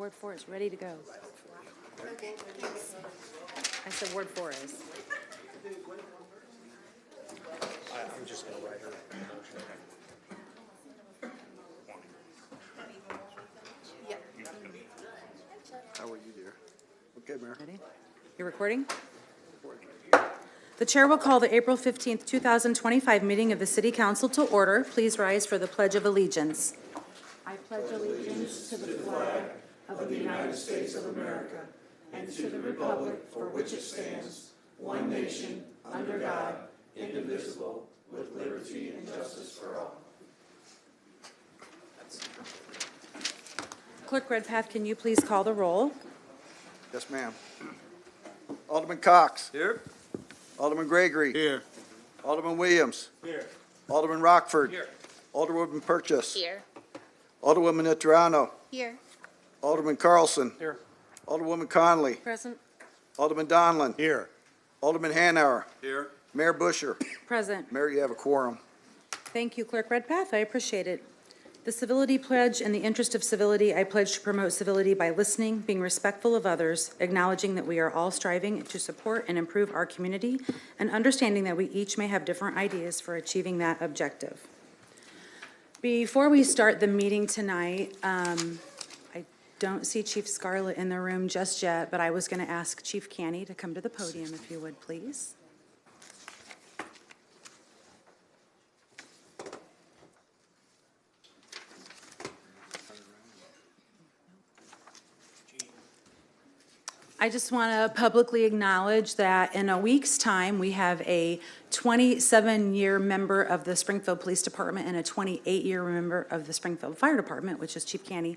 Ward 4 is ready to go. I said Ward 4 is. I'm just going to write her a motion. How are you, dear? Okay, Mayor. Ready? You're recording? The chair will call the April 15th, 2025 meeting of the City Council to order. Please rise for the Pledge of Allegiance. I pledge allegiance to the flag of the United States of America and to the republic for which it stands, one nation, under God, indivisible, with liberty and justice for all. Clerk Redpath, can you please call the roll? Yes, ma'am. Alderman Cox. Here. Alderman Gregory. Here. Alderman Williams. Here. Alderman Rockford. Here. Alderwoman Purchase. Here. Alderwoman Itterano. Here. Alderman Carlson. Here. Alderwoman Conley. Present. Alderman Donlin. Here. Alderman Hanauer. Here. Mayor Busher. Present. Mayor, you have a quorum. Thank you, Clerk Redpath. I appreciate it. The civility pledge, in the interest of civility, I pledge to promote civility by listening, being respectful of others, acknowledging that we are all striving to support and improve our community, and understanding that we each may have different ideas for achieving that objective. Before we start the meeting tonight, I don't see Chief Scarlett in the room just yet, but I was going to ask Chief Canny to come to the podium, if you would, please. I just want to publicly acknowledge that in a week's time, we have a 27-year member of the Springfield Police Department and a 28-year member of the Springfield Fire Department, which is Chief Canny.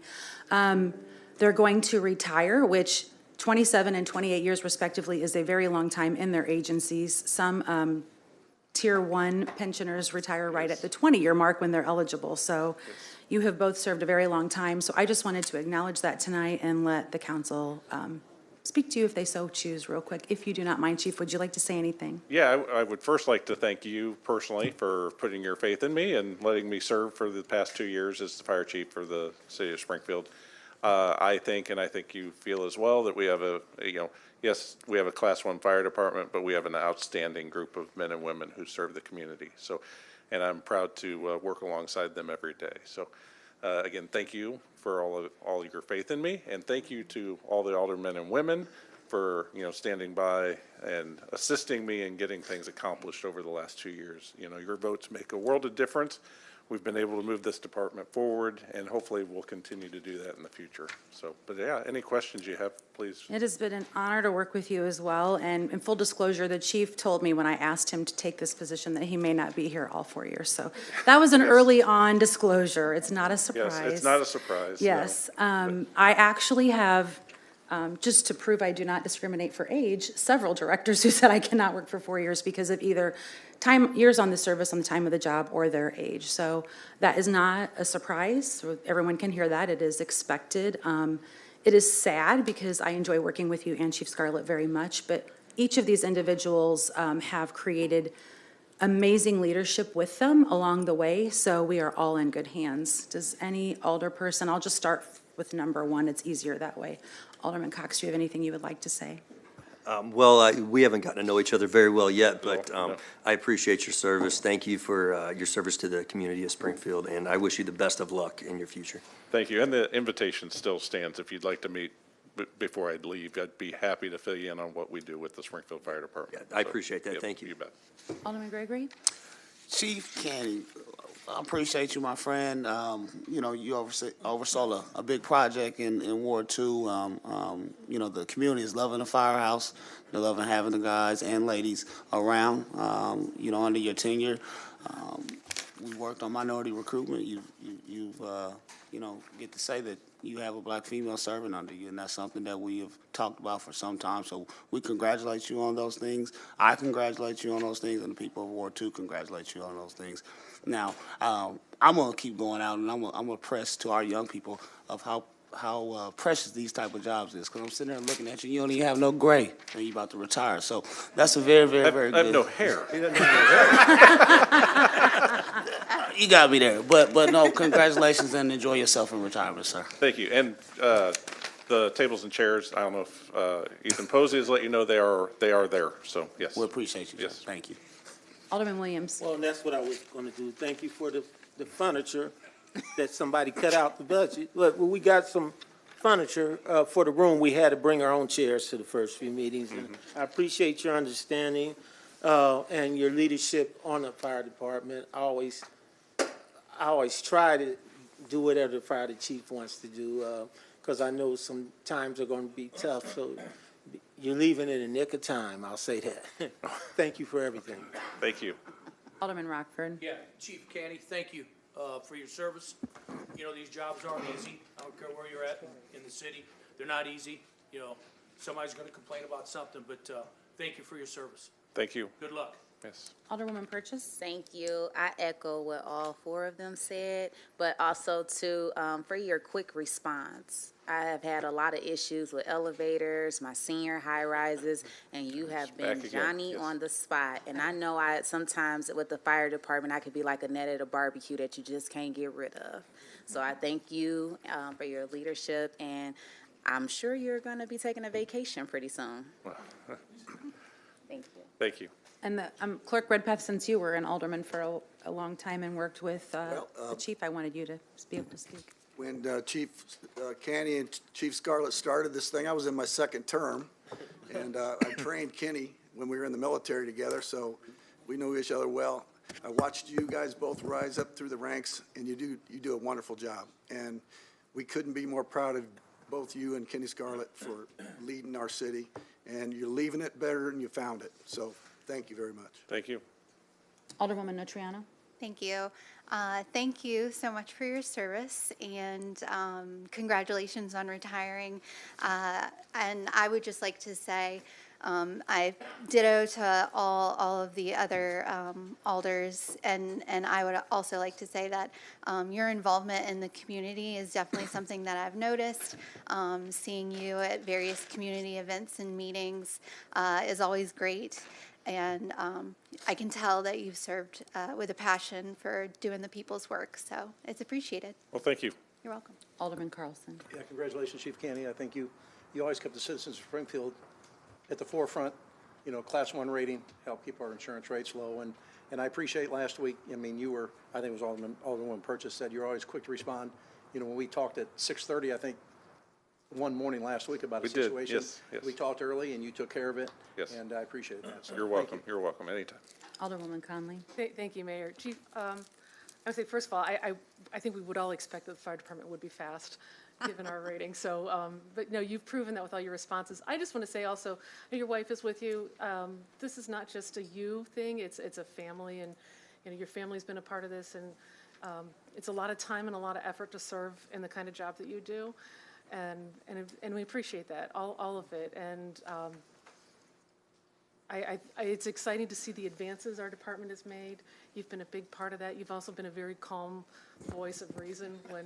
They're going to retire, which 27 and 28 years respectively is a very long time in their agencies. Some Tier 1 pensioners retire right at the 20-year mark when they're eligible. So you have both served a very long time. So I just wanted to acknowledge that tonight and let the council speak to you if they so choose real quick. If you do not mind, Chief, would you like to say anything? Yeah, I would first like to thank you personally for putting your faith in me and letting me serve for the past 2 years as the fire chief for the city of Springfield. I think, and I think you feel as well, that we have yes, we have a Class 1 fire department, but we have an outstanding group of men and women who serve the community. So, and I'm proud to work alongside them every day. So, again, thank you for all your faith in me, and thank you to all the aldermen and women for standing by and assisting me in getting things accomplished over the last 2 years. Your votes make a world of difference. We've been able to move this department forward, and hopefully we'll continue to do that in the future. So, but yeah, any questions you have, please. It has been an honor to work with you as well. And in full disclosure, the chief told me when I asked him to take this position that he may not be here all 4 years. So that was an early on disclosure. It's not a surprise. Yes, it's not a surprise. Yes. No. I actually have, just to prove I do not discriminate for age, several directors who said I cannot work for 4 years because of either years on the service on the time of the job or their age. So that is not a surprise. So everyone can hear that. It is expected. It is sad because I enjoy working with you and Chief Scarlett very much, but each of these individuals have created amazing leadership with them along the way, so we are all in good hands. Does any alder person, I'll just start with number one, it's easier that way. Alderman Cox, do you have anything you would like to say? We haven't gotten to know each other very well yet, but I appreciate your service. Thank you for your service to the community of Springfield, and I wish you the best of luck in your future. Thank you. And the invitation still stands. If you'd like to meet before I'd leave, I'd be happy to fill you in on what we do with the Springfield Fire Department. Yeah, I appreciate that. Thank you. You bet. Alderman Gregory? Chief Canny, I appreciate you, my friend. You oversaw a big project in Ward 2. The community is loving the firehouse. They're loving having the guys and ladies around, under your tenure. We worked on minority recruitment. You've get to say that you have a black female servant under you, and that's something that we have talked about for some time. So we congratulate you on those things. I congratulate you on those things, and the people of Ward 2 congratulate you on those things. Now, I'm going to keep going out, and I'm going to press to our young people of how precious these type of jobs is. Because I'm sitting there looking at you, you don't even have no gray, and you're about to retire. So that's a very, very, very good. I have no hair. He doesn't have no hair. You got me there. But no, congratulations, and enjoy yourself in retirement, sir. Thank you. And The tables and chairs, I don't know if Ethan Posey has let you know, they are there, so, yes. We appreciate you, sir. Yes. Thank you. Alderman Williams. Well, and that's what I was gonna do. Thank you for the furniture that somebody cut out the budget. Look, well, we got some furniture, for the room. We had to bring our own chairs to the first few meetings. And I appreciate your understanding, and your leadership on the fire department. I always try to do whatever the fire chief wants to do, because I know some times are gonna be tough, so you're leaving in the nick of time, I'll say that. Thank you for everything. Thank you. Alderman Rockford. Yeah, Chief Canny, thank you for your service. You know, these jobs aren't easy. I don't care where you're at in the city. They're not easy. You know, somebody's going to complain about something, but thank you for your service. Thank you. Good luck. Yes. Alderwoman Purchase. Thank you. I echo what all four of them said, but also too, for your quick response. I have had a lot of issues with elevators, my senior high rises, and you have been Back again, Johnny yes. on the spot. And I know sometimes with the fire department, I could be like a net at a barbecue that you just can't get rid of. So I thank you, for your leadership, and I'm sure you're gonna be taking a vacation pretty soon. Thank you. Thank you. And Clerk Redpath, since you were an alderman for a long time and worked with the chief, I wanted you to be able to speak. When Chief Canny and Chief Scarlett started this thing, I was in my second term, and I trained Kenny when we were in the military together, so we knew each other well. I watched you guys both rise up through the ranks, and you do a wonderful job. And we couldn't be more proud of both you and Kenny Scarlett for leading our city, and you're leaving it better than you found it. So thank you very much. Thank you. Alderwoman Notriano. Thank you. Thank you so much for your service, and congratulations on retiring. And I would just like to say, I ditto to all of the other alders, and I would also like to say that your involvement in the community is definitely something that I've noticed. Seeing you at various community events and meetings is always great. And I can tell that you've served with a passion for doing the people's work, so it's appreciated. Well, thank you. You're welcome. Alderman Carlson. Yeah, congratulations, Chief Canny. I think you always kept the citizens of Springfield at the forefront. You know, Class 1 rating, help keep our insurance rates low. And I appreciate last week, I mean, you were, I think it was Alderman Purchase said, you're always quick to respond. You know, when we talked at 6:30, I think, one morning last week about a We did, situation. yes, yes. We talked early and you took care of it. Yes. And I appreciate that. So You're thank welcome. you. You're welcome anytime. Alderwoman Conley. Thank you, Mayor. Chief, I would say, first of all, I think we would all expect that the fire department would be fast, given our rating. So, but no, you've proven that with all your responses. I just want to say also, your wife is with you. This is not just a you thing, it's a family, and, you know, your family's been a part of this, and it's a lot of time and a lot of effort to serve in the kind of job that you do. And we appreciate that, all of it. And it's exciting to see the advances our department has made. You've been a big part of that. You've also been a very calm voice of reason when,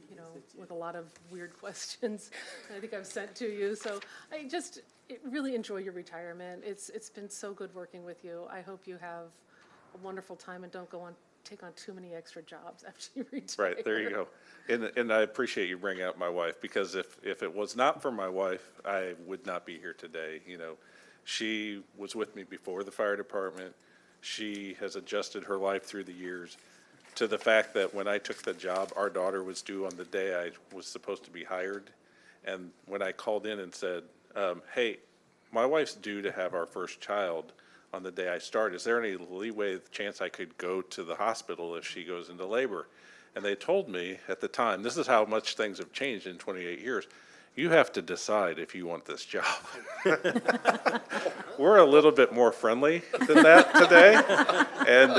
you know, with a lot of weird questions I think I've sent to you. So I really enjoy your retirement. It's been so good working with you. I hope you have a wonderful time and don't take on too many extra jobs after you retire. Right, there you go. And I appreciate you bringing up my wife, because if it was not for my wife, I would not be here today. You know, she was with me before the fire department. She has adjusted her life through the years to the fact that when I took the job, our daughter was due on the day I was supposed to be hired. And when I called in and said, hey, my wife's due to have our first child on the day I start, is there any leeway, chance I could go to the hospital if she goes into labor? And they told me at the time, this is how much things have changed in 28 years, you have to decide if you want this job. We're a little bit more friendly than that today. And,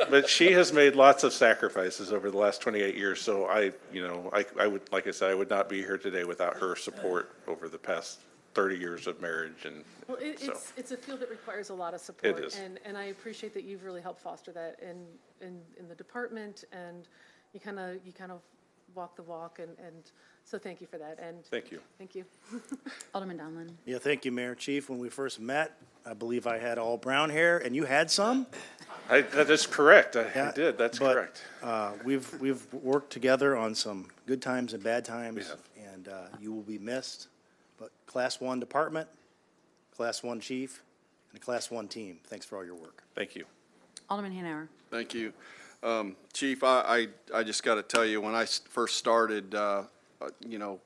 but she has made lots of sacrifices over the last 28 years. So I would, like I said, I would not be here today without her support over the past 30 years of marriage. And Well, so, it's a field that requires a lot of support. It is. And I appreciate that you've really helped foster that in the department, and you kind of walk the walk, and so thank you for that. And thank you. Thank you. Alderman Donlin. Yeah, thank you, Mayor. Chief, when we first met, I believe I had all brown hair, and you had some. That is correct. I Yeah, did. That's but, correct. We've worked together on some good times and bad times. We have. And and you will be missed. But Class 1 department, Class 1 chief, and a Class 1 team, thanks for all your work. Thank you. Alderman Hanauer. Thank you. Chief, I just got to tell you, when I first started, you know,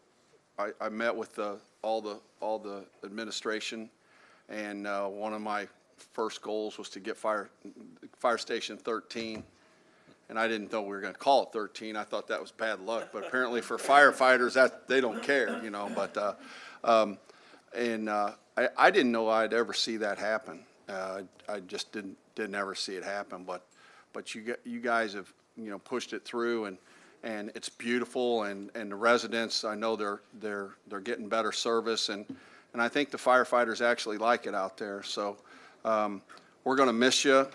I met with all the administration, and one of my first goals was to get Fire Station 13. And I didn't know we were going to call it 13. I thought that was bad luck, but apparently for firefighters, they don't care, you know. But I didn't know I'd ever see that happen. I just didn't ever see it happen. But you guys have, you know, pushed it through, and it's beautiful, and the residents, I know they're getting better service, and I think the firefighters actually like it out there. So we're going to miss you.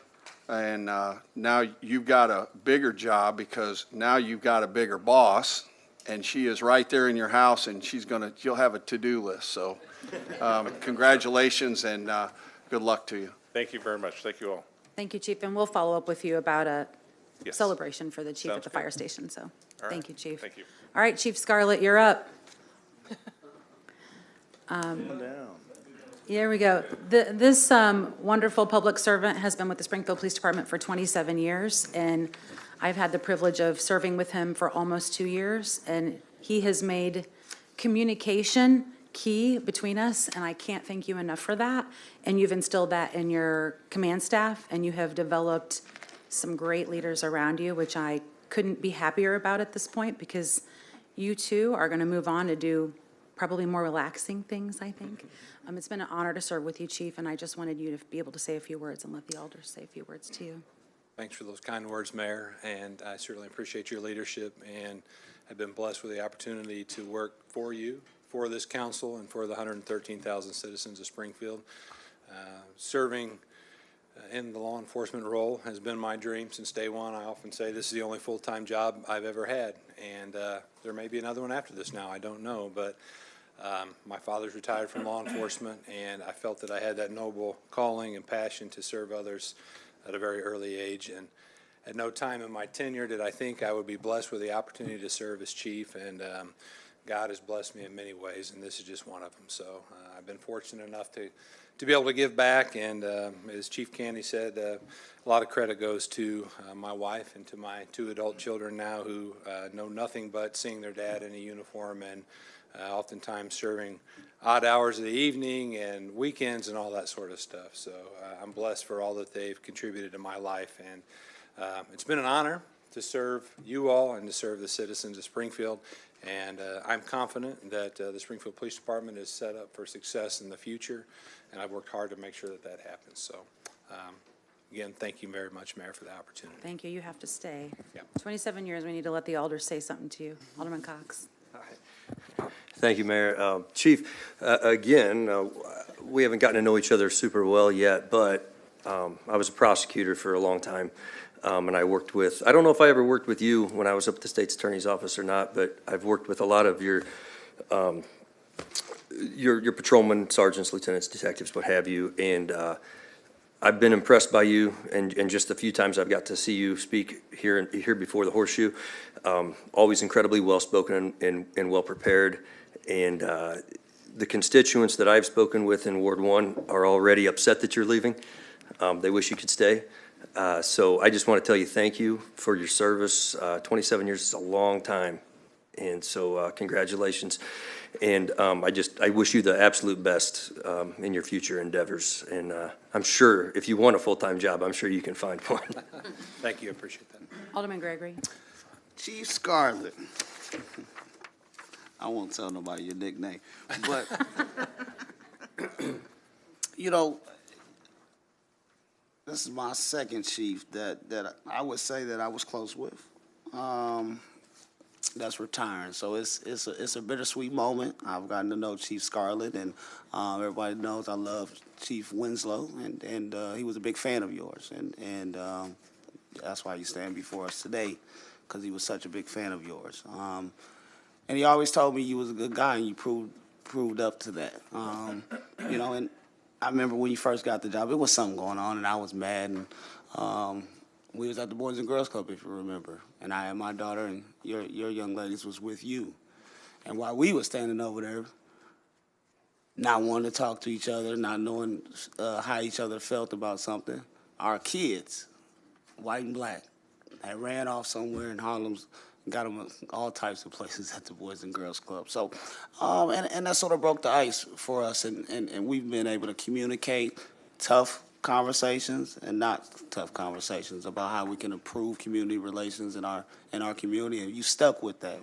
And now you've got a bigger job, because now you've got a bigger boss, and she is right there in your house, and you'll have a to-do list. So congratulations, and good luck to you. Thank you very much. Thank you all. Thank you, Chief, and we'll follow up with you about a Yes. celebration for the chief at Sounds the good. fire station, so, All thank right. you, Chief. Thank you. All right, Chief Scarlett, you're up. Come down. Here we go. This wonderful public servant has been with the Springfield Police Department for 27 years, and I've had the privilege of serving with him for almost 2 years, and he has made communication key between us, and I can't thank you enough for that. And you've instilled that in your command staff, and you have developed some great leaders around you, which I couldn't be happier about at this point, because you too are going to move on to do probably more relaxing things, I think. It's been an honor to serve with you, Chief, and I just wanted you to be able to say a few words and let the elders say a few words to you. Thanks for those kind words, Mayor, and I certainly appreciate your leadership, and have been blessed with the opportunity to work for you, for this council, and for the 113,000 citizens of Springfield. Serving in the law enforcement role has been my dream since day one. I often say this is the only full-time job I've ever had, and there may be another one after this now, I don't know, but my father's retired from law enforcement, and I felt that I had that noble calling and passion to serve others at a very early age. And at no time in my tenure did I think I would be blessed with the opportunity to serve as chief, and God has blessed me in many ways, and this is just one of them. So I've been fortunate enough to be able to give back, and as Chief Candy said, a lot of credit goes to my wife and to my 2 adult children now, who know nothing but seeing their dad in a uniform, and oftentimes serving odd hours of the evening and weekends and all that sort of stuff. So I'm blessed for all that they've contributed to my life, and it's been an honor to serve you all and to serve the citizens of Springfield. And I'm confident that the Springfield Police Department is set up for success in the future, and I've worked hard to make sure that that happens. So again, thank you very much, Mayor, for the opportunity. Thank you. You have to stay. Yeah. 27 years, we need to let the elders say something to you. Alderman Cox. Thank you, Mayor. Chief, again, we haven't gotten to know each other super well yet, but I was a prosecutor for a long time, and I worked with, I don't know if I ever worked with you when I was up at the State's Attorney's Office or not, but I've worked with a lot of your patrolmen, sergeants, lieutenants, detectives, what have you, and I've been impressed by you, and just the few times I've got to see you speak here before the Horseshoe, always incredibly well-spoken and well-prepared. And the constituents that I've spoken with in Ward 1 are already upset that you're leaving. They wish you could stay. So I just want to tell you thank you for your service. 27 years is a long time, and so congratulations. And I wish you the absolute best in your future endeavors. And I'm sure if you want a full-time job, I'm sure you can find one. Thank you, I appreciate that. Alderman Gregory. Chief Scarlett. I won't tell nobody your nickname, but, you know, this is my second chief that I would say that I was close with. That's retiring, so it's a bittersweet moment. I've gotten to know Chief Scarlett, and everybody knows I love Chief Winslow, and he was a big fan of yours, and that's why you stand before us today, because he was such a big fan of yours. And he always told me you was a good guy, and you proved up to that. You know, and I remember when you first got the job, it was something going on, and I was mad, and we was at the Boys and Girls Club, if you remember, and I had my daughter, and your young ladies was with you. And while we were standing over there, not wanting to talk to each other, not knowing how each other felt about something, our kids, white and black, had ran off somewhere in Harlem, got them all types of places at the Boys and Girls Club. So, and that sort of broke the ice for us, and we've been able to communicate tough conversations and not tough conversations about how we can improve community relations in our community, and you stuck with that.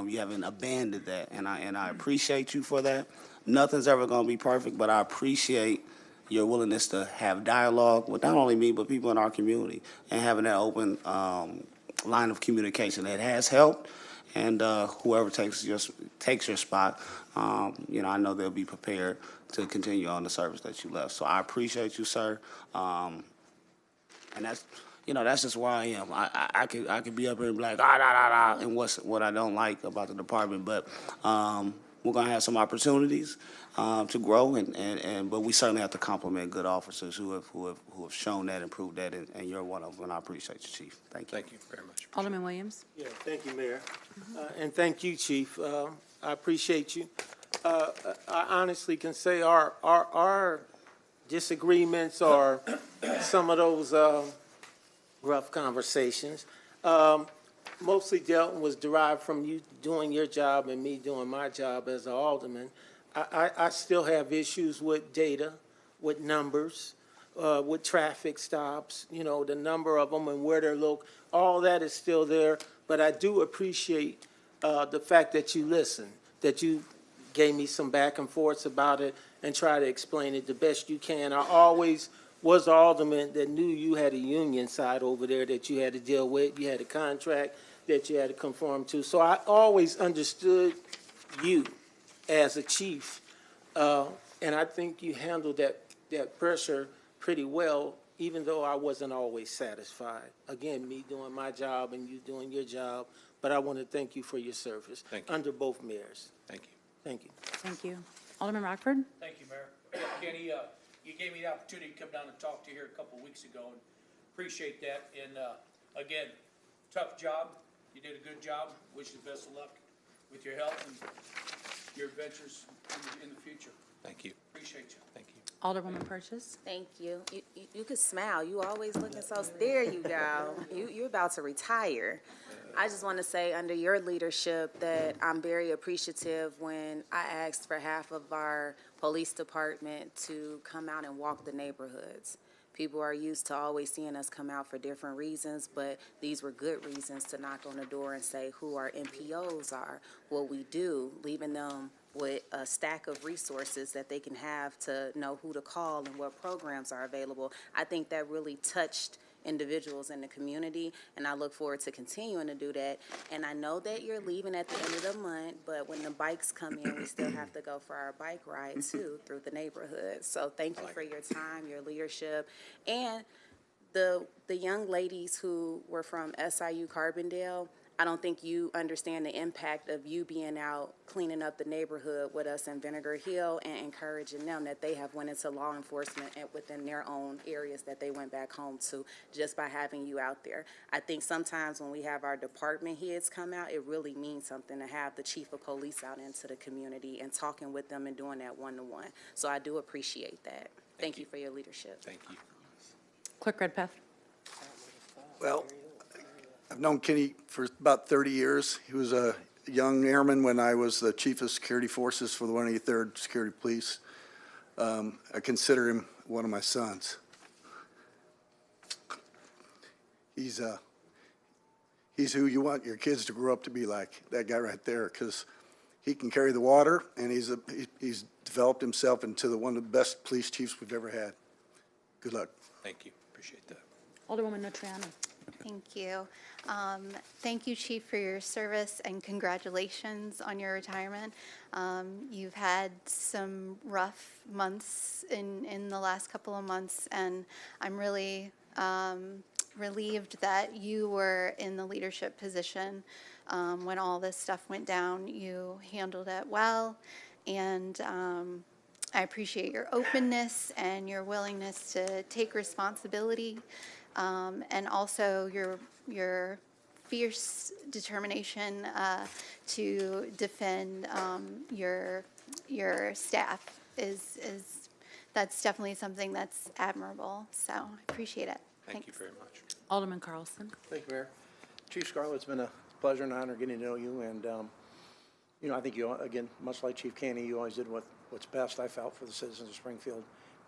You haven't abandoned that, and I appreciate you for that. Nothing's ever going to be perfect, but I appreciate your willingness to have dialogue with not only me, but people in our community, and having that open line of communication. It has helped, and whoever takes your spot, I know they'll be prepared to continue on the service that you left. So I appreciate you, sir, and that's just where I am. I could be up here and be like, and what I don't like about the department, but we're gonna have some opportunities to grow, but we certainly have to compliment good officers who have shown that and proved that, and you're one of them. And I appreciate you, Chief. Thank you. Thank you very much. Alderman Williams. Yeah, thank you, Mayor. And thank you, Chief. I appreciate you. I honestly can say our disagreements or some of those rough conversations mostly was derived from you doing your job and me doing my job as an alderman. I still have issues with data, with numbers, with traffic stops, the number of them and where they're located. All that is still there, but I do appreciate the fact that you listened, that you gave me some back and forths about it and try to explain it the best you can. I always was an alderman that knew you had a union side over there that you had to deal with. You had a contract that you had to conform to. So I always understood you as a chief, and I think you handled that pressure pretty well, even though I wasn't always satisfied. Again, me doing my job and you doing your job, but I want to thank you for your service. Thank you. Under both mayors. Thank you. Thank you. Thank you. Alderman Rockford. Thank you, Mayor. Yeah, Kenny, you gave me the opportunity to come down and talk to you here a couple of weeks ago, and appreciate that. And again, tough job. You did a good job. Wish you the best of luck with your health and your adventures in the future. Thank you. Appreciate you. Thank you. Alderwoman Purchase. Thank you. You could smile. You always looking so, there you go. You're about to retire. I just want to say under your leadership that I'm very appreciative when I asked for half of our police department to come out and walk the neighborhoods. People are used to always seeing us come out for different reasons, but these were good reasons to knock on the door and say who our NPOs are, what we do, leaving them with a stack of resources that they can have to know who to call and what programs are available. I think that really touched individuals in the community, and I look forward to continuing to do that. And I know that you're leaving at the end of the month, but when the bikes come in, we still have to go for our bike ride too through the neighborhood. So thank you for your time, your leadership, and the young ladies who were from SIU Carbondale. I don't think you understand the impact of you being out cleaning up the neighborhood with us in Vinegar Hill and encouraging them that they have went into law enforcement and within their own areas that they went back home to just by having you out there. I think sometimes when we have our department heads come out, it really means something to have the chief of police out into the community and talking with them and doing that one-to-one. So I do appreciate that. Thank you for your leadership. Thank you. Clerk Redpath. Well, I've known Kenny for about 30 years. He was a young airman when I was the chief of security forces for the 183rd Security Police. I consider him one of my sons. He's who you want your kids to grow up to be like, that guy right there, because he can carry the water, and he's developed himself into one of the best police chiefs we've ever had. Good luck. Thank you. Appreciate that. Alderwoman Notriano. Thank you. Thank you, Chief, for your service, and congratulations on your retirement. You've had some rough months in the last couple of months, and I'm really relieved that you were in the leadership position when all this stuff went down. You handled it well, and I appreciate your openness and your willingness to take responsibility, and also your fierce determination to defend your staff that's definitely something that's admirable. So I appreciate it. Thank you Thanks. very much. Alderman Carlson. Thank you, Mayor. Chief Scarlett, it's been a pleasure and honor getting to know you, and, you know, I think you, again, much like Chief Canny, you always did what's best, I felt, for the citizens of Springfield.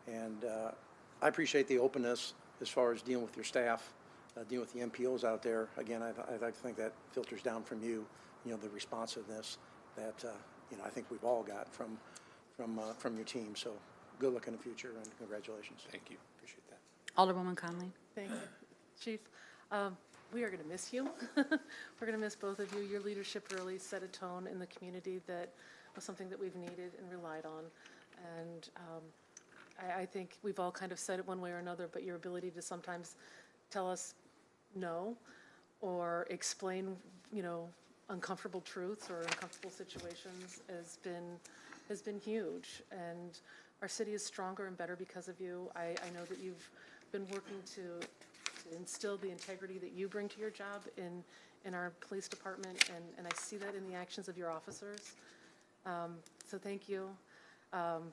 And I appreciate the openness as far as dealing with your staff, dealing with the MPOs out there. Again, I'd like to think that filters down from you, you know, the responsiveness that, you know, I think we've all got from your team. So good luck in the future, and congratulations. Thank you. Appreciate that. Alderwoman Conley. Thank you. Chief, we are going to miss you. We're going to miss both of you. Your leadership really set a tone in the community that was something that we've needed and relied on. And I think we've all kind of said it one way or another, but your ability to sometimes tell us no or explain, you know, uncomfortable truths or uncomfortable situations has been huge. And our city is stronger and better because of you. I know that you've been working to instill the integrity that you bring to your job in our police department, and I see that in the actions of your officers. So thank you.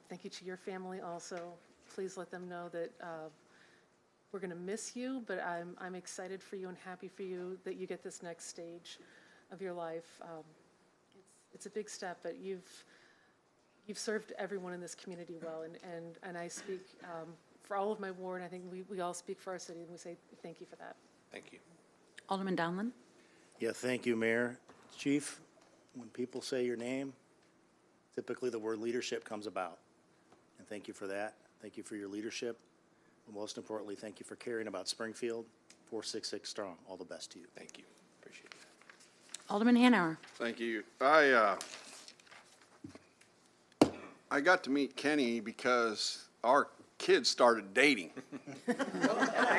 Thank you to your family also. Please let them know that we're going to miss you, but I'm excited for you and happy for you that you get this next stage of your life. It's a big step, but you've served everyone in this community well, and I speak for all of my ward. I think we all speak for our city, and we say thank you for that. Thank you. Alderman Downland. Yeah, thank you, Mayor. Chief, when people say your name, typically the word leadership comes about. And thank you for that. Thank you for your leadership. But most importantly, thank you for caring about Springfield, 466 strong. All the best to you. Thank you. Appreciate that. Alderman Hanauer. Thank you. I got to meet Kenny because our kids started dating. I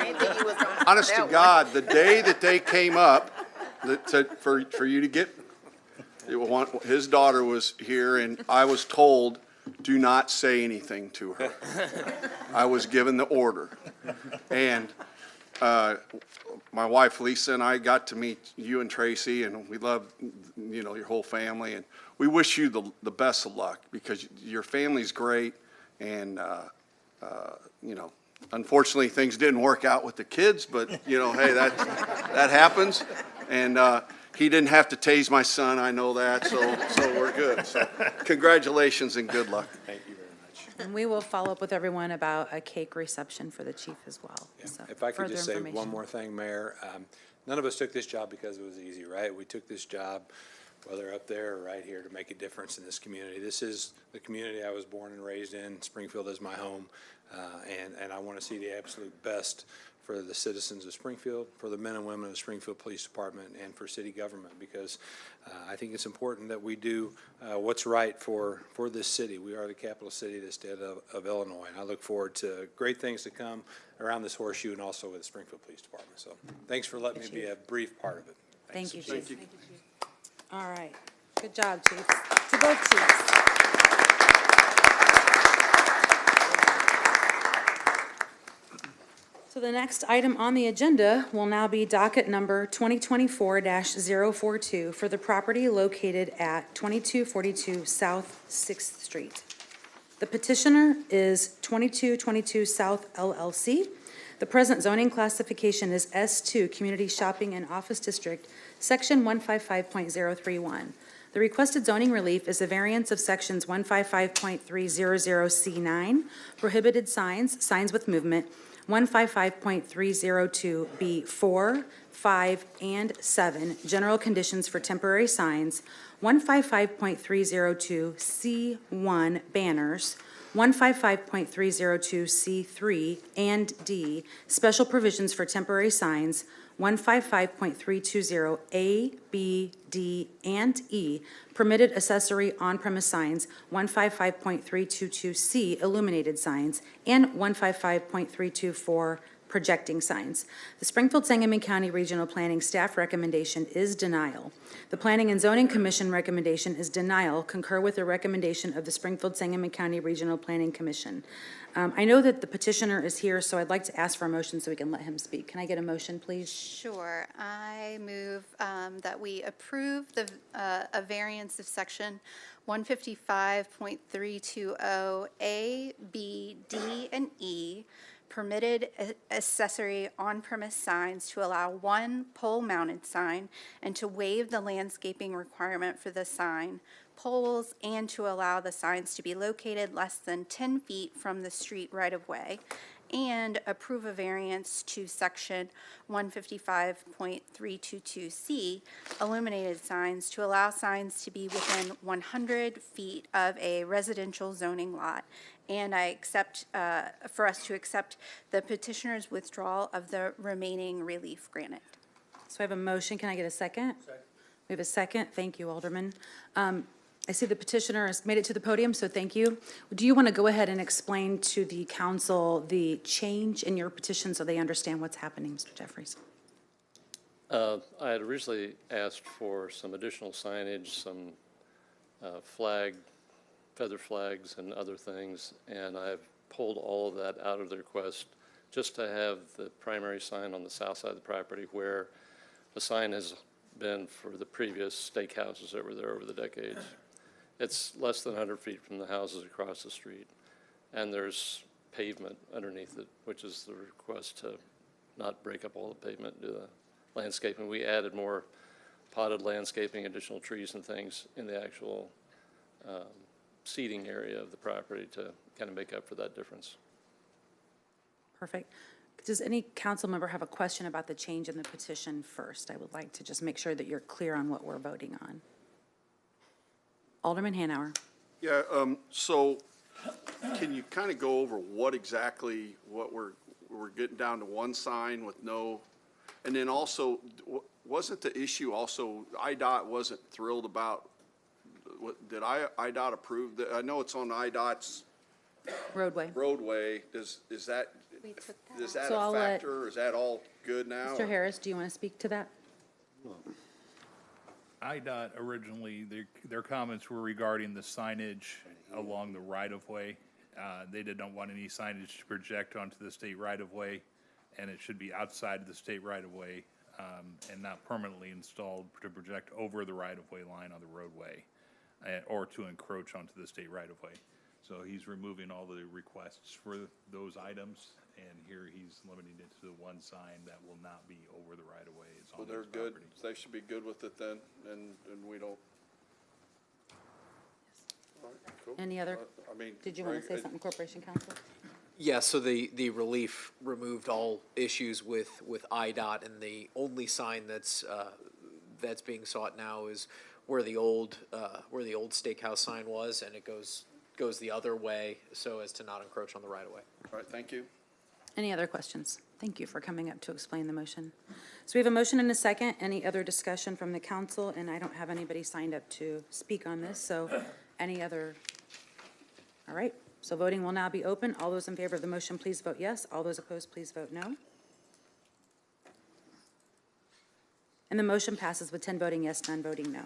didn't think you was gonna Honest that to one. God, the day that they came up, for you to get, his daughter was here, and I was told, do not say anything to her. I was given the order. And my wife Lisa and I got to meet you and Tracy, and we love, you know, your whole family, and we wish you the best of luck, because your family's great, and you know, unfortunately things didn't work out with the kids, but you know, hey, that happens. And he didn't have to tase my son, I know that, so we're good. So congratulations and good luck. Thank you very much. And we will follow up with everyone about a cake reception for the chief as well. Yeah. So, If I could further just say one information. more thing, Mayor. None of us took this job because it was easy, right? We took this job, whether up there or right here, to make a difference in this community. This is the community I was born and raised in. Springfield is my home, and I want to see the absolute best for the citizens of Springfield, for the men and women of the Springfield Police Department, and for city government, because I think it's important that we do what's right for this city. We are the capital city of the state of Illinois, and I look forward to great things to come around this horseshoe and also with the Springfield Police Department. So thanks for letting me be a brief part of it. Thank you, Thank Chief. you. All right. Good job, Chief. To both chiefs. So the next item on the agenda will now be docket number 2024-042 for the property located at 2242 South 6th Street. The petitioner is 2222 South LLC. The present zoning classification is S2, Community Shopping and Office District, Section 155.031. The requested zoning relief is a variance of Sections 155.300C9, prohibited signs, signs with movement, 155.302B4, 5, and 7, general conditions for temporary signs, 155.302C1, banners, 155.302C3 and D, special provisions for temporary signs, 155.320A, B, D, and E, permitted accessory on-premise signs, 155.322C, illuminated signs, and 155.324 projecting signs. The Springfield Sangamon County Regional Planning staff recommendation is denial. The Planning and Zoning Commission recommendation is denial, concur with the recommendation of the Springfield Sangamon County Regional Planning Commission. I know that the petitioner is here, so I'd like to ask for a motion so we can let him speak. Can I get a motion, please? Sure. I move that we approve a variance of section 155.320 A, B, D, and E, permitted accessory on-premise signs to allow one pole-mounted sign and to waive the landscaping requirement for the sign poles and to allow the signs to be located less than 10 feet from the street right-of-way, and approve a variance to section 155.322C, illuminated signs, to allow signs to be within 100 feet of a residential zoning lot. And I accept, for us to accept the petitioner's withdrawal of the remaining relief granted. So I have a motion. Can I get a second? Second. We have a second. Thank you, Alderman. I see the petitioner has made it to the podium, so thank you. Do you want to go ahead and explain to the council the change in your petition so they understand what's happening, Mr. Jeffries? I had originally asked for some additional signage, some feather flags and other things, and I've pulled all of that out of the request just to have the primary sign on the south side of the property where the sign has been for the previous steakhouses that were there over the decades. It's less than 100 feet from the houses across the street, and there's pavement underneath it, which is the request to not break up all the pavement and do the landscaping. We added more potted landscaping, additional trees and things in the actual seating area of the property to kind of make up for that difference. Perfect. Does any council member have a question about the change in the petition first? I would like to just make sure that you're clear on what we're voting on. Alderman Hanauer. Yeah, so can you kind of go over what exactly, what we're getting down to one sign with no, and then also, wasn't the issue also, IDOT wasn't thrilled about, did IDOT approve that? I know it's on IDOT's Roadway. Is that So a I'll let- factor, or is that all good now? Mr. Harris, do you want to speak to that? IDOT originally, their comments were regarding the signage along the right-of-way. They did not want any signage to project onto the state right-of-way, and it should be outside of the state right-of-way and not permanently installed to project over the right-of-way line on the roadway or to encroach onto the state right-of-way. So he's removing all the requests for those items, and here he's limiting it to the one sign that will not be over the right-of-way. It's So on they're his good, property. they should be good with it then, and we don't. All right, cool. Any other? I mean. Did you want to say something, Corporation Counsel? Yeah, so the relief removed all issues with IDOT, and the only sign that's being sought now is where the old steakhouse sign was, and it goes the other way so as to not encroach on the right-of-way. All right, thank you. Any other questions? Thank you for coming up to explain the motion. So we have a motion and a second. Any other discussion from the council? And I don't have anybody signed up to speak on this, so any other? All right, so voting will now be open. All those in favor of the motion, please vote yes. All those opposed, please vote no. And the motion passes with 10 voting yes, none voting no.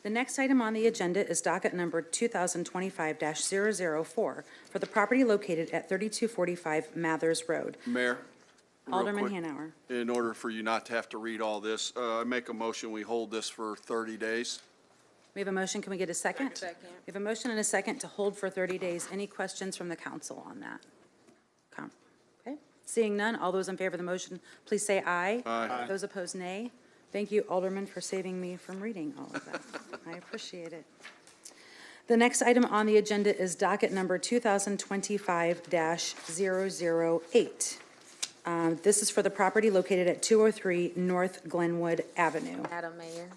The next item on the agenda is docket number 2025-004 for the property located at 3245 Mathers Road. Mayor? real Alderman quick, Hanauer. In order for you not to have to read all this, I make a motion, we hold this for 30 days. We have a motion. Can we get a second? Second. We have a motion and a second to hold for 30 days. Any questions from the council on that? Okay. Seeing none, all those in favor of the motion, please say aye. Aye. Those opposed, nay. Thank you, Alderman, for saving me from reading all of that. I appreciate it. The next item on the agenda is docket number 2025-008. This is for the property located at 203 North Glenwood Avenue. Madam Mayor,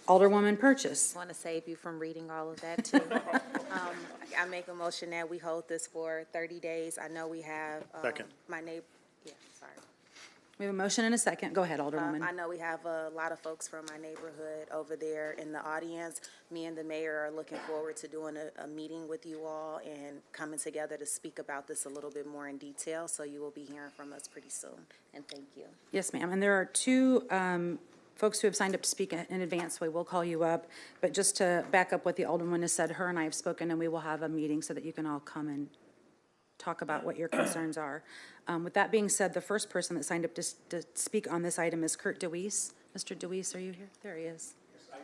Alderwoman Purchase. I want to save you from reading all of that, too. I make a motion that we hold this for 30 days. I know we have. Second. My neighbor, yeah, sorry. We have a motion and a second. Go ahead, Alderwoman. I know we have a lot of folks from my neighborhood over there in the audience. Me and the mayor are looking forward to doing a meeting with you all and coming together to speak about this a little bit more in detail. So you will be hearing from us pretty soon. And thank you. Yes, ma'am. And there are two folks who have signed up to speak in advance, so we will call you up. But just to back up what the Alderwoman has said, her and I have spoken, and we will have a meeting so that you can all come and talk about what your concerns are. With that being said, the first person that signed up to speak on this item is Kurt DeWeese. Mr. DeWeese, are you here? There he is. Yes, I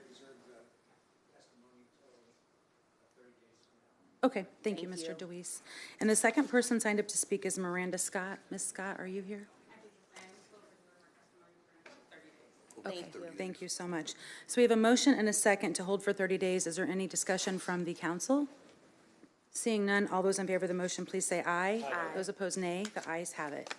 reserved the testimony until 30 days from now. Okay, thank you, Mr. DeWeese. And the second person signed up to speak is Miranda Scott. Ms. Scott, are you here? Okay, thank you so much. So we have a motion and a second to hold for 30 days. Is there any discussion from the council? Seeing none, all those in favor of the motion, please say aye. Aye. Those opposed, nay. The ayes have it.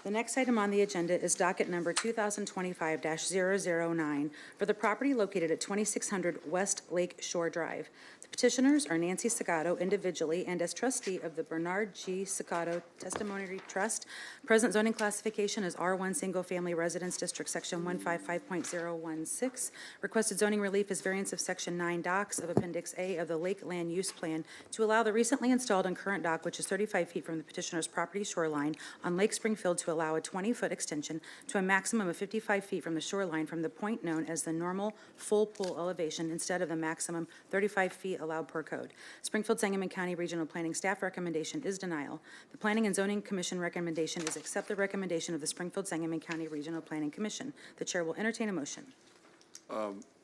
The next item on the agenda is docket number 2025-009 for the property located at 2600 West Lake Shore Drive. The petitioners are Nancy Segato individually and as trustee of the Bernard G. Segato Testimony Trust. Present zoning classification is R1 Single Family Residence District, Section 155.016. Requested zoning relief is variance of Section 9 docks of Appendix A of the Lake Land Use Plan to allow the recently installed and current dock, which is 35 feet from the petitioner's property shoreline on Lake Springfield, to allow a 20-foot extension to a maximum of 55 feet from the shoreline from the point known as the normal full pool elevation instead of the maximum 35 feet allowed per code. Springfield Sangamon County Regional Planning staff recommendation is denial. The Planning and Zoning Commission recommendation is accept the recommendation of the Springfield Sangamon County Regional Planning Commission. The chair will entertain a motion.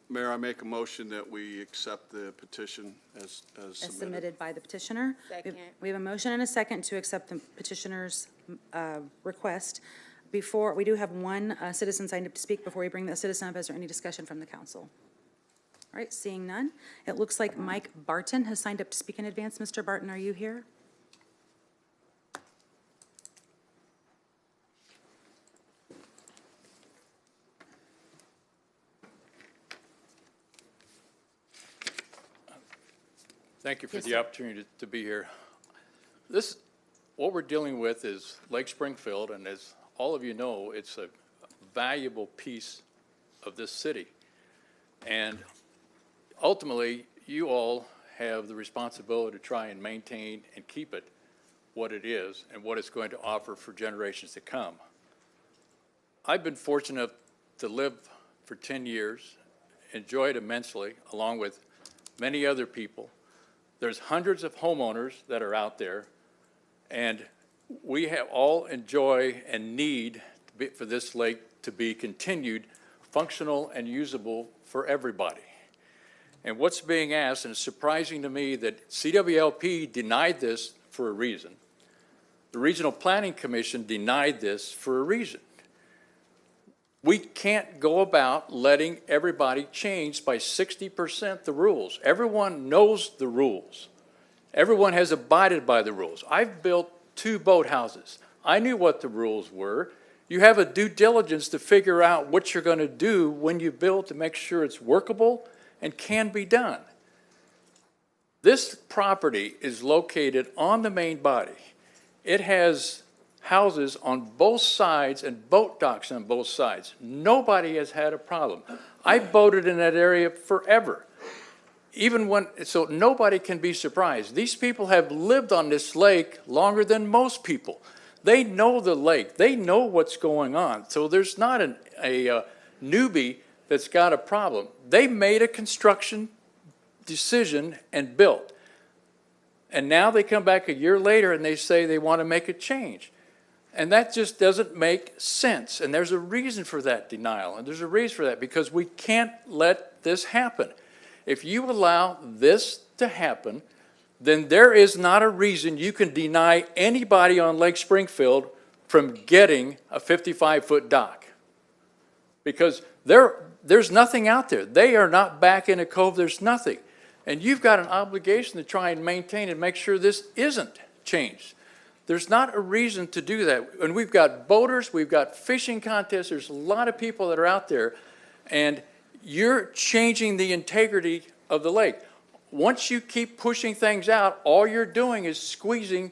Mayor, I make a motion that we accept the petition as Submitted by the petitioner. Second. We have a motion and a second to accept the petitioner's request. Before, we do have one citizen signed up to speak. Before we bring that citizen up, is there any discussion from the council? All right, seeing none. It looks like Mike Barton has signed up to speak in advance. Mr. Barton, are you here? Thank you for Yes, the sir. opportunity to be here. What we're dealing with is Lake Springfield, and as all of you know, it's a valuable piece of this city. And ultimately, you all have the responsibility to try and maintain and keep it what it is and what it's going to offer for generations to come. I've been fortunate to live for 10 years, enjoy it immensely, along with many other people. There's hundreds of homeowners that are out there, and we have all enjoy and need for this lake to be continued functional and usable for everybody. And what's being asked, and it's surprising to me that CWLP denied this for a reason. The Regional Planning Commission denied this for a reason. We can't go about letting everybody change by 60% the rules. Everyone knows the rules. Everyone has abided by the rules. I've built 2 boathouses. I knew what the rules were. You have a due diligence to figure out what you're going to do when you build to make sure it's workable and can be done. This property is located on the main body. It has houses on both sides and boat docks on both sides. Nobody has had a problem. I boated in that area forever. So nobody can be surprised. These people have lived on this lake longer than most people. They know the lake. They know what's going on. So there's not a newbie that's got a problem. They made a construction decision and built. And now they come back a year later and they say they want to make a change. And that just doesn't make sense. And there's a reason for that denial. And there's a reason for that, because we can't let this happen. If you allow this to happen, then there is not a reason you can deny anybody on Lake Springfield from getting a 55-foot dock. Because there's nothing out there. They are not back in a cove. There's nothing. And you've got an obligation to try and maintain and make sure this isn't changed. There's not a reason to do that. And we've got boaters, we've got fishing contests, there's a lot of people that are out there, and you're changing the integrity of the lake. Once you keep pushing things out, all you're doing is squeezing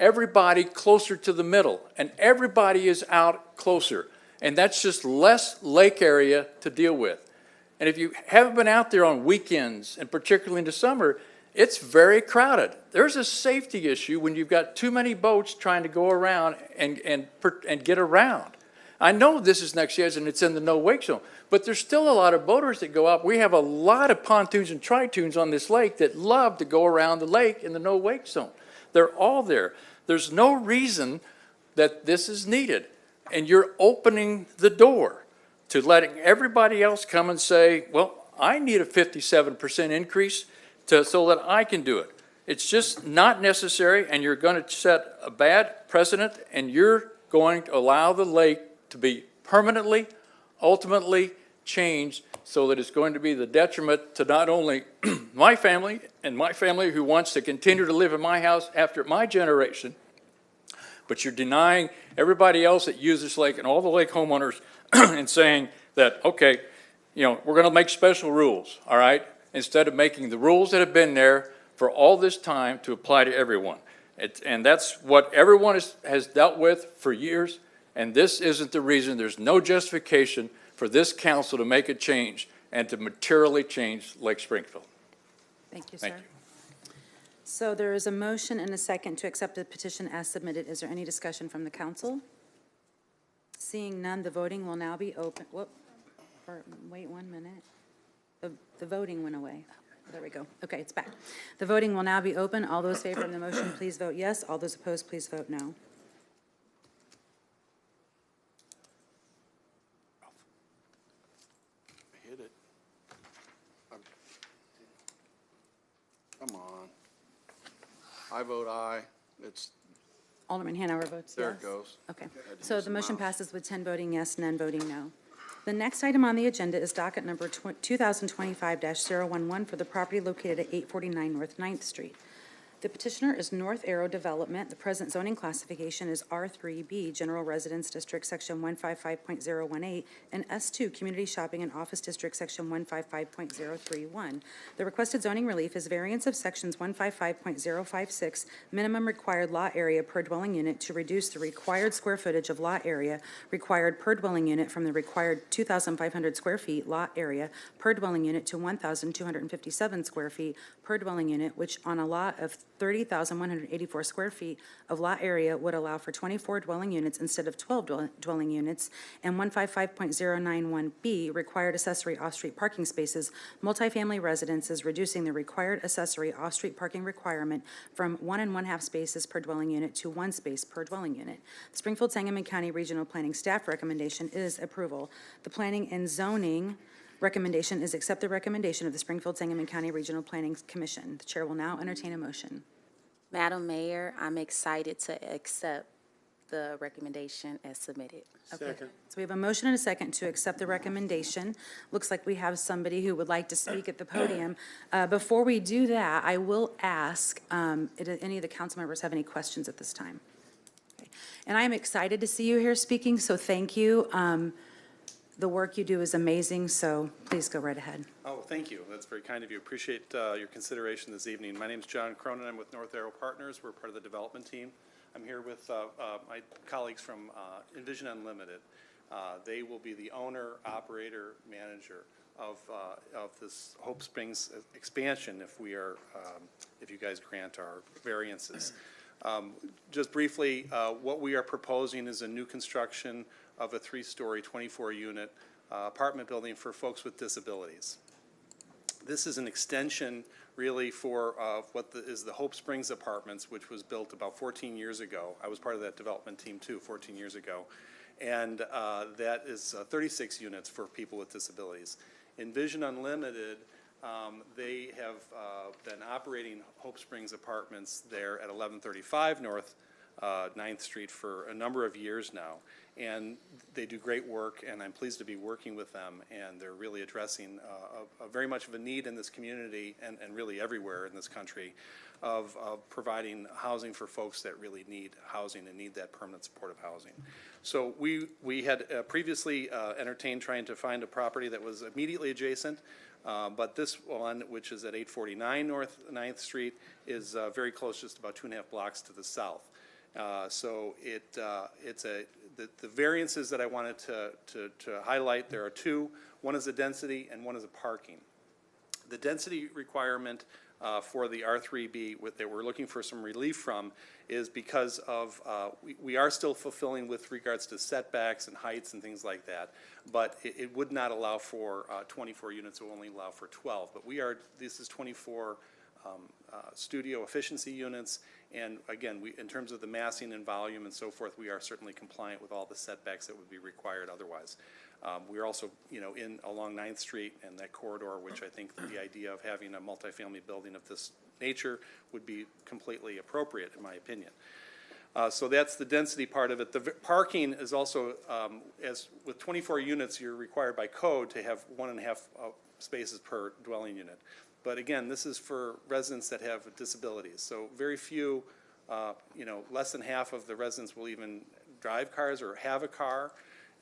everybody closer to the middle, and everybody is out closer. And that's just less lake area to deal with. And if you haven't been out there on weekends, and particularly in the summer, it's very crowded. There's a safety issue when you've got too many boats trying to go around and get around. I know this is next year's and it's in the no wake zone, but there's still a lot of boaters that go up. We have a lot of pontoons and tritoons on this lake that love to go around the lake in the no wake zone. They're all there. There's no reason that this is needed. And you're opening the door to letting everybody else come and say, well, I need a 57% increase so that I can do it. It's just not necessary, and you're going to set a bad precedent, and you're going to allow the lake to be permanently, ultimately changed so that it's going to be the detriment to not only my family and my family who wants to continue to live in my house after my generation, but you're denying everybody else that uses this lake and all the lake homeowners and saying that, okay, you know, we're going to make special rules, all right, instead of making the rules that have been there for all this time to apply to everyone. And that's what everyone has dealt with for years, and this isn't the reason. There's no justification for this council to make a change and to materially change Lake Springfield. Thank you, sir. Thank you. So there is a motion and a second to accept the petition as submitted. Is there any discussion from the council? Seeing none, the voting will now be open. Wait 1 minute. The voting went away. There we go. Okay, it's back. The voting will now be open. All those favoring the motion, please vote yes. All those opposed, please vote no. Hit it. Come on. I vote aye. It's, Alderman Hanover votes yes. there it goes. Okay. Had to So use the the motion mouse. passes with 10 voting yes, none voting no. The next item on the agenda is docket number 2025-011 for the property located at 849 North 9th Street. The petitioner is North Arrow Development. The present zoning classification is R3B, General Residence District, Section 155.018, and S2, Community Shopping and Office District, Section 155.031. The requested zoning relief is variance of Sections 155.056, minimum required lot area per dwelling unit, to reduce the required square footage of lot area required per dwelling unit from the required 2,500 square feet lot area per dwelling unit to 1,257 square feet per dwelling unit, which on a lot of 30,184 square feet of lot area would allow for 24 dwelling units instead of 12 dwelling units, and 155.091B, required accessory off-street parking spaces, multifamily residences, reducing the required accessory off-street parking requirement from 1 1/2 spaces per dwelling unit to 1 space per dwelling unit. The Springfield Sangamon County Regional Planning Staff recommendation is approval. The Planning and Zoning recommendation is accept the recommendation of the Springfield Sangamon County Regional Planning Commission. The chair will now entertain a motion. Madam Mayor, I'm excited to accept the recommendation as submitted. Okay. So we have a motion and a second to accept the recommendation. Looks like we have somebody who would like to speak at the podium. Before we do that, I will ask, do any of the council members have any questions at this time? Okay. And I am excited to see you here speaking, so thank you. The work you do is amazing, so please go right ahead. Oh, thank you. That's very kind of you. Appreciate your consideration this evening. My name is John Cronin. I'm with North Arrow Partners. We're part of the development team. I'm here with my colleagues from Envision Unlimited. They will be the owner, operator, manager of this Hope Springs expansion if we are, if you guys grant our variances. Just briefly, what we are proposing is a new construction of a 3-story, 24-unit apartment building for folks with disabilities. This is an extension, really, for what is the Hope Springs Apartments, which was built about 14 years ago. I was part of that development team, too, 14 years ago. And that is 36 units for people with disabilities. Envision Unlimited, they have been operating Hope Springs Apartments there at 1135 North 9th Street for a number of years now. And they do great work, and I'm pleased to be working with them, and they're really addressing a very much of a need in this community and really everywhere in this country of providing housing for folks that really need housing and need that permanent supportive housing. So we had previously entertained trying to find a property that was immediately adjacent, but this one, which is at 849 North 9th Street, is very close, just about 2.5 blocks to the south. So the variances that I wanted to highlight, there are two. One is the density and one is the parking. The density requirement for the R3B that we're looking for some relief from is because of, we are still fulfilling with regards to setbacks and heights and things like that, but it would not allow for 24 units, it will only allow for 12. But this is 24 studio efficiency units, and again, in terms of the massing and volume and so forth, we are certainly compliant with all the setbacks that would be required otherwise. We're also, along 9th Street and that corridor, which I think the idea of having a multifamily building of this nature would be completely appropriate, in my opinion. So that's the density part of it. The parking is also, as with 24 units, you're required by code to have 1.5 spaces per dwelling unit. But again, this is for residents that have disabilities. So very few, less than half of the residents will even drive cars or have a car.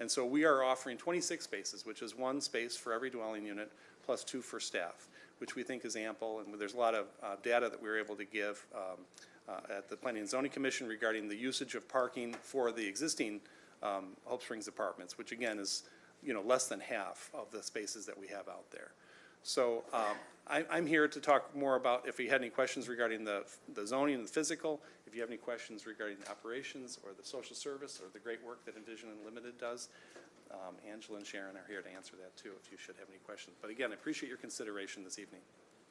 And so we are offering 26 spaces, which is 1 space for every dwelling unit plus 2 for staff, which we think is ample. And there's a lot of data that we were able to give at the Planning and Zoning Commission regarding the usage of parking for the existing Hope Springs apartments, which again is, less than half of the spaces that we have out there. So I'm here to talk more about if you had any questions regarding the zoning and the physical, if you have any questions regarding the operations or the social service or the great work that Envision Unlimited does. Angela and Sharon are here to answer that too if you should have any questions. But again, I appreciate your consideration this evening.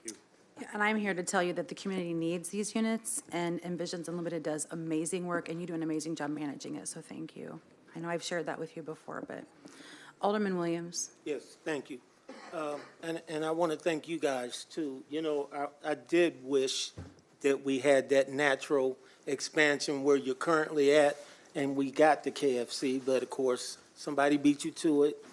Yeah, and I'm here to tell you that the community needs these units, and Envisions Unlimited does amazing work, and you do an amazing job managing it, so thank you. I know I've shared that with you before, but Alderman Williams. Yes, thank you. And I want to thank you guys too. I did wish that we had that natural expansion where you're currently at, and we got the KFC, but of course, somebody beat you to it,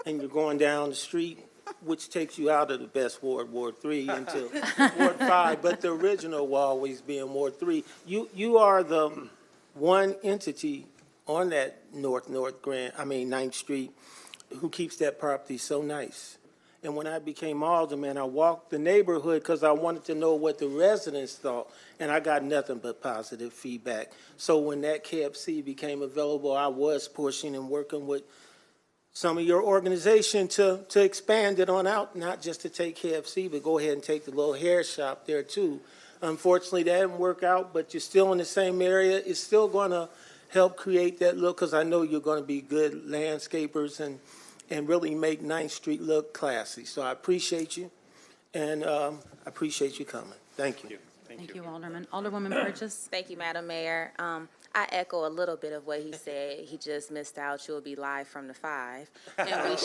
and you're going down the street, which takes you out of the best ward, Ward 3, into Ward 5, but the original will always be in Ward 3. You are the one entity on that North 9th Street who keeps that property so nice. And when I became alderman, I walked the neighborhood because I wanted to know what the residents thought, and I got nothing but positive feedback. So when that KFC became available, I was pushing and working with some of your organization to expand it on out, not just to take KFC, but go ahead and take the little hair shop there too. Unfortunately, that didn't work out, but you're still in the same area. It's still going to help create that look, because I know you're going to be good landscapers and really make 9th Street look classy. So I appreciate you, and I appreciate you coming. Thank you. Thank you, Alderman. Alderwoman Burgess. Thank you, Madam Mayor. I echo a little bit of what he said. He just missed out. You'll be live from the 5. And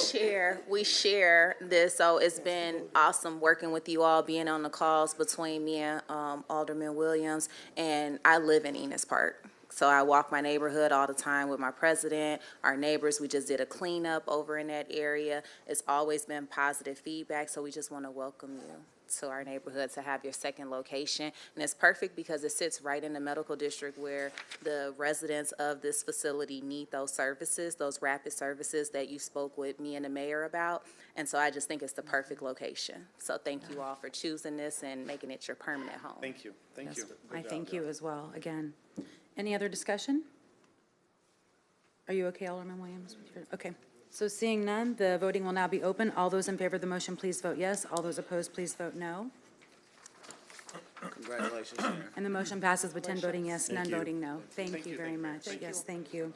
we share this. So it's been awesome working with you all, being on the calls between me and Alderman Williams. And I live in Enos Park. So I walk my neighborhood all the time with my president, our neighbors. We just did a cleanup over in that area. It's always been positive feedback, so we just want to welcome you to our neighborhood to have your second location. And it's perfect because it sits right in the medical district where the residents of this facility need those services, those rapid services that you spoke with me and the mayor about. And so I just think it's the perfect location. So thank you all for choosing this and making it your permanent home. Thank you. Thank you. I thank you as well, again. Any other discussion? Are you okay, Alderman Williams? Okay. So seeing none, the voting will now be open. All those in favor of the motion, please vote yes. All those opposed, please vote no. Congratulations, Sharon. And the motion passes with 10 voting yes, none voting no. Thank you very much. Yes, thank you.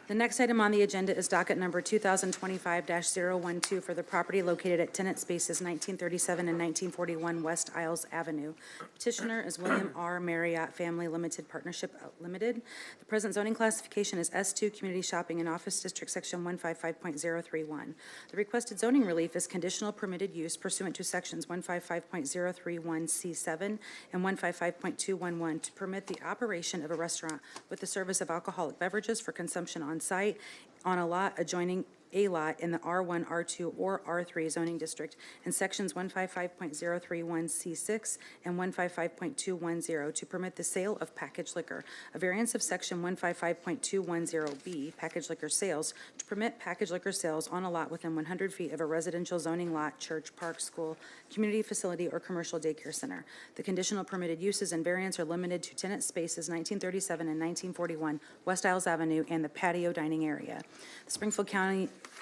The next item on the agenda is docket number 2025-012 for the property located at tenant spaces 1937 and 1941 West Isles Avenue. Petitioner is William R. Marriott Family Limited Partnership Limited. The present zoning classification is S2 Community Shopping and Office District, Section 155.031. The requested zoning relief is conditional permitted use pursuant to Sections 155.031C7 and 155.211 to permit the operation of a restaurant with the service of alcoholic beverages for consumption on site on a lot adjoining A lot in the R1, R2, or R3 zoning district in sections 155.031C6 and 155.210 to permit the sale of packaged liquor. A variance of section 155.210B, packaged liquor sales, to permit packaged liquor sales on a lot within 100 feet of a residential zoning lot, church, park, school, community facility, or commercial daycare center. The conditional permitted uses and variance are limited to tenant spaces 1937 and 1941 West Isles Avenue and the patio dining area. The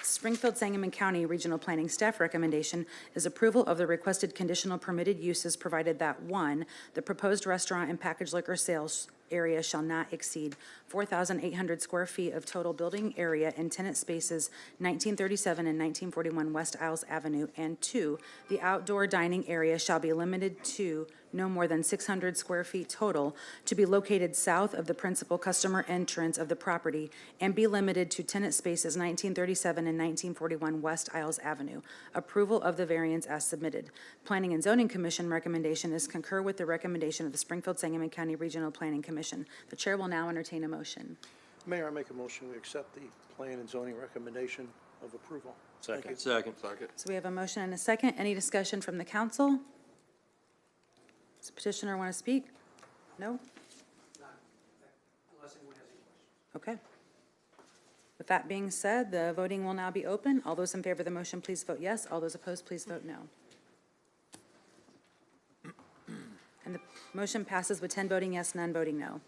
Springfield Sangamon County Regional Planning Staff recommendation is approval of the requested conditional permitted uses, provided that, 1, the proposed restaurant and packaged liquor sales area shall not exceed 4,800 square feet of total building area in tenant spaces 1937 and 1941 West Isles Avenue, and 2, the outdoor dining area shall be limited to no more than 600 square feet total, to be located south of the principal customer entrance of the property, and be limited to tenant spaces 1937 and 1941 West Isles Avenue. Approval of the variance as submitted. Planning and Zoning Commission recommendation is concur with the recommendation of the Springfield Sangamon County Regional Planning Commission. The chair will now entertain a motion. Mayor, I make a motion we accept the plan and zoning recommendation of approval. Thank you. Second. So we have a motion and a second. Any discussion from the council? Does the petitioner want to speak? No? Okay. With that being said, the voting will now be open. All those in favor of the motion, please vote yes. All those opposed, please vote no. And the motion passes with 10 voting yes, none voting no.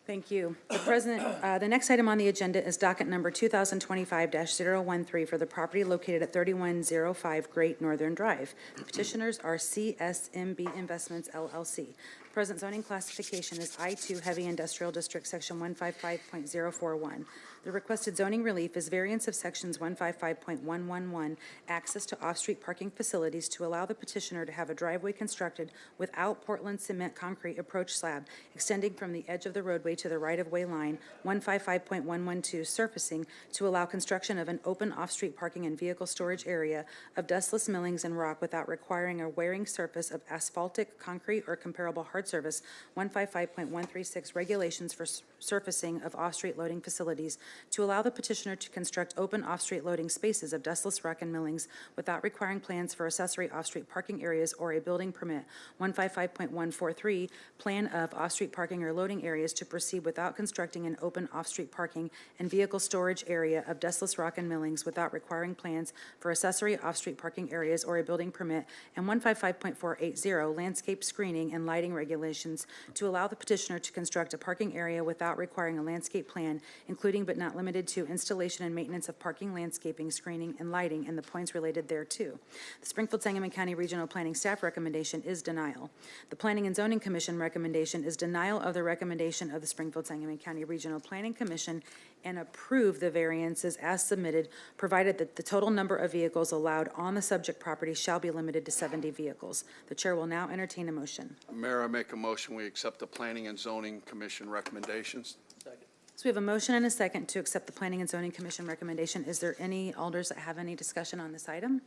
Thank you. The next item on the agenda is docket number 2025-013 for the property located at 3105 Great Northern Drive. The petitioners are CSMB Investments LLC. The present zoning classification is I-2 Heavy Industrial District, Section 155.041. The requested zoning relief is variance of sections 155.111, access to off-street parking facilities, to allow the petitioner to have a driveway constructed without Portland cement concrete approach slab extending from the edge of the roadway to the right-of-way line, 155.112, surfacing, to allow construction of an open off-street parking and vehicle storage area of dustless millings and rock without requiring a wearing surface of asphaltic, concrete, or comparable hard surface, 155.136, regulations for surfacing of off-street loading facilities, to allow the petitioner to construct open off-street loading spaces of dustless rock and millings without requiring plans for accessory off-street parking areas or a building permit, 155.143, plan of off-street parking or loading areas to proceed without constructing an open off-street parking and vehicle storage area of dustless rock and millings without requiring plans for accessory off-street parking areas or a building permit, and 155.480, landscape screening and lighting regulations to allow the petitioner to construct a parking area without requiring a landscape plan, including but not limited to installation and maintenance of parking, landscaping, screening, and lighting, and the points related thereto. The Springfield Sangamon County Regional Planning Staff recommendation is denial. The Planning and Zoning Commission recommendation is denial of the recommendation of the Springfield Sangamon County Regional Planning Commission and approve the variances as submitted, provided that the total number of vehicles allowed on the subject property shall be limited to 70 vehicles. The chair will now entertain a motion. Mayor, I make a motion we accept the Planning and Zoning Commission recommendations. So we have a motion and a second to accept the Planning and Zoning Commission recommendation. Is there any alders that have any discussion on this item?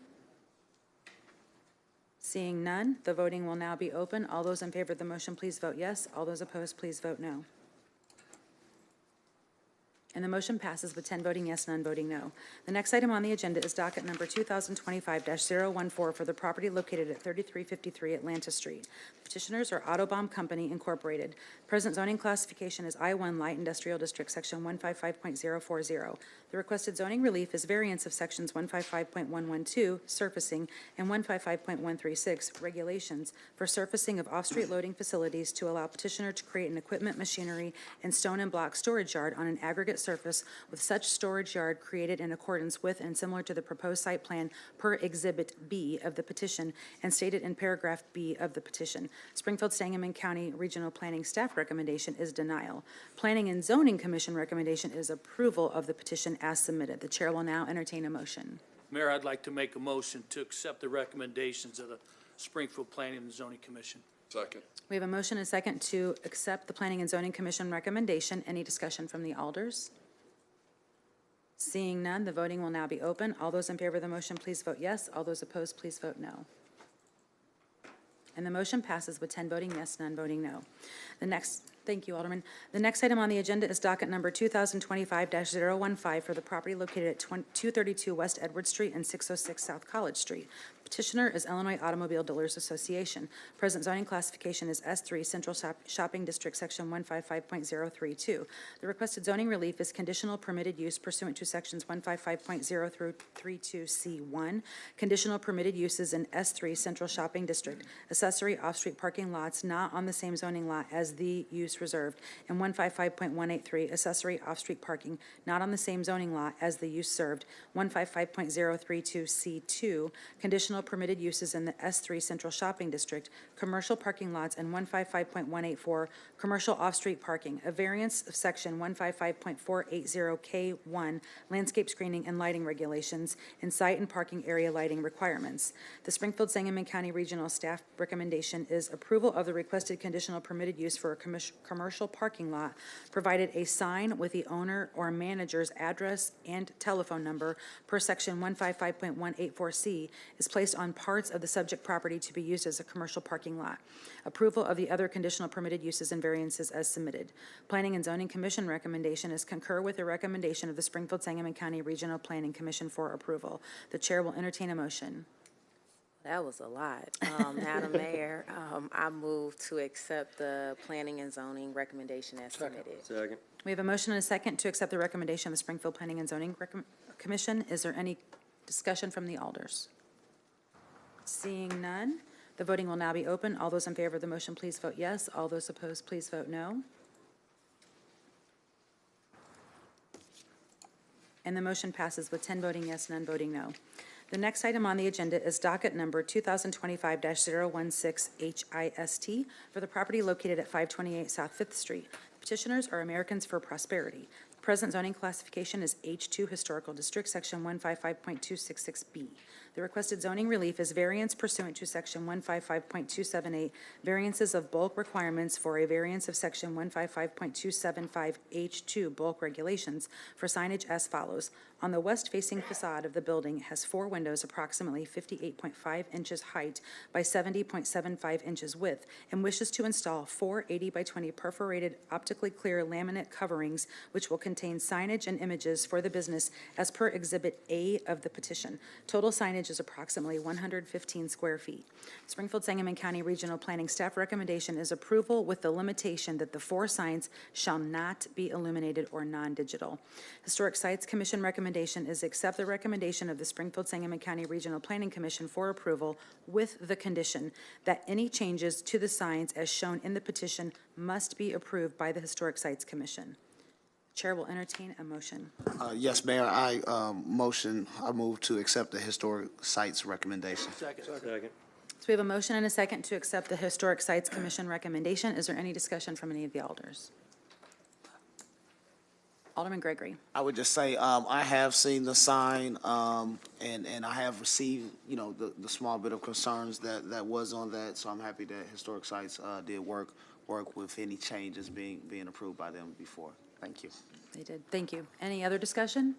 Seeing none, the voting will now be open. All those in favor of the motion, please vote yes. All those opposed, please vote no. And the motion passes with 10 voting yes, none voting no. The next item on the agenda is docket number 2025-014 for the property located at 3353 Atlanta Street. The petitioners are Autobomb Company Incorporated. Present zoning classification is I-1 Light Industrial District, Section 155.040. The requested zoning relief is variance of sections 155.112, surfacing, and 155.136, regulations, for surfacing of off-street loading facilities to allow petitioner to create an equipment, machinery, and stone and block storage yard on an aggregate surface with such storage yard created in accordance with and similar to the proposed site plan per Exhibit B of the petition and stated in paragraph B of the petition. Springfield Sangamon County Regional Planning Staff recommendation is denial. Planning and Zoning Commission recommendation is approval of the petition as submitted. The chair will now entertain a motion. Mayor, I'd like to make a motion to accept the recommendations of the Springfield Planning and Zoning Commission. Second. We have a motion and a second to accept the Planning and Zoning Commission recommendation. Any discussion from the alders? Seeing none, the voting will now be open. All those in favor of the motion, please vote yes. All those opposed, please vote no. And the motion passes with 10 voting yes, none voting no. The Thank you, Alderman. The next item on the agenda is docket number 2025-015 for the property located at 232 West Edward Street and 606 South College Street. Petitioner is Illinois Automobile Dealers Association. Present zoning classification is S3, Central Shopping District, Section 155.032. The requested zoning relief is conditional permitted use pursuant to Sections 155.032C1. Conditional permitted uses in S3, Central Shopping District, accessory off-street parking lots not on the same zoning lot as the use reserved, and 155.183, accessory off-street parking not on the same zoning lot as the use served, 155.032C2, conditional permitted uses in the S3 Central Shopping District, commercial parking lots, and 155.184, commercial off-street parking, a variance of Section 155.480K1, landscape screening and lighting regulations, and site and parking area lighting requirements. The Springfield-Sangamon County Regional Staff recommendation is approval of the requested conditional permitted use for a commercial parking lot, provided a sign with the owner or manager's address and telephone number per Section 155.184C is placed on parts of the subject property to be used as a commercial parking lot. Approval of the other conditional permitted uses and variances as submitted. Planning and Zoning Commission recommendation is concur with the recommendation of the Springfield-Sangamon County Regional Planning Commission for approval. The chair will entertain a motion. That was a lot. Madam Mayor, I move to accept the planning and zoning recommendation as submitted. Second. We have a motion and a second to accept the recommendation of the Springfield Planning and Zoning Commission. Is there any discussion from the alders? Seeing none, the voting will now be open. All those in favor of the motion, please vote yes. All those opposed, please vote no. And the motion passes with 10 voting yes, none voting no. The next item on the agenda is docket number 2025-016HIST for the property located at 528 South 5th Street. The petitioners are Americans for Prosperity. Present zoning classification is H2 Historical District, Section 155.266B. The requested zoning relief is variance pursuant to Section 155.278, variances of bulk requirements for a variance of Section 155.275H2 bulk regulations for signage as follows. On the west-facing facade of the building has 4 windows approximately 58.5 inches height by 70.75 inches width and wishes to install 4 80 by 20 perforated optically clear laminate coverings which will contain signage and images for the business as per Exhibit A of the petition. Total signage is approximately 115 square feet. Springfield-Sangamon County Regional Planning Staff recommendation is approval with the limitation that the 4 signs shall not be illuminated or non-digital. Historic Sites Commission recommendation is accept the recommendation of the Springfield-Sangamon County Regional Planning Commission for approval with the condition that any changes to the signs as shown in the petition must be approved by the Historic Sites Commission. Chair will entertain a motion. Yes, Mayor, I move to accept the Historic Sites recommendation. Second. So we have a motion and a second to accept the Historic Sites Commission recommendation. Is there any discussion from any of the alders? Alderman Gregory. I would just say, I have seen the sign, and I have received, the small bit of concerns that was on that, so I'm happy that Historic Sites, did work with any changes being approved by them before. Thank you. They did. Thank you. Any other discussion?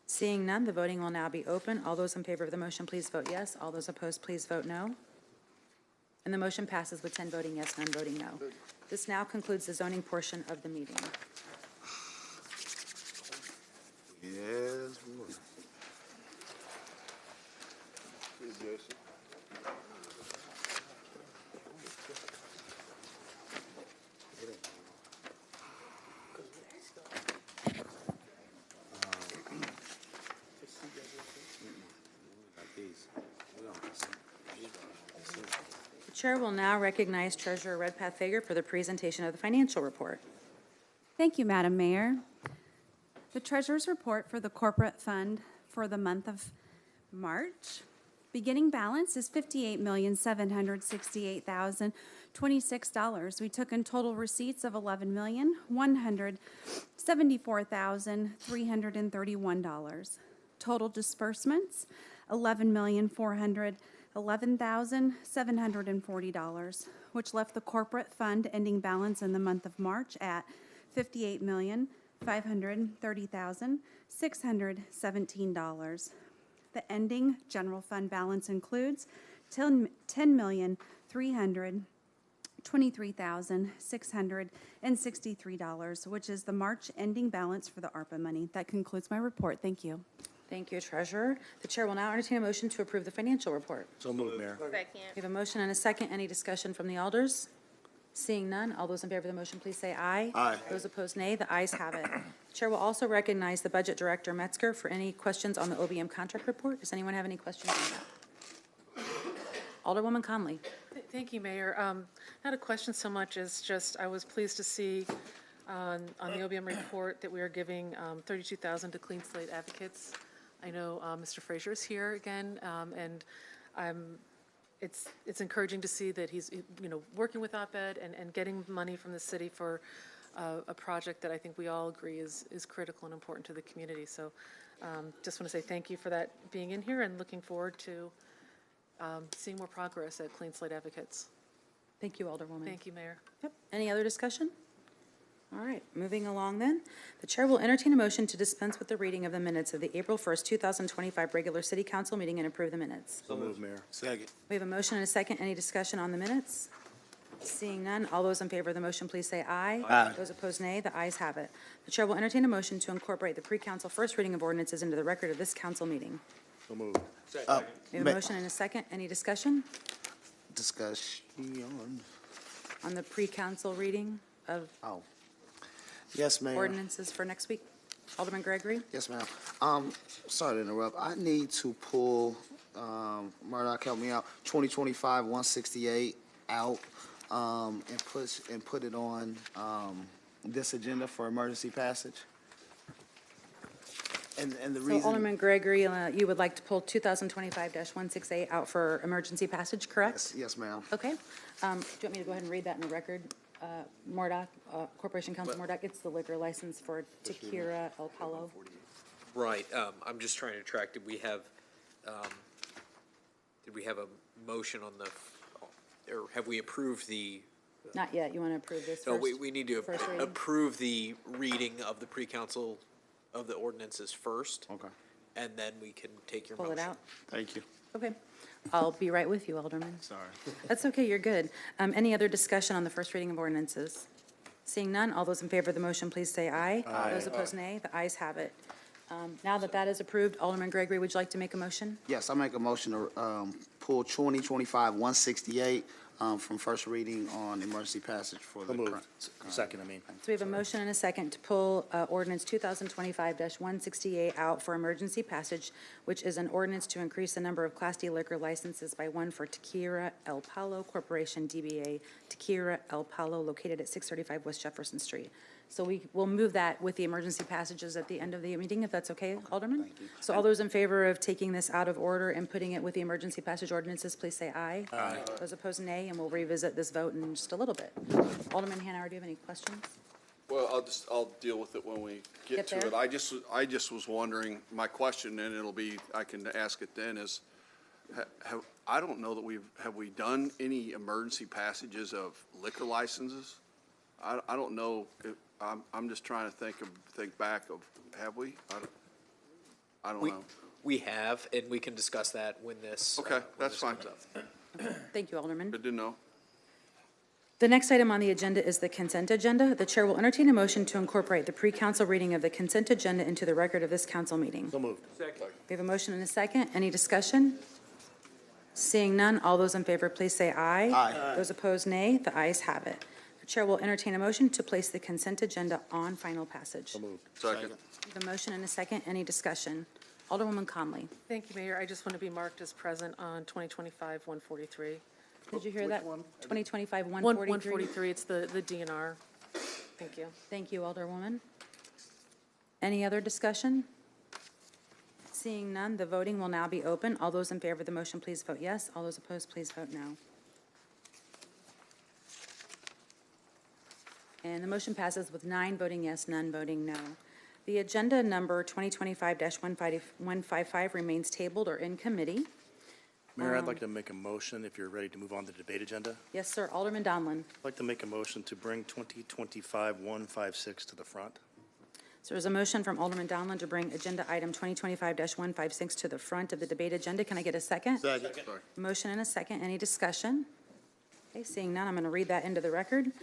Seeing none, the voting will now be open. All those in favor of the motion, please vote yes. All those opposed, please vote no. And the motion passes with 10 voting yes, none voting no. This now concludes the zoning portion of the meeting. Yes, Lord. The chair will now recognize Treasurer Redpath Fager for the presentation of the financial report. Thank you, Madam Mayor. The Treasurer's report for the corporate fund for the month of March. Beginning balance is $58,768,026. We took in total receipts of $11,174,331. Total disbursements, $11,411,740, which left the corporate fund ending balance in the month of March at $58,530,617. The ending general fund balance includes $10,300,000 $23,663, which is the March ending balance for the ARPA money. That concludes my report. Thank you. Thank you, Treasurer. The Chair will now entertain a motion to approve the financial report. So moved, Mayor. Second. We have a motion and a second. Any discussion from the alders? Seeing none, all those in favor of the motion, please say aye. Aye. Those opposed, nay. The ayes have it. The Chair will also recognize the Budget Director, Metzger, for any questions on the OBM contract report. Does anyone have any questions on that? Alderwoman Conley. Thank you, Mayor. Not a question so much as just, I was pleased to see on the OBM report that we are giving $32,000 to Clean Slate Advocates. I know Mr. Frazier is here again, and it's encouraging to see that he's, working with OPED and getting money from the city for a project that I think we all agree is critical and important to the community. So just want to say thank you for that being in here and looking forward to seeing more progress at Clean Slate Advocates. Thank you, Alderwoman. Thank you, Mayor. Yep. Any other discussion? All right, moving along then. The Chair will entertain a motion to dispense with the reading of the minutes of the April 1st, 2025 regular City Council meeting and approve the minutes. So moved, Mayor. Second. We have a motion and a second. Any discussion on the minutes? Seeing none, all those in favor of the motion, please say aye. Aye. Those opposed, nay. The ayes have it. The Chair will entertain a motion to incorporate the pre-council first reading of ordinances into the record of this council meeting. So moved. We have a motion and a second. Any discussion Discussion. on the pre-council reading of Oh. Yes, Mayor. ordinances for next week? Alderman Gregory? Yes, ma'am. Sorry to interrupt. I need to pull, Murdoch, help me out, 2025-168 out, and put it on, this agenda for emergency passage. And the So reason. Alderman Gregory, you would like to pull 2025-168 out for emergency passage, correct? Yes, ma'am. Okay. Do you want me to go ahead and read that in the record? Murdoch, Corporation Counsel Murdoch, it's the liquor license for Tequila El Palo. Right, I'm just trying to track, did we have a motion on the, or have we approved the? Not yet. You want to approve this No, first? we need to First reading? approve the reading of the pre-council of the ordinances first. Okay. And then we can take your Pull motion. it out? Thank you. Okay. I'll be right with you, Alderman. Sorry. That's okay, you're good. Any other discussion on the first reading of ordinances? Seeing none, all those in favor of the motion, please say aye. Aye. Those opposed, nay. The ayes have it. Now that that is approved, Alderman Gregory, would you like to make a motion? Yes, I make a motion to, pull 2025-168, from first reading on emergency passage for the. So moved. current- Second, I mean. So we have a motion and a second to pull ordinance 2025-168 out for emergency passage, which is an ordinance to increase the number of Class D liquor licenses by one for Tequila El Palo Corporation, DBA Tequila El Palo, located at 635 West Jefferson Street. So we will move that with the emergency passages at the end of the meeting, if that's okay, Alderman? So all those in favor of taking this out of order and putting it with the emergency passage ordinances, please say aye. Aye. Those opposed, nay, and we'll revisit this vote in just a little bit. Alderman Hanauer, do you have any questions? Well, I'll deal with it when we Get get to there? it. I just was wondering, my question, and it'll be, I can ask it then, is, I don't know that have we done any emergency passages of liquor licenses? I don't know, I'm just trying to think back of, have we? I don't know. We have, and we can discuss that when this. Okay, when that's this fine. comes up. Thank you, Alderman. Good to know. The next item on the agenda is the consent agenda. The Chair will entertain a motion to incorporate the pre-council reading of the consent agenda into the record of this council meeting. So moved. Second. We have a motion and a second. Any discussion? Seeing none, all those in favor, please say aye. Aye. Those opposed, nay. The ayes have it. The Chair will entertain a motion to place the consent agenda on final passage. So moved. Second. We have a motion and a second. Any discussion? Alderwoman Conley. Thank you, Mayor. I just want to be marked as present on 2025-143. Did you hear that? 2025-143? 143, it's the DNR. Thank you. Thank you, Alderwoman. Any other discussion? Seeing none, the voting will now be open. All those in favor of the motion, please vote yes. All those opposed, please vote no. And the motion passes with 9 voting yes, none voting no. The agenda number 2025-155 remains tabled or in committee. Mayor, I'd like to make a motion, if you're ready to move on to the debate agenda. Yes, sir. Alderman Donlin. I'd like to make a motion to bring 2025-156 to the front. So there's a motion from Alderman Donlin to bring agenda item 2025-156 to the front of the debate agenda. Can I get a second? Second. Motion and a second. Any discussion? Okay, seeing none, I'm going to read that into the record.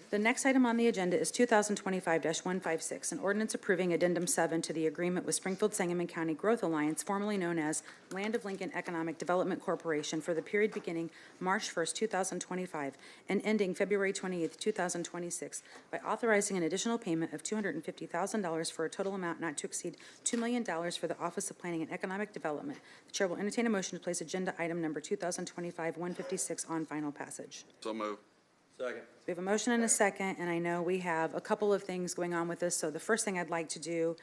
The next item on the agenda is 2025-156, an ordinance approving Addendum 7 to the agreement with Springfield Sangamon County Growth Alliance, formerly known as Land of Lincoln Economic Development Corporation, for the period beginning March 1st, 2025, and ending February 28th, 2026, by authorizing an additional payment of $250,000 for a total amount not to exceed $2 million for the Office of Planning and Economic Development. The chair will entertain a motion to place agenda item number 2025-156 on final passage. So move. Second. We have a motion and a second, and I know we have a couple of things going on with this. So the first thing I'd like to do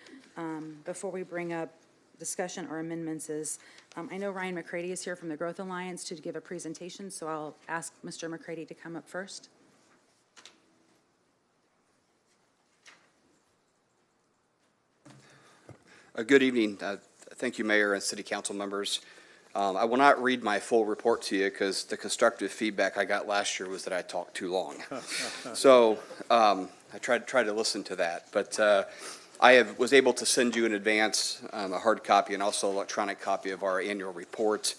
before we bring up discussion or amendments is, I know Ryan McCready is here from the Growth Alliance to give a presentation, so I'll ask Mr. McCready to come up first. Good evening. Thank you, Mayor and City Council members. I will not read my full report to you because the constructive feedback I got last year was that I talked too long. So I tried to listen to that. But was able to send you in advance a hard copy and also electronic copy of our annual report.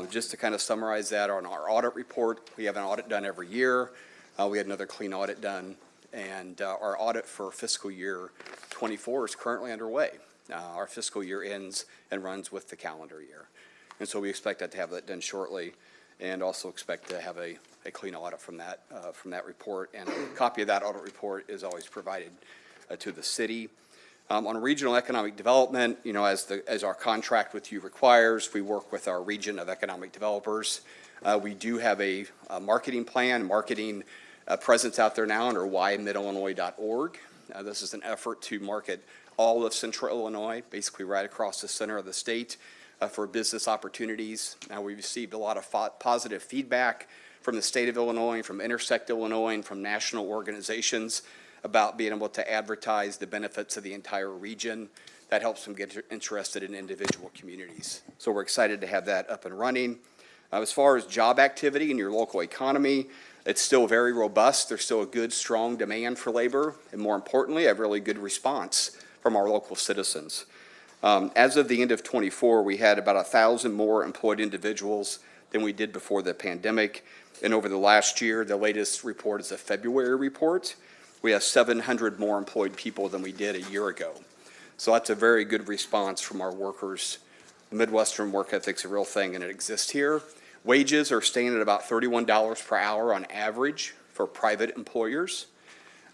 Just to kind of summarize that, on our audit report, we have an audit done every year. We had another clean audit done. And our audit for fiscal year 24 is currently underway. Our fiscal year ends and runs with the calendar year. And so we expect to have that done shortly, and also expect to have a clean audit from that report. And a copy of that audit report is always provided to the city. On regional economic development, you know, as our contract with you requires, we work with our region of economic developers. We do have a marketing plan, marketing presence out there now under whymiddleillinois.org. This is an effort to market all of central Illinois, basically right across the center of the state, for business opportunities. We've received a lot of positive feedback from the state of Illinois, from Intersect Illinois, and from national organizations about being able to advertise the benefits of the entire region. That helps them get interested in individual communities. So we're excited to have that up and running. As far as job activity in your local economy, it's still very robust. There's still a good, strong demand for labor, and more importantly, a really good response from our local citizens. As of the end of 24, we had about 1,000 more employed individuals than we did before the pandemic. And over the last year, the latest report is a February report. We have 700 more employed people than we did a year ago. So that's a very good response from our workers. The Midwestern work ethic's a real thing, and it exists here. Wages are staying at about $31 per hour on average for private employers.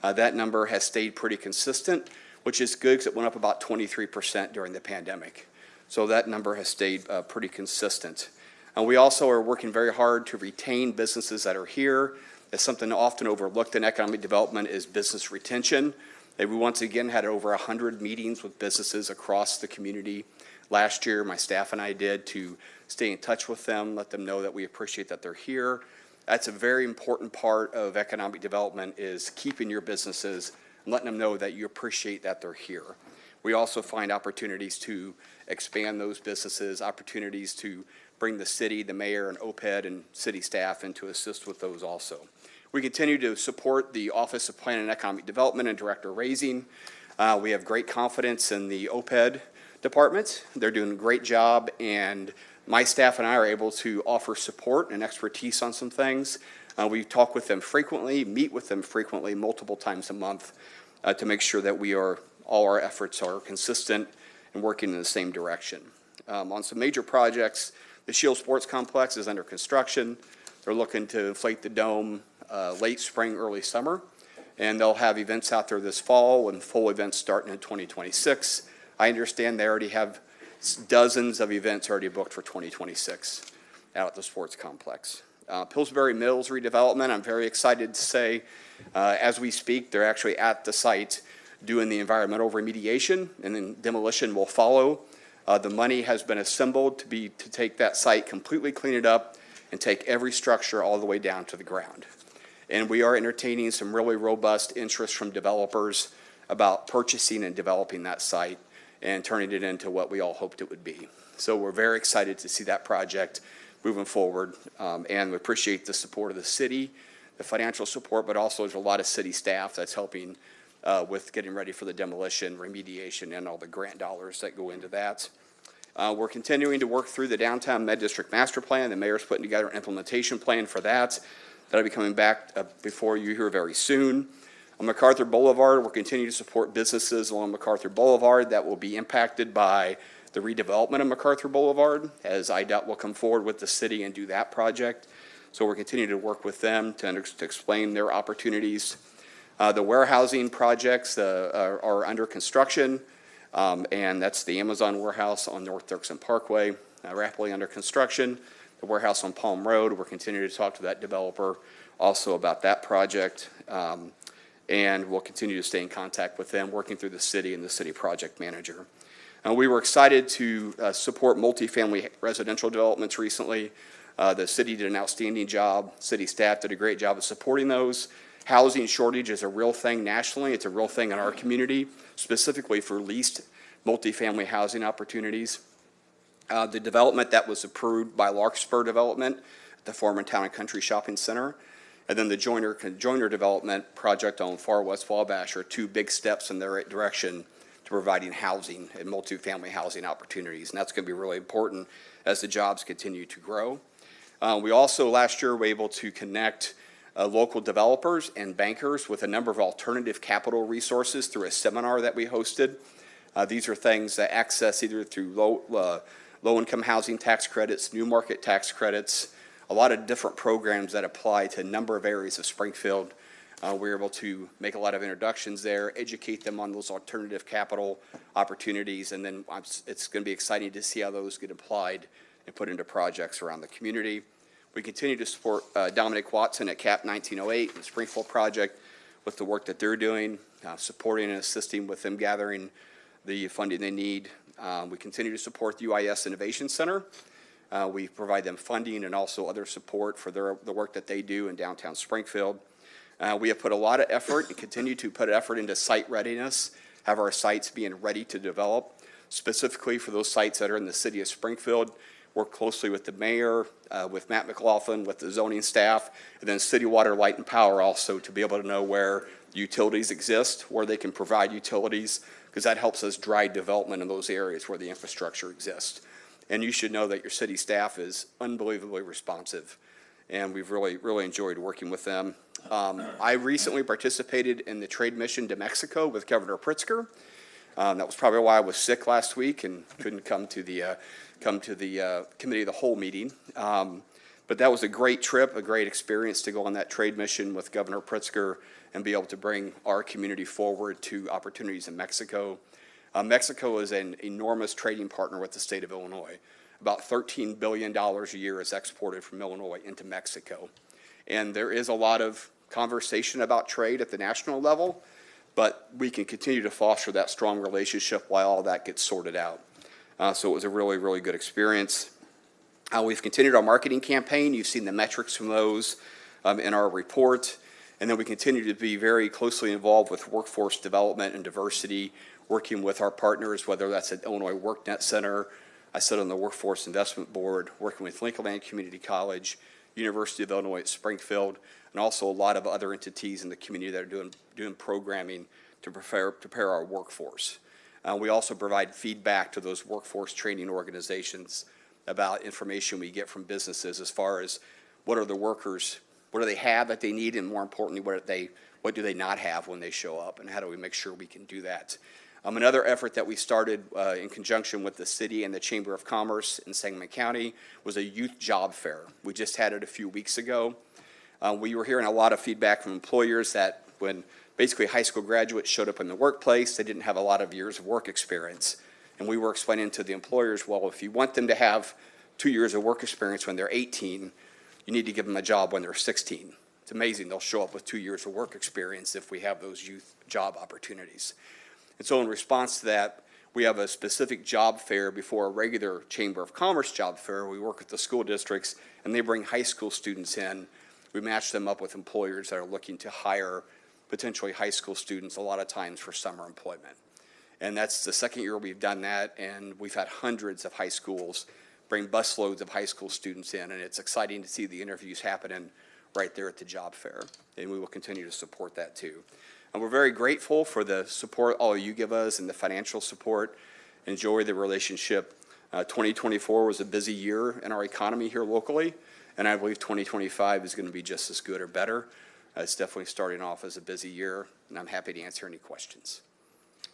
That number has stayed pretty consistent, which is good because it went up about 23% during the pandemic. So that number has stayed pretty consistent. And we also are working very hard to retain businesses that are here. It's something often overlooked in economic development is business retention. We once again had over 100 meetings with businesses across the community last year. My staff and I did to stay in touch with them, let them know that we appreciate that they're here. That's a very important part of economic development is keeping your businesses and letting them know that you appreciate that they're here. We also find opportunities to expand those businesses, opportunities to bring the city, the mayor, and OPED and city staff in to assist with those also. We continue to support the Office of Planning and Economic Development and Director Raising. We have great confidence in the OPED department. They're doing a great job, and my staff and I are able to offer support and expertise on some things. We talk with them frequently, meet with them frequently, multiple times a month, to make sure that all our efforts are consistent and working in the same direction. On some major projects, the Shield Sports Complex is under construction. They're looking to inflate the dome late spring, early summer, and they'll have events out there this fall and full events starting in 2026. I understand they already have dozens of events already booked for 2026 out at the sports complex. Pillsbury Mills redevelopment, I'm very excited to say, as we speak, they're actually at the site doing the environmental remediation, and then demolition will follow. The money has been assembled to take that site, completely clean it up, and take every structure all the way down to the ground. And we are entertaining some really robust interest from developers about purchasing and developing that site and turning it into what we all hoped it would be. So we're very excited to see that project moving forward, and we appreciate the support of the city, the financial support, but also there's a lot of city staff that's helping with getting ready for the demolition, remediation, and all the grant dollars that go into that. We're continuing to work through the Downtown Med District Master Plan. The mayor's putting together an implementation plan for that. that'll be coming back before you here very soon. On MacArthur Boulevard, we'll continue to support businesses along MacArthur Boulevard that will be impacted by the redevelopment of MacArthur Boulevard, as IDOT will come forward with the city and do that project. So we're continuing to work with them to explain their opportunities. The warehousing projects are under construction, and that's the Amazon warehouse on North Dirksen Parkway, rapidly under construction. The warehouse on Palm Road, we're continuing to talk to that developer also about that project. And we'll continue to stay in contact with them, working through the city and the city project manager. We were excited to support multifamily residential developments recently. The city did an outstanding job. City staff did a great job of supporting those. Housing shortage is a real thing nationally. It's a real thing in our community, specifically for leased multifamily housing opportunities. The development that was approved by Larkspur Development, the former Town and Country Shopping Center, and then the Joyner Development project on Far West Wabash are two big steps in the right direction to providing housing and multifamily housing opportunities. And that's going to be really important as the jobs continue to grow. We also, last year, were able to connect local developers and bankers with a number of alternative capital resources through a seminar that we hosted. These are things that access either through low-income housing tax credits, new market tax credits, a lot of different programs that apply to a number of areas of Springfield. We're able to make a lot of introductions there, educate them on those alternative capital opportunities, and then it's going to be exciting to see how those get applied and put into projects around the community. We continue to support Dominic Watson at CAP 1908, the Springfield project, with the work that they're doing, supporting and assisting with them gathering the funding they need. We continue to support the UIS Innovation Center. We provide them funding and also other support for the work that they do in downtown Springfield. We have put a lot of effort and continue to put effort into site readiness, have our sites being ready to develop, specifically for those sites that are in the city of Springfield. Work closely with the mayor, with Matt McLaughlin, with the zoning staff, and then City Water, Light, and Power also to be able to know where utilities exist, where they can provide utilities, because that helps us drive development in those areas where the infrastructure exists. And you should know that your city staff is unbelievably responsive, and we've really enjoyed working with them. I recently participated in the trade mission to Mexico with Governor Pritzker. That was probably why I was sick last week and couldn't come to the committee of the whole meeting. But that was a great trip, a great experience to go on that trade mission with Governor Pritzker and be able to bring our community forward to opportunities in Mexico. Mexico is an enormous trading partner with the state of Illinois. About $13 billion a year is exported from Illinois into Mexico. And there is a lot of conversation about trade at the national level, but we can continue to foster that strong relationship while all that gets sorted out. So it was a really good experience. We've continued our marketing campaign. You've seen the metrics from those in our report. And then we continue to be very closely involved with workforce development and diversity, working with our partners, whether that's at Illinois WorkNet Center. I sit on the Workforce Investment Board, working with Lincoln Land Community College, University of Illinois at Springfield, and also a lot of other entities in the community that are doing programming to prepare our workforce. We also provide feedback to those workforce training organizations about information we get from businesses as far as what are the workers, what do they have that they need, and more importantly, what do they not have when they show up, and how do we make sure we can do that? Another effort that we started in conjunction with the city and the Chamber of Commerce in Sangamon County was a youth job fair. We just had it a few weeks ago. We were hearing a lot of feedback from employers that when basically high school graduates showed up in the workplace, they didn't have a lot of years of work experience. And we were explaining to the employers, well, if you want them to have 2 years of work experience when they're 18, you need to give them a job when they're 16. It's amazing they'll show up with 2 years of work experience if we have those youth job opportunities. And so in response to that, we have a specific job fair before a regular Chamber of Commerce job fair. We work with the school districts, and they bring high school students in. We match them up with employers that are looking to hire potentially high school students a lot of times for summer employment. And that's the second year we've done that, and we've had hundreds of high schools bring busloads of high school students in, and it's exciting to see the interviews happening right there at the job fair, and we will continue to support that too. And we're very grateful for the support all of you give us and the financial support. Enjoy the relationship. 2024 was a busy year in our economy here locally, and I believe 2025 is going to be just as good or better. It's definitely starting off as a busy year, and I'm happy to answer any questions.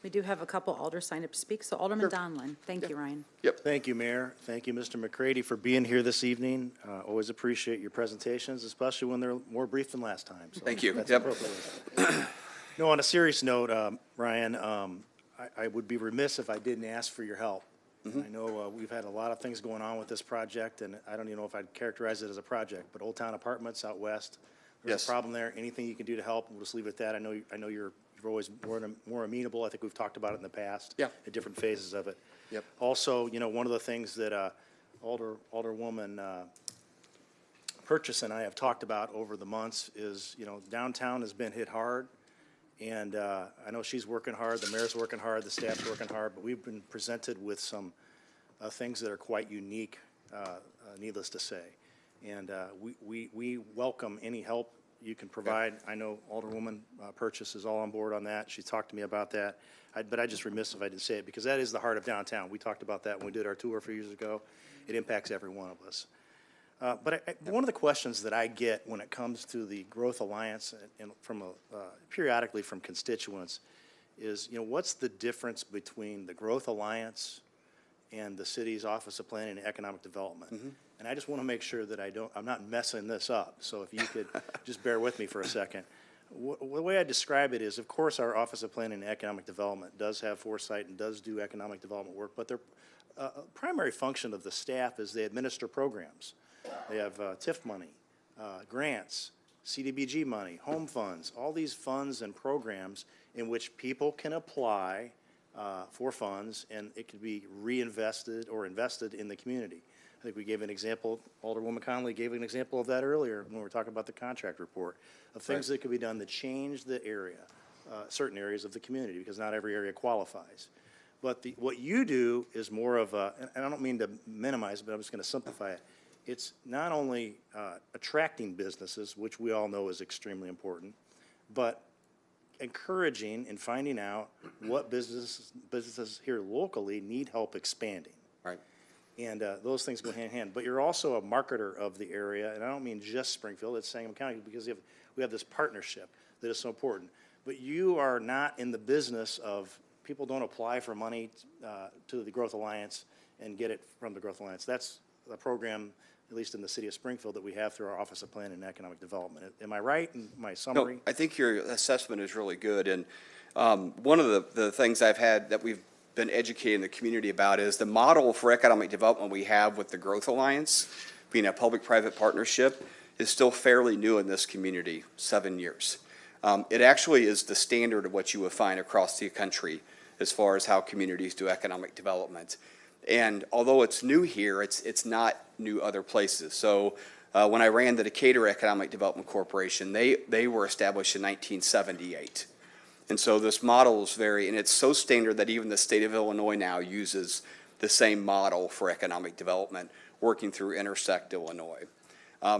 We do have a couple alders signed up to speak, so Alderman Donlin. Thank you, Ryan. Yep. Thank you, Mayor. Thank you, Mr. McCready, for being here this evening. Always appreciate your presentations, especially when they're more brief than last time. So Thank you. that's Yep. appropriate. No, on a serious note, Ryan, I would be remiss if I didn't ask for your help. I know we've had a lot of things going on with this project, and I don't even know if I'd characterize it as a project, but Old Town Apartments out west, there's Yes. a problem there. Anything you can do to help, we'll just leave it at that. I know you're always more amenable. I think we've talked about it in the past. Yeah. At different phases of it. Yep. Also, one of the things that Alderwoman Purchase and I have talked about over the months is, downtown has been hit hard. And I know she's working hard, the mayor's working hard, the staff's working hard, but we've been presented with some things that are quite unique, needless to say. And we welcome any help you can provide. I know Alderwoman Purchase is all on board on that. She talked to me about that. But I just remiss if I didn't say it, because that is the heart of downtown. We talked about that when we did our tour a few years ago. It impacts every one of us. But one of the questions that I get when it comes to the Growth Alliance and periodically from constituents is, what's the difference between the Growth Alliance and the city's Office of Planning and Economic Development? And I just want to make sure that I'm not messing this up. So if you could just bear with me for a second. The way I describe it is, of course, our Office of Planning and Economic Development does have foresight and does do economic development work, but their primary function of the staff is they administer programs. They have TIF money, grants, CDBG money, home funds, all these funds and programs in which people can apply for funds, and it can be reinvested or invested in the community. I think we gave an example, Alderwoman Conley gave an example of that earlier when we were talking about the contract report, of things that could be done to change the area, certain areas of the community, because not every area qualifies. But what you do is more of a, and I don't mean to minimize, but I'm just going to simplify it. It's not only attracting businesses, which we all know is extremely important, but encouraging and finding out what businesses here locally need help expanding. Right. And those things go hand in hand. But you're also a marketer of the area, and I don't mean just Springfield, it's Sangamon County, because we have this partnership that is so important. But you are not in the business of, people don't apply for money to the Growth Alliance and get it from the Growth Alliance. That's a program, at least in the city of Springfield, that we have through our Office of Planning and Economic Development. Am I right in my summary? No, I think your assessment is really good. And one of the things I've had that we've been educating the community about is the model for economic development we have with the Growth Alliance, being a public-private partnership, is still fairly new in this community, 7 years. It actually is the standard of what you would find across the country as far as how communities do economic development. And although it's new here, it's not new other places. So when I ran the Decatur Economic Development Corporation, they were established in 1978. And so this model is and it's so standard that even the state of Illinois now uses the same model for economic development, working through Intersect Illinois.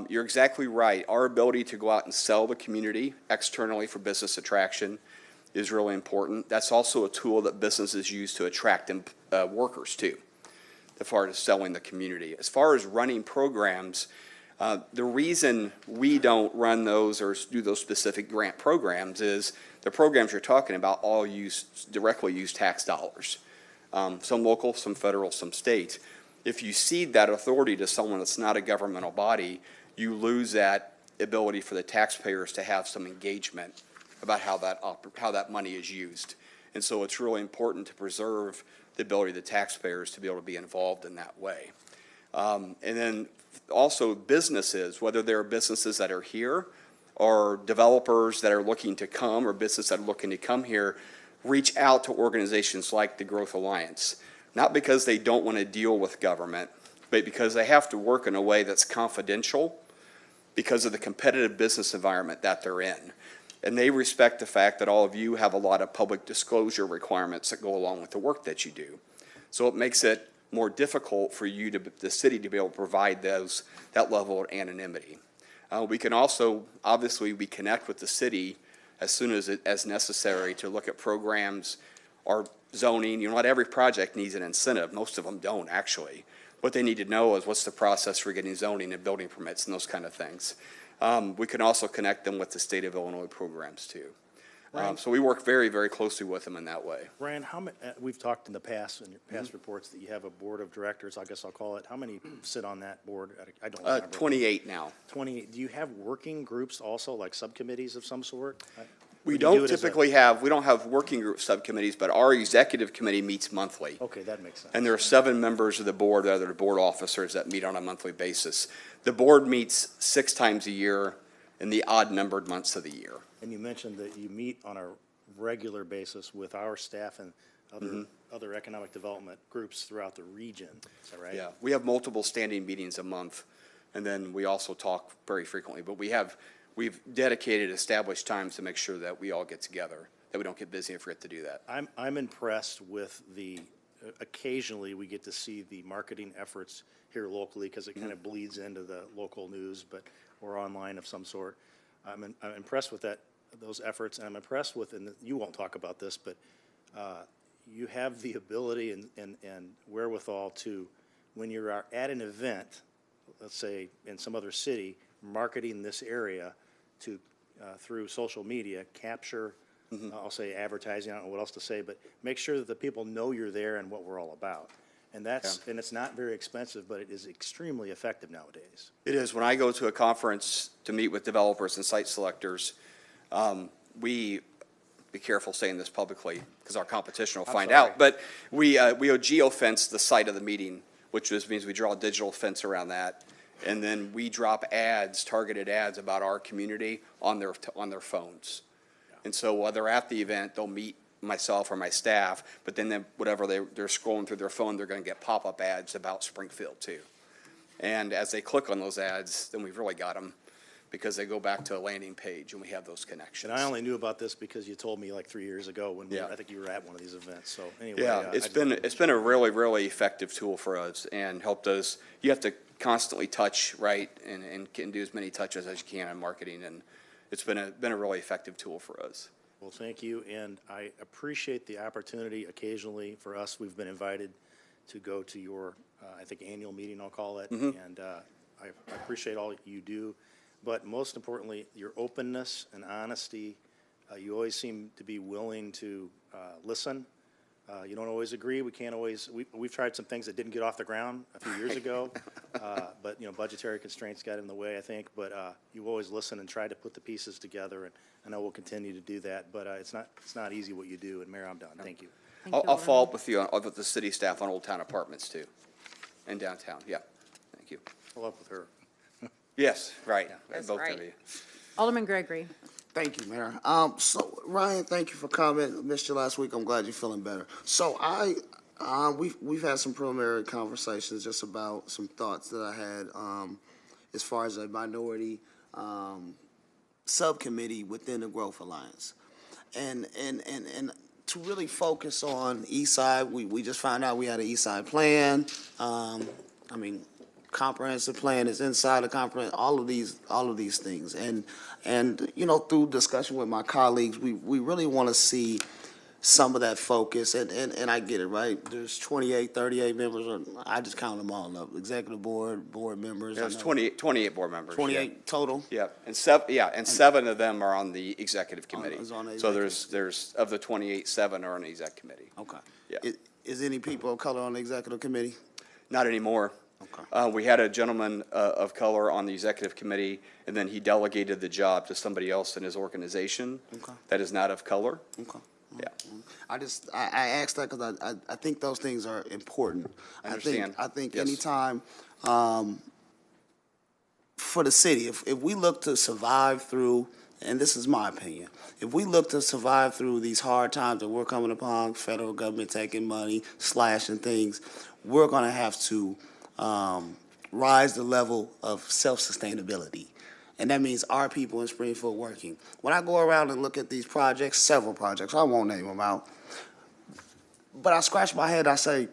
You're exactly right. Our ability to go out and sell the community externally for business attraction is really important. That's also a tool that businesses use to attract workers too, as far as selling the community. As far as running programs, the reason we don't run those or do those specific grant programs is the programs you're talking about all directly use tax dollars. Some local, some federal, some state. If you cede that authority to someone that's not a governmental body, you lose that ability for the taxpayers to have some engagement about how that money is used. And so it's really important to preserve the ability of the taxpayers to be able to be involved in that way. And then also businesses, whether they're businesses that are here or developers that are looking to come or businesses that are looking to come here, reach out to organizations like the Growth Alliance. Not because they don't want to deal with government, but because they have to work in a way that's confidential because of the competitive business environment that they're in. And they respect the fact that all of you have a lot of public disclosure requirements that go along with the work that you do. So it makes it more difficult for you, the city, to be able to provide that level of anonymity. We can also, obviously, we connect with the city as soon as necessary to look at programs or zoning. Not every project needs an incentive. Most of them don't, actually. what they need to know is what's the process for getting zoning and building permits and those kind of things. We can also connect them with the state of Illinois programs too. So we work very, very closely with them in that way. Ryan, how many, we've talked in the past, in your past reports, that you have a board of directors, I guess I'll call it. How many sit on that board? I don't remember. 28 now. 28. Do you have working groups also, like subcommittees of some sort? We don't typically have, we don't have working group subcommittees, but our executive committee meets monthly. Okay, that makes sense. And there are 7 members of the board that are the board officers that meet on a monthly basis. The board meets 6 times a year in the odd-numbered months of the year. And you mentioned that you meet on a regular basis with our staff and other economic development groups throughout the region. Is that right? Yeah, we have multiple standing meetings a month, and then we also talk very frequently. But we've dedicated established times to make sure that we all get together, that we don't get busy and forget to do that. I'm impressed with occasionally we get to see the marketing efforts here locally because it kind of bleeds into the local news, or online of some sort. I'm impressed with those efforts, and I'm impressed with, and you won't talk about this, but you have the ability and wherewithal to, when you're at an event, let's say in some other city, marketing this area to, through social media, capture, I'll say advertising, I don't know what else to say, but make sure that the people know you're there and what we're all about. And and it's not very expensive, but it is extremely effective nowadays. It is. When I go to a conference to meet with developers and site selectors, we, be careful saying this publicly because our competition will find out, but we geofence the site of the meeting, which just means we draw a digital fence around that, and then we drop ads, targeted ads about our community on their phones. And so while they're at the event, they'll meet myself or my staff, but then whatever they're scrolling through their phone, they're going to get pop-up ads about Springfield too. And as they click on those ads, then we've really got them because they go back to a landing page and we have those connections. And I only knew about this because you told me like 3 years ago when I think you were at one of these events. So anyway, yeah, it's been a really, really effective tool for us and helped us. You have to constantly touch, right, and can do as many touches as you can in marketing, and it's been a really effective tool for us. Well, thank you, and I appreciate the opportunity occasionally for us. We've been invited to go to your, I think, annual meeting, I'll call it, and I appreciate all you do. But most importantly, your openness and honesty. You always seem to be willing to listen. You don't always agree. We can't always. We've tried some things that didn't get off the ground a few years ago, but budgetary constraints got in the way, I think. But you always listen and try to put the pieces together, and I know we'll continue to do that. But it's not easy what you do. And Mayor, I'm done. Thank you. I'll follow up with you with the city staff on Old Town Apartments too, and downtown. Yeah, thank you. Follow up with her. Yes, right. That's Both right. of you. Alderman Gregory. Thank you, Mayor. So Ryan, thank you for coming. Missed you last week. I'm glad you're feeling better. So we've had some preliminary conversations just about some thoughts that I had as far as a minority subcommittee within the Growth Alliance, and to really focus on East Side. We just found out we had an East Side plan. Comprehensive plan is inside the comprehensive, all of these things. And through discussion with my colleagues, we really want to see some of that focus. And I get it, right? There's 28, 38 members, or I just count them all up. Executive board members. There's 28 board members. 28 total? Yeah, and 7 of them are on the executive committee. On the So there's of the 28, 7 are on the exec committee. Okay. Yeah. Is any people of color on the executive committee? Not anymore. Okay. We had a gentleman of color on the executive committee, and then he delegated the job to somebody else in his organization that is not of color. Okay. Yeah. I asked that because I think those things are important. I understand. I think Yes. anytime for the city, if we look to survive through, and this is my opinion, if we look to survive through these hard times that we're coming upon, federal government taking money, slashing things, we're going to have to rise the level of self-sustainability. And that means our people in Springfield working. When I go around and look at these projects, several projects, I won't name them out, but I scratch my head, I say,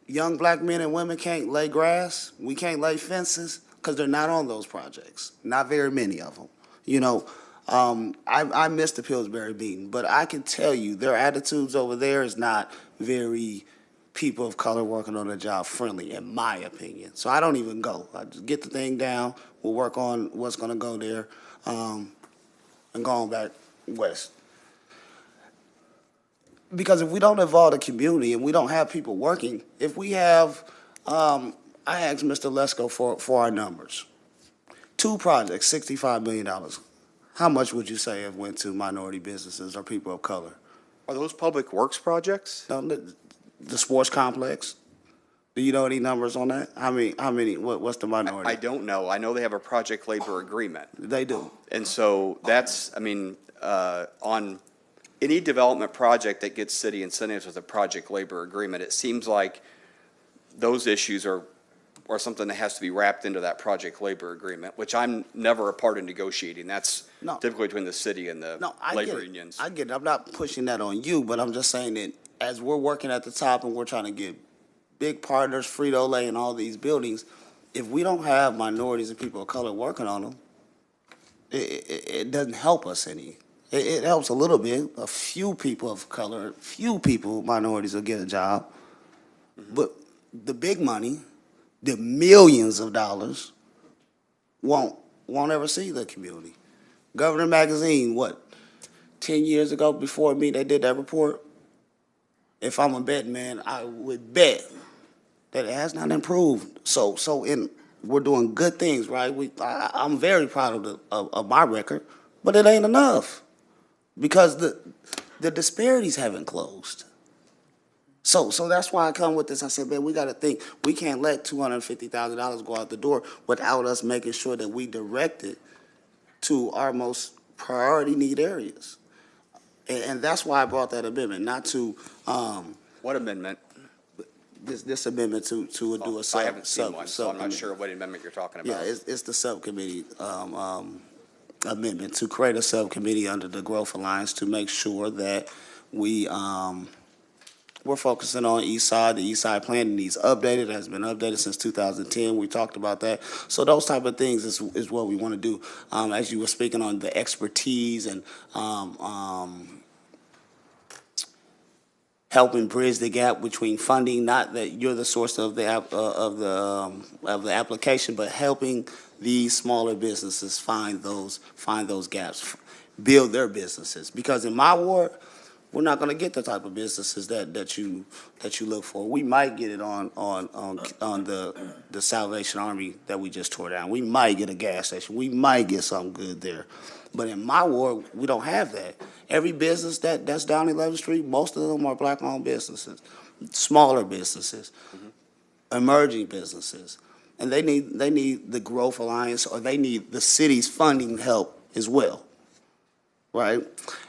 young black men and women can't lay grass, we can't lay fences, because they're not on those projects. Not very many of them. I missed the Pillsbury meeting, but I can tell you their attitudes over there is not very people of color working on the job friendly, in my opinion. So I don't even go. I just get the thing down, we'll work on what's gonna go there, and go on back west. Because if we don't involve the community and we don't have people working, if we have, I asked Mr. Lesko for our numbers. 2 projects, $65 million. How much would you say have went to minority businesses or people of color? Are those public works projects? No, the sports complex. Do you know any numbers on that? How many, what's the minority? I don't know. I know they have a project labor agreement. They do. And so that's, on any development project that gets city incentives with a project labor agreement, it seems like those issues are something that has to be wrapped into that project labor agreement, which I'm never a part of negotiating. That's No. typically between the city and the labor unions. I get it. I'm not pushing that on you, but I'm just saying that as we're working at the top and we're trying to get big partners, Frito-Lay and all these buildings, if we don't have minorities and people of color working on them, it doesn't help us any. It helps a little bit. A few people of color, few people, minorities will get a job. But the big money, the millions of dollars, won't ever see the community. Governor Magazine, 10 years ago before me, they did that report? If I'm a betting man, I would bet that it has not improved. So we're doing good things, right? I'm very proud of my record, but it ain't enough because the disparities haven't closed. So that's why I come with this. I said, man, we got to think. We can't let $250,000 go out the door without us making sure that we direct it to our most priority need areas. And that's why I brought that amendment, not to. What amendment? This amendment to do a sub. I haven't seen one, so I'm not sure what amendment you're talking about. Yeah, it's the subcommittee amendment to create a subcommittee under the Growth Alliance to make sure that we're focusing on East Side. The East Side plan needs updated. It has been updated since 2010. We talked about that. So those type of things is what we want to do. As you were speaking on the expertise and helping bridge the gap between funding, not that you're the source of the application, but helping these smaller businesses find those gaps, build their businesses. Because in my ward, we're not going to get the type of businesses that you look for. We might get it on the Salvation Army that we just tore down. We might get a gas station. We might get something good there. But in my ward, we don't have that. Every business that's down 11th Street, most of them are black-owned businesses, smaller businesses, emerging businesses, and they need the Growth Alliance, or they need the city's funding help as well. Right,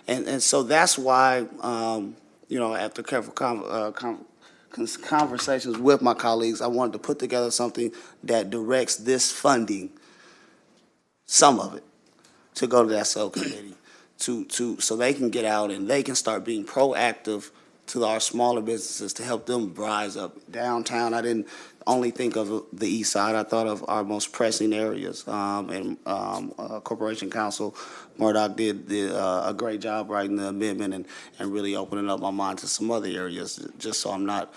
and so that's why after careful conversations with my colleagues, I wanted to put together something that directs this funding, some of it, to go to that subcommittee, so they can get out and they can start being proactive to our smaller businesses to help them rise up. Downtown, I didn't only think of the East Side. I thought of our most pressing areas. Corporation Counsel Murdoch did a great job writing the amendment and really opening up my mind to some other areas, just so I'm not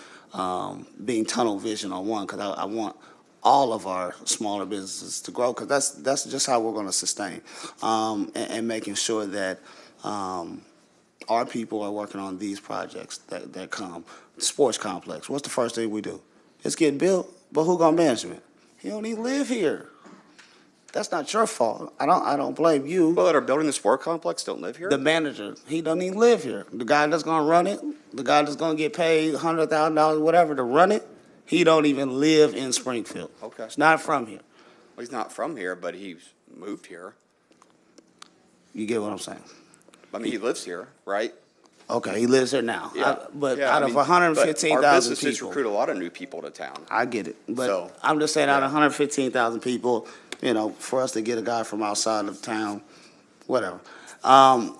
being tunnel vision on one, because I want all of our smaller businesses to grow, because that's just how we're going to sustain, and making sure that our people are working on these projects that come. Sports complex, what's the first thing we do? It's getting built, but who gonna manage it? He don't even live here. That's not your fault. I don't blame you. People that are building the sport complex don't live here? The manager, he doesn't even live here. The guy that's gonna run it, the guy that's gonna get paid $100,000, whatever, to run it, he don't even live in Springfield. Okay. He's not from here. Well, he's not from here, but he's moved here. You get what I'm saying? I mean, he lives here, right? Okay, he lives here now. Yeah. But Yeah, out I of mean, 115,000 our businesses people. recruit a lot of new people to town. I get it. But So, I'm just saying, out of 115,000 people, for us to get a guy from outside of town, whatever. And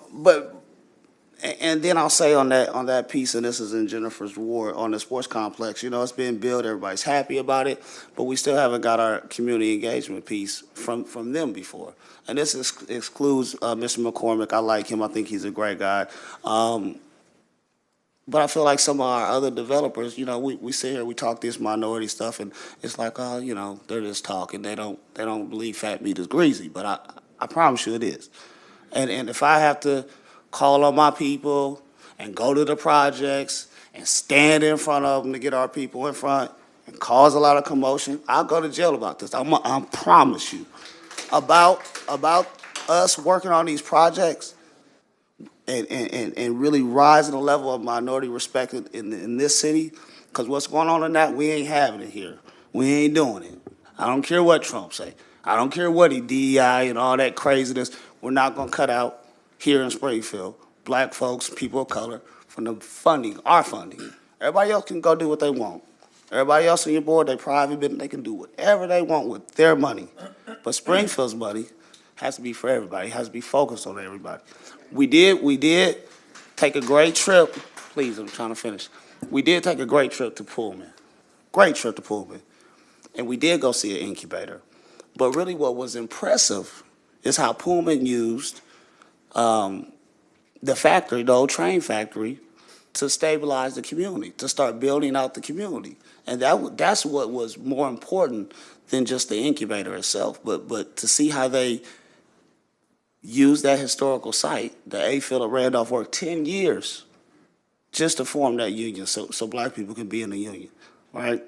then I'll say on that piece, and this is in Jennifer's ward, on the sports complex, it's being built, everybody's happy about it, but we still haven't got our community engagement piece from them before. And this excludes Mr. McCormick. I like him. I think he's a great guy. But I feel like some of our other developers, you know, we sit here, we talk this minority stuff, and it's like, oh, you know, they're just talking. They don't believe fat meat is greasy, but I promise you it is. And if I have to call on my people and go to the projects and stand in front of them to get our people in front and cause a lot of commotion, I'll go to jail about this. I promise you. About us working on these projects and really rising the level of minority respect in this city, because what's going on in that, we ain't having it here. We ain't doing it. I don't care what Trump say. I don't care what he DEI and all that craziness. We're not going to cut out here in Springfield black folks, people of color, from the funding, our funding. Everybody else can go do what they want. Everybody else on your board, they private business, they can do whatever they want with their money. But Springfield's money has to be for everybody. It has to be focused on everybody. We did take a great trip. Please, I'm trying to finish. We did take a great trip to Pullman. Great trip to Pullman. And we did go see an incubator. But really what was impressive is how Pullman used the factory, the old train factory, to stabilize the community, to start building out the community. And that's what was more important than just the incubator itself, but to see how they used that historical site. The A. Philip Randolph worked 10 years just to form that union so black people can be in the union, right?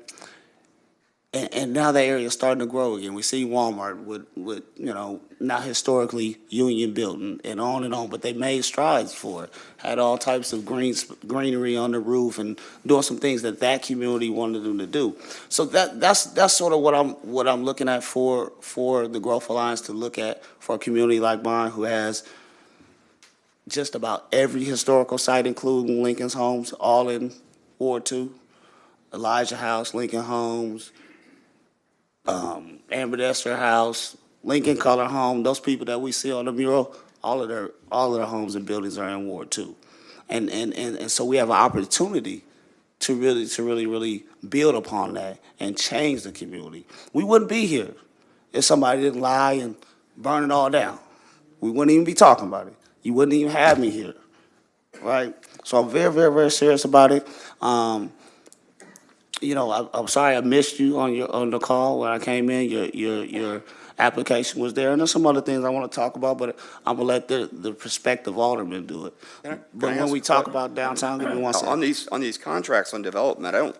And now that area is starting to grow again. We see Walmart with you know, not historically union built and on, but they made strides for it. Had all types of greenery on the roof and doing some things that community wanted them to do. So that's sort of what I'm looking at for the Growth Alliance to look at for a community like mine who has just about every historical site, including Lincoln's Homes, all in Ward 2, Elijah House, Lincoln Homes, Ambassador House, Lincoln Color Home, those people that we see on the mural, all of their homes and buildings are in Ward 2. And so we have an opportunity to really build upon that and change the community. We wouldn't be here if somebody didn't lie and burn it all down. We wouldn't even be talking about it. You wouldn't even have me here, right? So I'm very, very, very serious about it. You know, I'm sorry I missed you on the call when I came in. Your application was there, and there's some other things I want to talk about, but I'm gonna let the prospective alderman do it. But when we talk about downtown, give me one second. On these contracts on development,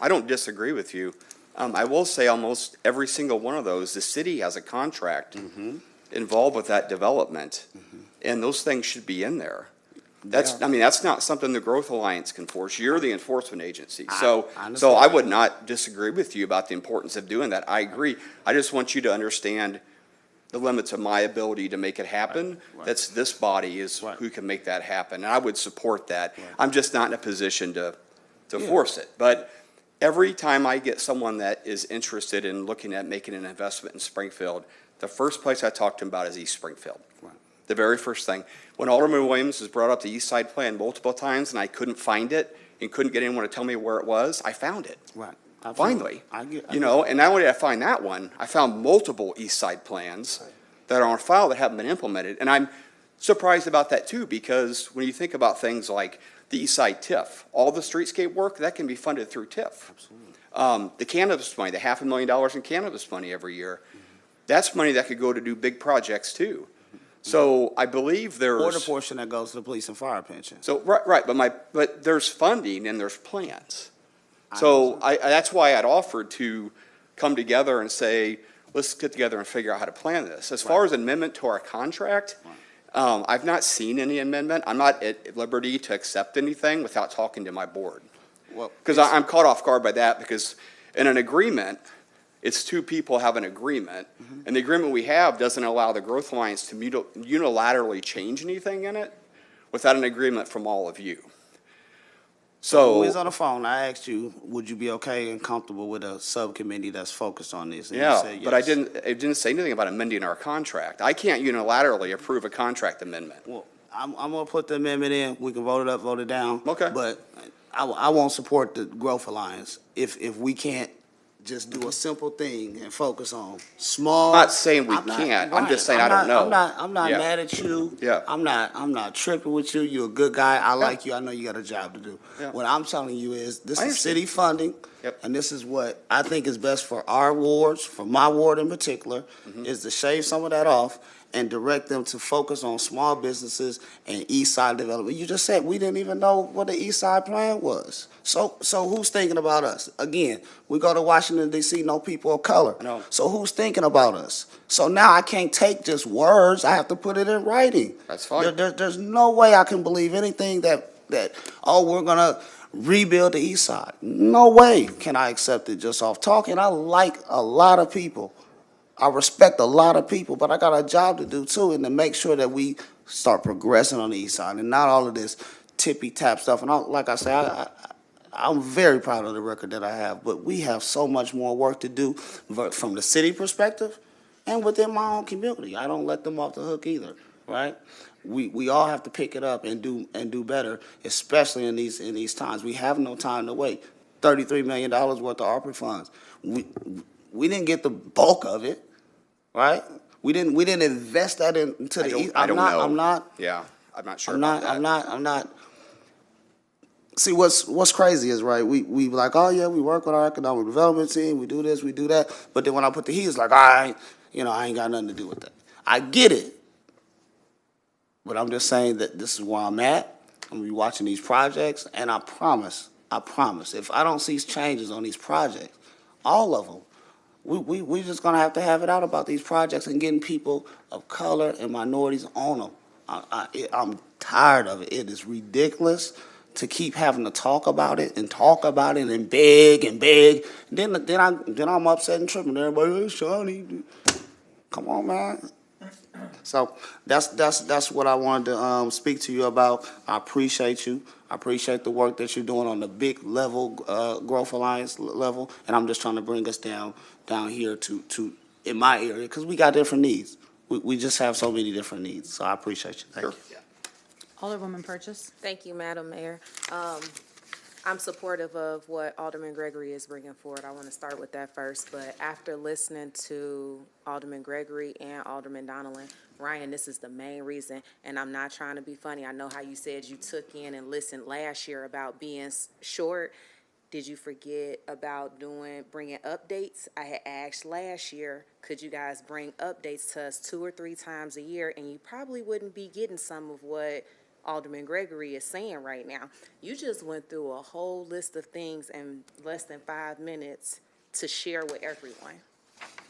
I don't disagree with you. I will say almost every single one of those, the city has a contract involved with that development, and those things should be in there. I mean, that's not something the Growth Alliance can force. You're the enforcement agency. So I would not disagree with you about the importance of doing that. I agree. I just want you to understand the limits of my ability to make it happen. That's this body is who can make that happen. And I would support that. I'm just not in a position to force it. But every time I get someone that is interested in looking at making an investment in Springfield, the first place I talk to them about is East Springfield. The very first thing. When Alderman Williams has brought up the East Side Plan multiple times and I couldn't find it and couldn't get anyone to tell me where it was, I found it. Right. Finally. You know, and not only did I find that one, I found multiple East Side plans that are on file that haven't been implemented. And I'm surprised about that too, because when you think about things like the East Side TIF, all the streetscape work, that can be funded through TIF. Absolutely. The cannabis money, the $500,000 in cannabis money every year, that's money that could go to do big projects too. So I believe there's. Or the portion that goes to the police and fire pension. So, right, but there's funding and there's plans. So that's why I'd offered to come together and say, let's get together and figure out how to plan this. As far as amendment to our contract, I've not seen any amendment. I'm not at liberty to accept anything without talking to my board. Because I'm caught off guard by that, because in an agreement, it's two people have an agreement, and the agreement we have doesn't allow the Growth Alliance to unilaterally change anything in it without an agreement from all of you. So when we was on the phone, I asked you, would you be okay and comfortable with a subcommittee that's focused on this? And you said yes. But it didn't say anything about amending our contract. I can't unilaterally approve a contract amendment. Well, I'm gonna put the amendment in. We can vote it up, vote it down. Okay. But I won't support the Growth Alliance if we can't just do a simple thing and focus on small. I'm not saying we I'm not- can't. I'm right. just saying I'm I don't not- know. I'm not Yeah. mad at you. Yeah. I'm not tripping with you. You're a good guy. I like you. I know you got a job to do. Yeah. What I'm telling you is this I is understand. city funding. Yep. And this is what I think is best for our wards, for my ward in particular, Mm-hmm. is to shave some of that off and direct them to focus on small businesses and east side development. You just said we didn't even know what the east side plan was. So who's thinking about us? Again, we go to Washington D.C., no people of color. No. So who's thinking about us? So now I can't take just words. I have to put it in writing. That's fine. There's no way I can believe anything that we're gonna rebuild the east side. No way can I accept it just off talking. I like a lot of people. I respect a lot of people, but I got a job to do too, and to make sure that we start progressing on the east side and not all of this tippy tap stuff. And like I say, I'm very proud of the record that I have, but we have so much more work to do from the city perspective and within my own community. I don't let them off the hook either, right? We all have to pick it up and do better, especially in these times. We have no time to wait. $33 million worth of ARPA funds. We didn't get the bulk of it, right? We didn't invest that into the east. I don't know. I'm not. Yeah, I'm not sure I'm about not. that. I'm not. See, what's crazy is, right, we like, oh yeah, we work with our economic development team, we do this, we do that, but then when I put the heat, it's like, I ain't got nothing to do with that. I get it, but I'm just saying that this is where I'm at. I'm gonna be watching these projects, and I promise, if I don't see changes on these projects, all of them, we just gonna have to have it out about these projects and getting people of color and minorities on them. I'm tired of it. It is ridiculous to keep having to talk about it and beg and beg. Then I'm upset and tripping. Everybody, hey, Shawnee, come on, man. So that's what I wanted to speak to you about. I appreciate you. I appreciate the work that you're doing on the big level, Growth Alliance level, and I'm just trying to bring us down here to in my area, because we got different needs. We just have so many different needs. So I appreciate you. Thank you. Alderwoman Purchase. Thank you, Madam Mayor. I'm supportive of what Alderman Gregory is bringing forward. I want to start with that first, but after listening to Alderman Gregory and Alderman Donnelly, Ryan, this is the main reason, and I'm not trying to be funny. I know how you said you took in and listened last year about being short. Did you forget about bringing updates? I had asked last year, could you guys bring updates to us 2 or 3 times a year, and you probably wouldn't be getting some of what Alderman Gregory is saying right now. You just went through a whole list of things in less than 5 minutes to share with everyone.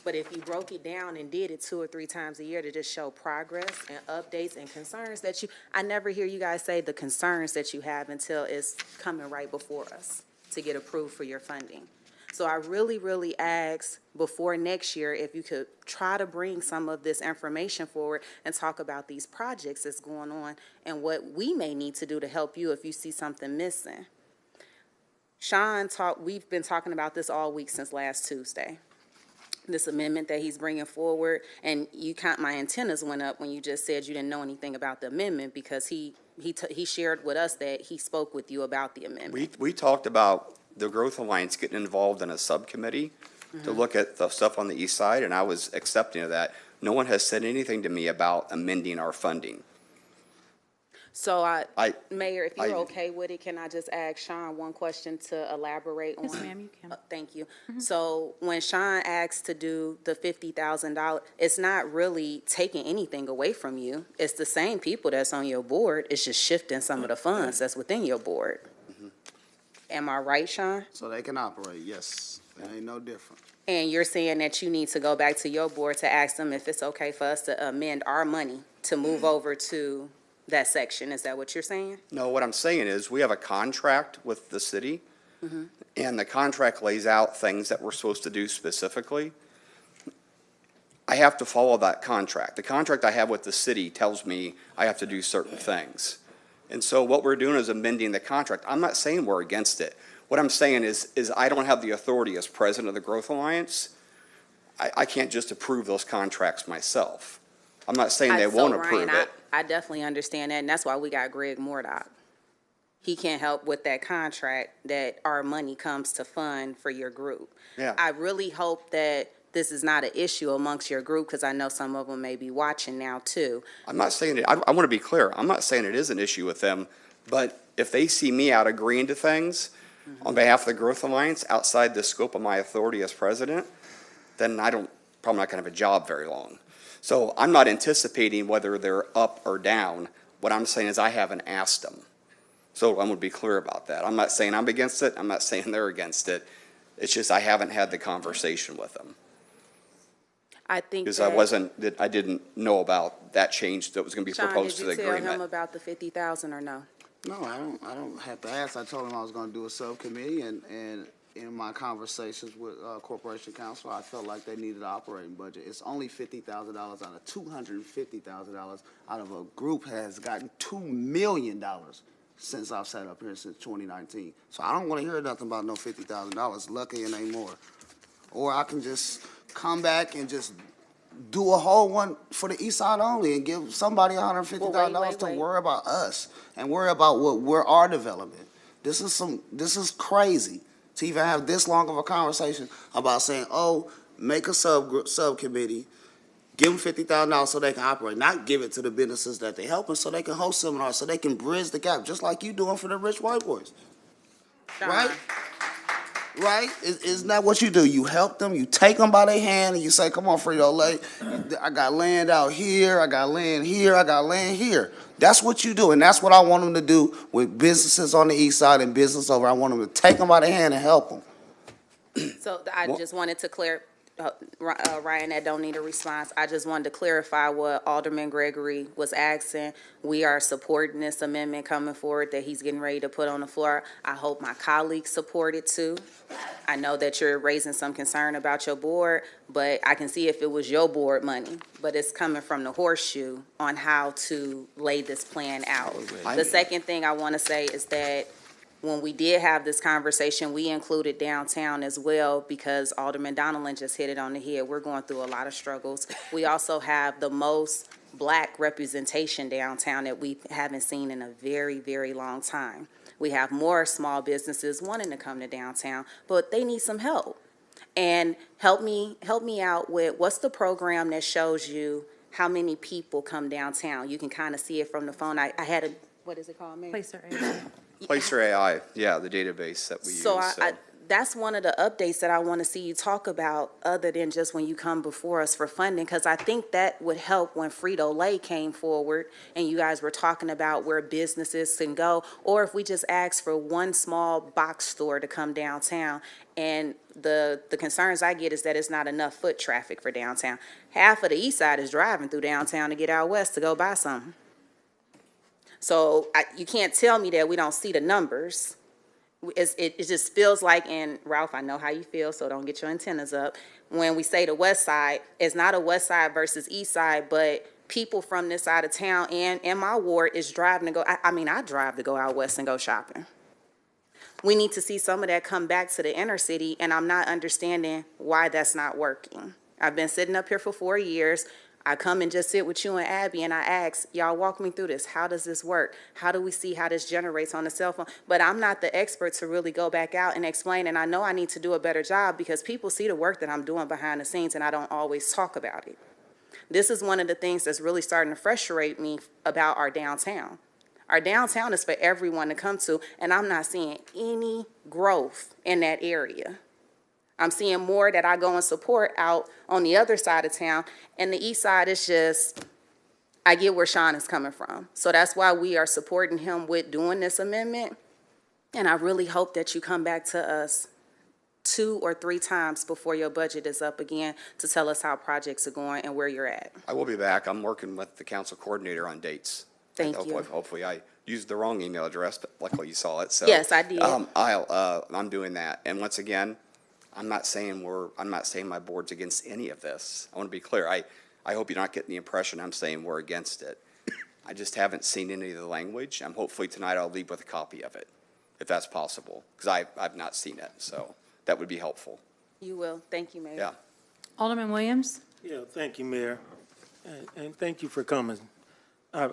But if you broke it down and did it 2 or 3 times a year to just show progress and updates and concerns that I never hear you guys say the concerns that you have until it's coming right before us to get approved for your funding. So I really, really ask before next year if you could try to bring some of this information forward and talk about these projects that's going on and what we may need to do to help you if you see something missing. We've been talking about this all week since last Tuesday. This amendment that he's bringing forward, and my antennas went up when you just said you didn't know anything about the amendment, because he shared with us that he spoke with you about the amendment. We talked about the Growth Alliance getting involved in a subcommittee to look at the stuff on the east side, and I was accepting of that. No one has said anything to me about amending our funding. So, Mayor, if you're okay with it, can I just ask Sean one question to elaborate on? Yes, ma'am, you can. Thank you. So when Sean asked to do the $50,000, it's not really taking anything away from you. It's the same people that's on your board. It's just shifting some of the funds that's within your board. Am I right, Sean? So they can operate, yes. It ain't no different. And you're saying that you need to go back to your board to ask them if it's okay for us to amend our money to move over to that section. Is that what you're saying? No, what I'm saying is, we have a contract with the city, and the contract lays out things that we're supposed to do specifically. I have to follow that contract. The contract I have with the city tells me I have to do certain things. And so what we're doing is amending the contract. I'm not saying we're against it. What I'm saying is I don't have the authority as president of the Growth Alliance. I can't just approve those contracts myself. I'm not saying they won't approve Ryan, it. I definitely understand that, and that's why we got Greg Mordock. he can't help with that contract that our money comes to fund for your group. Yeah. I really hope that this is not an issue amongst your group, because I know some of them may be watching now too. I'm not saying it, I want to be clear, I'm not saying it is an issue with them, but if they see me out agreeing to things on behalf of the Growth Alliance outside the scope of my authority as president, then probably not going to have a job very long. So I'm not anticipating whether they're up or down. What I'm saying is I haven't asked them. So I'm going to be clear about that. I'm not saying I'm against it. I'm not saying they're against it. It's just I haven't had the conversation with them. I think Because that. I didn't know about that change that was going to be Sean, proposed did to the you tell him agreement. about the 50,000 or no? No, I don't have to ask. I told him I was gonna do a subcommittee, and in my conversations with, Corporation Counsel, I felt like they needed an operating budget. It's only $50,000 out of $250,000 out of a group has gotten $2 million since I've sat up here since 2019. So I don't wanna hear nothing about no $50,000, lucky and ain't more. Or I can just come back and just do a whole one for the east side only and give somebody $150,000 to wait. worry about us and worry about what we're our development. This is crazy to even have this long of a conversation about saying, oh, make a subcommittee, give them $50,000 so they can operate, not give it to the businesses that they helping so they can host seminars, so they can bridge the gap, just like you doing for the rich white boys. Right? Right? Isn't that what you do? You help them, you take them by their hand, and you say, come on, Frito-Lay, I got land out here, I got land here, I got land here. That's what you do, and that's what I want them to do with businesses on the east side and business over. I want them to take them by their hand and help them. So I just wanted to clear, Ryan, that don't need a response. I just wanted to clarify what Alderman Gregory was asking. We are supporting this amendment coming forward that he's getting ready to put on the floor. I hope my colleagues support it too. I know that you're raising some concern about your board, but I can see if it was your board money, but it's coming from the horseshoe on how to lay this plan out. The second thing I want to say is that when we did have this conversation, we included downtown as well, because Alderman Donelan just hit it on the head. We're going through a lot of struggles. We also have the most black representation downtown that we haven't seen in a very, very long time. We have more small businesses wanting to come to downtown, but they need some help. And help me out with, what's the program that shows you how many people come downtown? You can kind of see it from the phone. I had a, what is it called, Mayor? Placer. Placer AI, yeah, the database that we use. So that's one of the updates that I want to see you talk about, other than just when you come before us for funding, because I think that would help when Frito-Lay came forward and you guys were talking about where businesses can go, or if we just ask for one small box store to come downtown. And the concerns I get is that it's not enough foot traffic for downtown. Half of the east side is driving through downtown to get out west to go buy something. So you can't tell me that we don't see the numbers. It just feels like, and Ralph, I know how you feel, so don't get your antennas up. When we say the west side, it's not a west side versus east side, but people from this side of town and my ward is driving to go, I drive to go out west and go shopping. We need to see some of that come back to the inner city, and I'm not understanding why that's not working. I've been sitting up here for 4 years. I come and just sit with you and Abby, and I ask, y'all walk me through this. How does this work? How do we see how this generates on the cell phone? But I'm not the expert to really go back out and explain, and I know I need to do a better job because people see the work that I'm doing behind the scenes, and I don't always talk about it. This is one of the things that's really starting to frustrate me about our downtown. Our downtown is for everyone to come to, and I'm not seeing any growth in that area. I'm seeing more that I go and support out on the other side of town, and the east side is just, I get where Sean is coming from. So that's why we are supporting him with doing this amendment, and I really hope that you come back to us 2 or 3 times before your budget is up again to tell us how projects are going and where you're at. I will be back. I'm working with the council coordinator on dates. Thank you. Hopefully I used the wrong email address, but luckily you saw it, so. Yes, I did. I'm doing that, and once again, I'm not saying my board's against any of this. I want to be clear. I hope you're not getting the impression I'm saying we're against it. I just haven't seen any of the language. Hopefully tonight I'll leave with a copy of it, if that's possible, because I've not seen it, so that would be helpful. You will. Thank you, Mayor. Yeah. Alderman Williams? Yeah, thank you, Mayor, and thank you for coming. I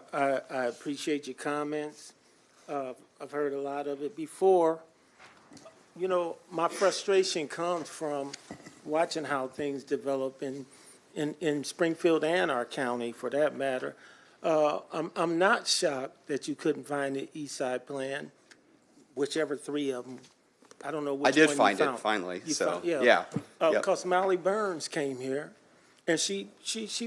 appreciate your comments. I've heard a lot of it before. You know, my frustration comes from watching how things develop in Springfield and our county, for that matter. I'm not shocked that you couldn't find the East Side plan, whichever three of them. I don't know which I one did you find it found. finally, You so, found- yeah. Yep. Because Molly Burns came here, and she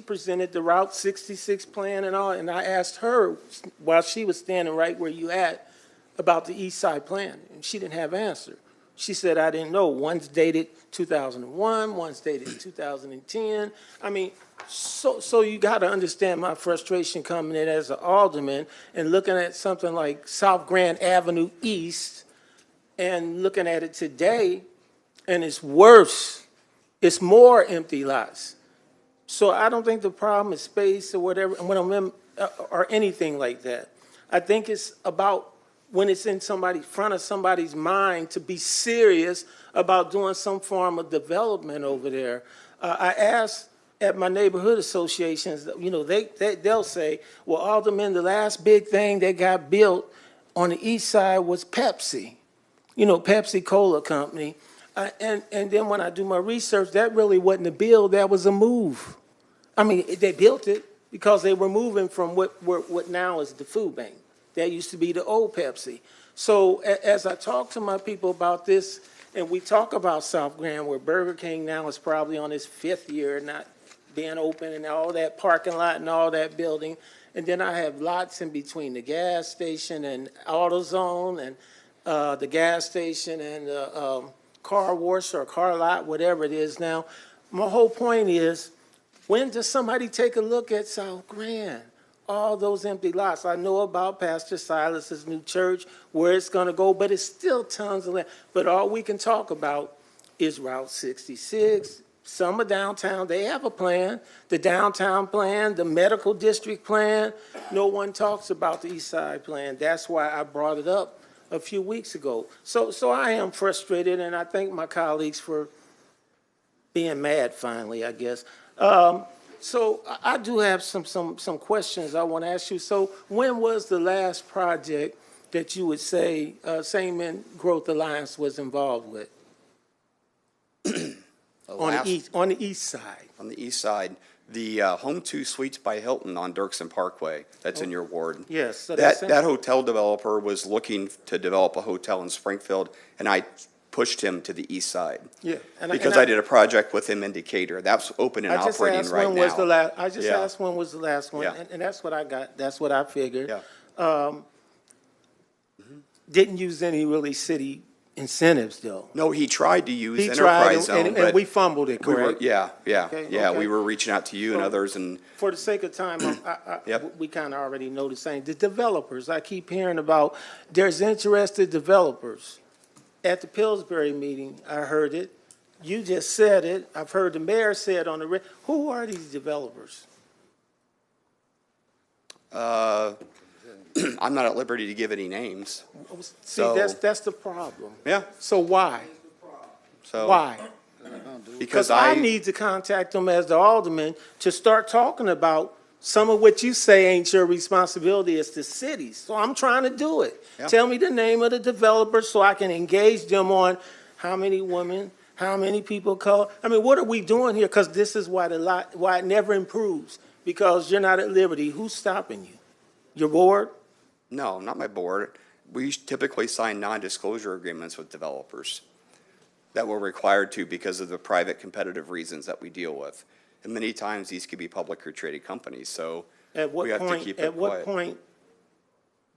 presented the Route 66 plan and all, and I asked her, while she was standing right where you at, about the East Side plan, and she didn't have an answer. She said, I didn't know. One's dated 2001, one's dated 2010. I mean, so you got to understand my frustration coming in as an alderman and looking at something like South Grand Avenue East and looking at it today, and it's worse. It's more empty lots. So I don't think the problem is space or whatever, or anything like that. I think it's about when it's in front of somebody's mind to be serious about doing some form of development over there. I asked at my neighborhood associations, you know, they'll say, well, Alderman, the last big thing that got built on the east side was Pepsi, you know, Pepsi Cola Company. And then when I do my research, that really wasn't a build, that was a move. I mean, they built it because they were moving from what now is the food bank. That used to be the old Pepsi. So as I talk to my people about this, and we talk about South Grand, where Burger King now is probably on its 5th year not being open, and all that parking lot and all that building, and then I have lots in between the gas station and AutoZone and the gas station and the car wash or car lot, whatever it is now. My whole point is, when does somebody take a look at South Grand? All those empty lots. I know about Pastor Silas's new church, where it's going to go, but it's still tons of land. But all we can talk about is Route 66, some of downtown. They have a plan, the downtown plan, the medical district plan. No one talks about the East Side plan. That's why I brought it up a few weeks ago. So I am frustrated, and I thank my colleagues for being mad finally, I guess. So I do have some questions I want to ask you. So when was the last project that you would say Sangamon Growth Alliance was involved with? On the east side. On the east side, the Home 2 Suites by Hilton on Dirksen Parkway, that's in your ward. Yes. So That hotel developer was looking to develop a hotel in Springfield, and I pushed him to the east side. Yeah. Because I did a project with him in Decatur. That's open and operating right now. I just asked when was the last one, Yeah. and that's what I got. That's what I figured. Yeah. Didn't use any really city incentives, though. No, he tried to use He tried, enterprise zone, and but we fumbled it, we were, correct? Okay. we were reaching out to you and others, and For the sake of time, Yep. we kind of already know the same. The developers, I keep hearing about, there's interested developers. At the Pillsbury meeting, I heard it. You just said it. I've heard the mayor say it on the, who are these developers? I'm not at liberty to give any names. See, that's the problem. Yeah. So why? So Why? Because I need to contact them as the alderman to start talking about some of what you say ain't your responsibility as the city. So I'm trying to do it. Yeah. Tell me the name of the developer so I can engage them on how many women, how many people call. I mean, what are we doing here? Because this is why why it never improves. Because you're not at liberty. Who's stopping you? Your board? No, not my board. We typically sign non-disclosure agreements with developers that we're required to because of the private competitive reasons that we deal with. And many times these could be public or traded companies, so we have to keep it quiet. At what point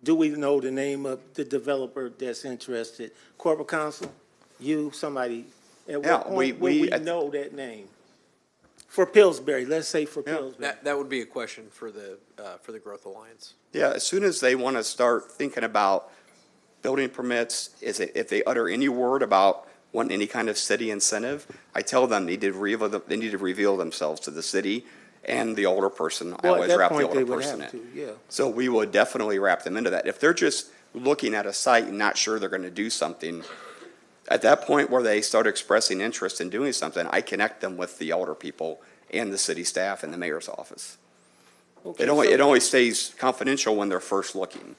do we know the name of the developer that's interested? Corporate counsel? You, somebody? At what point will we know that name? For Pillsbury, let's say for Pillsbury. That would be a question for the Growth Alliance. Yeah, as soon as they want to start thinking about building permits, if they utter any word about wanting any kind of city incentive, I tell them they need to reveal themselves to the city and the older person. I always wrap the older person in. So we will definitely wrap them into that. If they're just looking at a site and not sure they're going to do something, at that point where they start expressing interest in doing something, I connect them with the older people and the city staff and the mayor's office. Okay, It only stays confidential when they're first looking.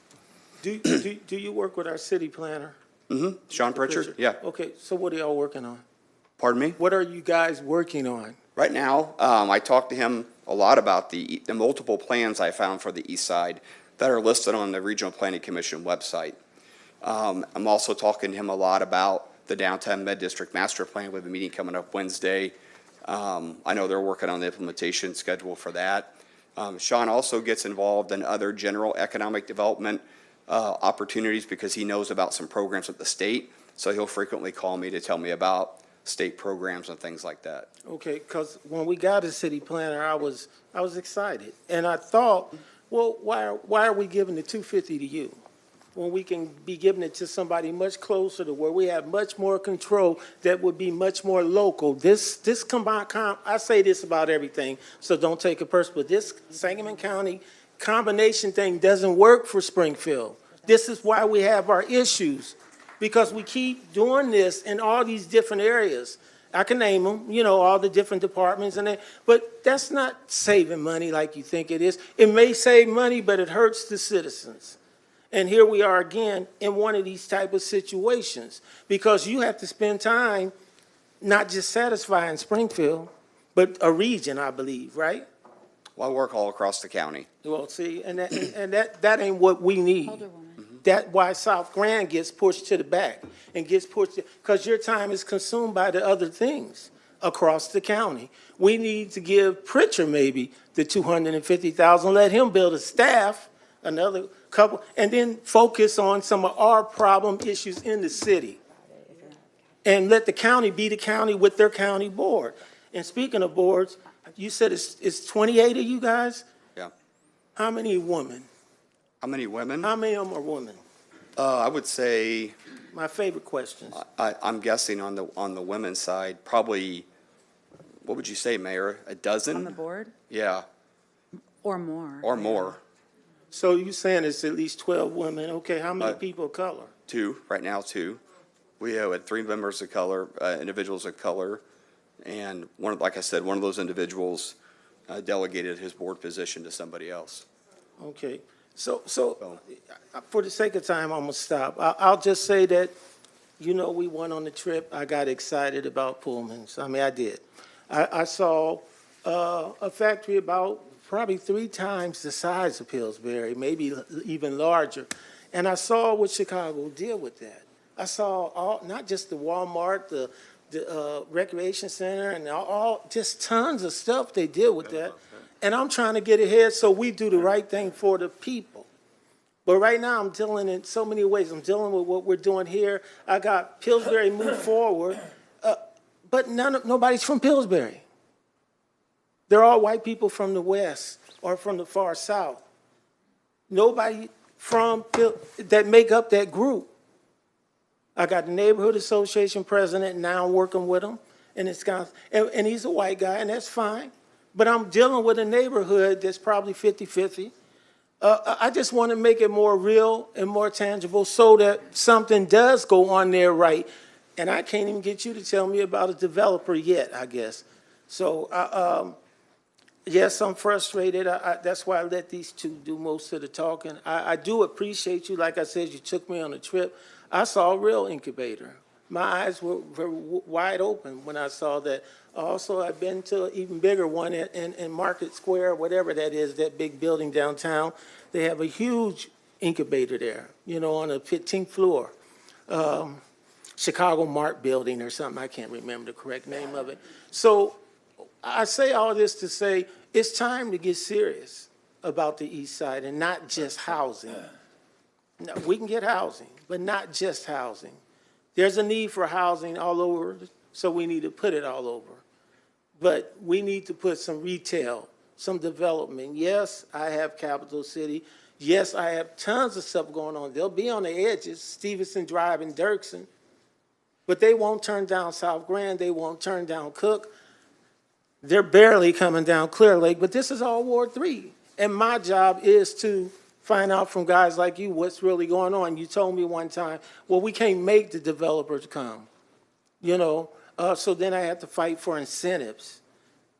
Do you work with our city planner? Sean Pritchard? Yeah. Okay, so what are y'all working on? Pardon me? What are you guys working on? Right now, I talked to him a lot about the multiple plans I found for the east side that are listed on the Regional Planning Commission website. I'm also talking to him a lot about the downtown mid-district master plan with a meeting coming up Wednesday. I know they're working on the implementation schedule for that. Sean also gets involved in other general economic development opportunities because he knows about some programs at the state. So he'll frequently call me to tell me about state programs and things like that. Okay, because when we got a city planner, I was excited. And I thought, well, why are we giving the $250 to you when we can be giving it to somebody much closer to where we have much more control that would be much more local? This combined, I say this about everything, so don't take it personal, but this Sangamon County combination thing doesn't work for Springfield. This is why we have our issues, because we keep doing this in all these different areas. I can name them, you know, all the different departments but that's not saving money like you think it is. It may save money, but it hurts the citizens. And here we are again in one of these type of situations, because you have to spend time not just satisfying Springfield, but a region, I believe, right? Well, I work all across the county. Well, see, and that ain't what we need. That's why South Grand gets pushed to the back and gets pushed, because your time is consumed by the other things across the county. We need to give Pritchard maybe the $250,000, let him build a staff, another couple, and then focus on some of our problem issues in the city. And let the county be the county with their county board. And speaking of boards, you said it's 28 of you guys? Yeah. How many women? How many women? How many of them are women? I would say, My favorite questions. I'm guessing on the women's side, probably, what would you say, Mayor? A dozen? On the board? Yeah, Or more. or more. So you're saying it's at least 12 women? Okay, how many people of color? Two, right now, two. We had 3 members of color, individuals of color, and like I said, one of those individuals delegated his board position to somebody else. Okay, so for the sake of time, I'm gonna stop. I'll just say that, you know, we went on the trip. I got excited about Pullman's. I mean, I did. I saw a factory about probably 3 times the size of Pillsbury, maybe even larger. And I saw what Chicago did with that. I saw not just the Walmart, the recreation center, and just tons of stuff they did with that. And I'm trying to get ahead so we do the right thing for the people. But right now, I'm dealing in so many ways. I'm dealing with what we're doing here. I got Pillsbury move forward, but nobody's from Pillsbury. They're all white people from the West or from the far South. Nobody that make up that group. I got the neighborhood association president now working with him, and and he's a white guy, and that's fine. But I'm dealing with a neighborhood that's probably 50-50. I just want to make it more real and more tangible so that something does go on there right. And I can't even get you to tell me about a developer yet, I guess. So, yes, I'm frustrated. That's why I let these two do most of the talking. I do appreciate you. Like I said, you took me on a trip. I saw a real incubator. My eyes were wide open when I saw that. Also, I've been to an even bigger one in Market Square, whatever that is, that big building downtown. They have a huge incubator there, you know, on the 15th floor. Chicago Mart building or something. I can't remember the correct name of it. So I say all this to say it's time to get serious about the east side and not just housing. No, we can get housing, but not just housing. There's a need for housing all over, so we need to put it all over. But we need to put some retail, some development. Yes, I have Capital City. Yes, I have tons of stuff going on. They'll be on the edges, Stevenson Drive and Dirksen. But they won't turn down South Grand. They won't turn down Cook. They're barely coming down Clear Lake, but this is all Ward 3. And my job is to find out from guys like you what's really going on. You told me one time, well, we can't make the developers come, you know. So then I have to fight for incentives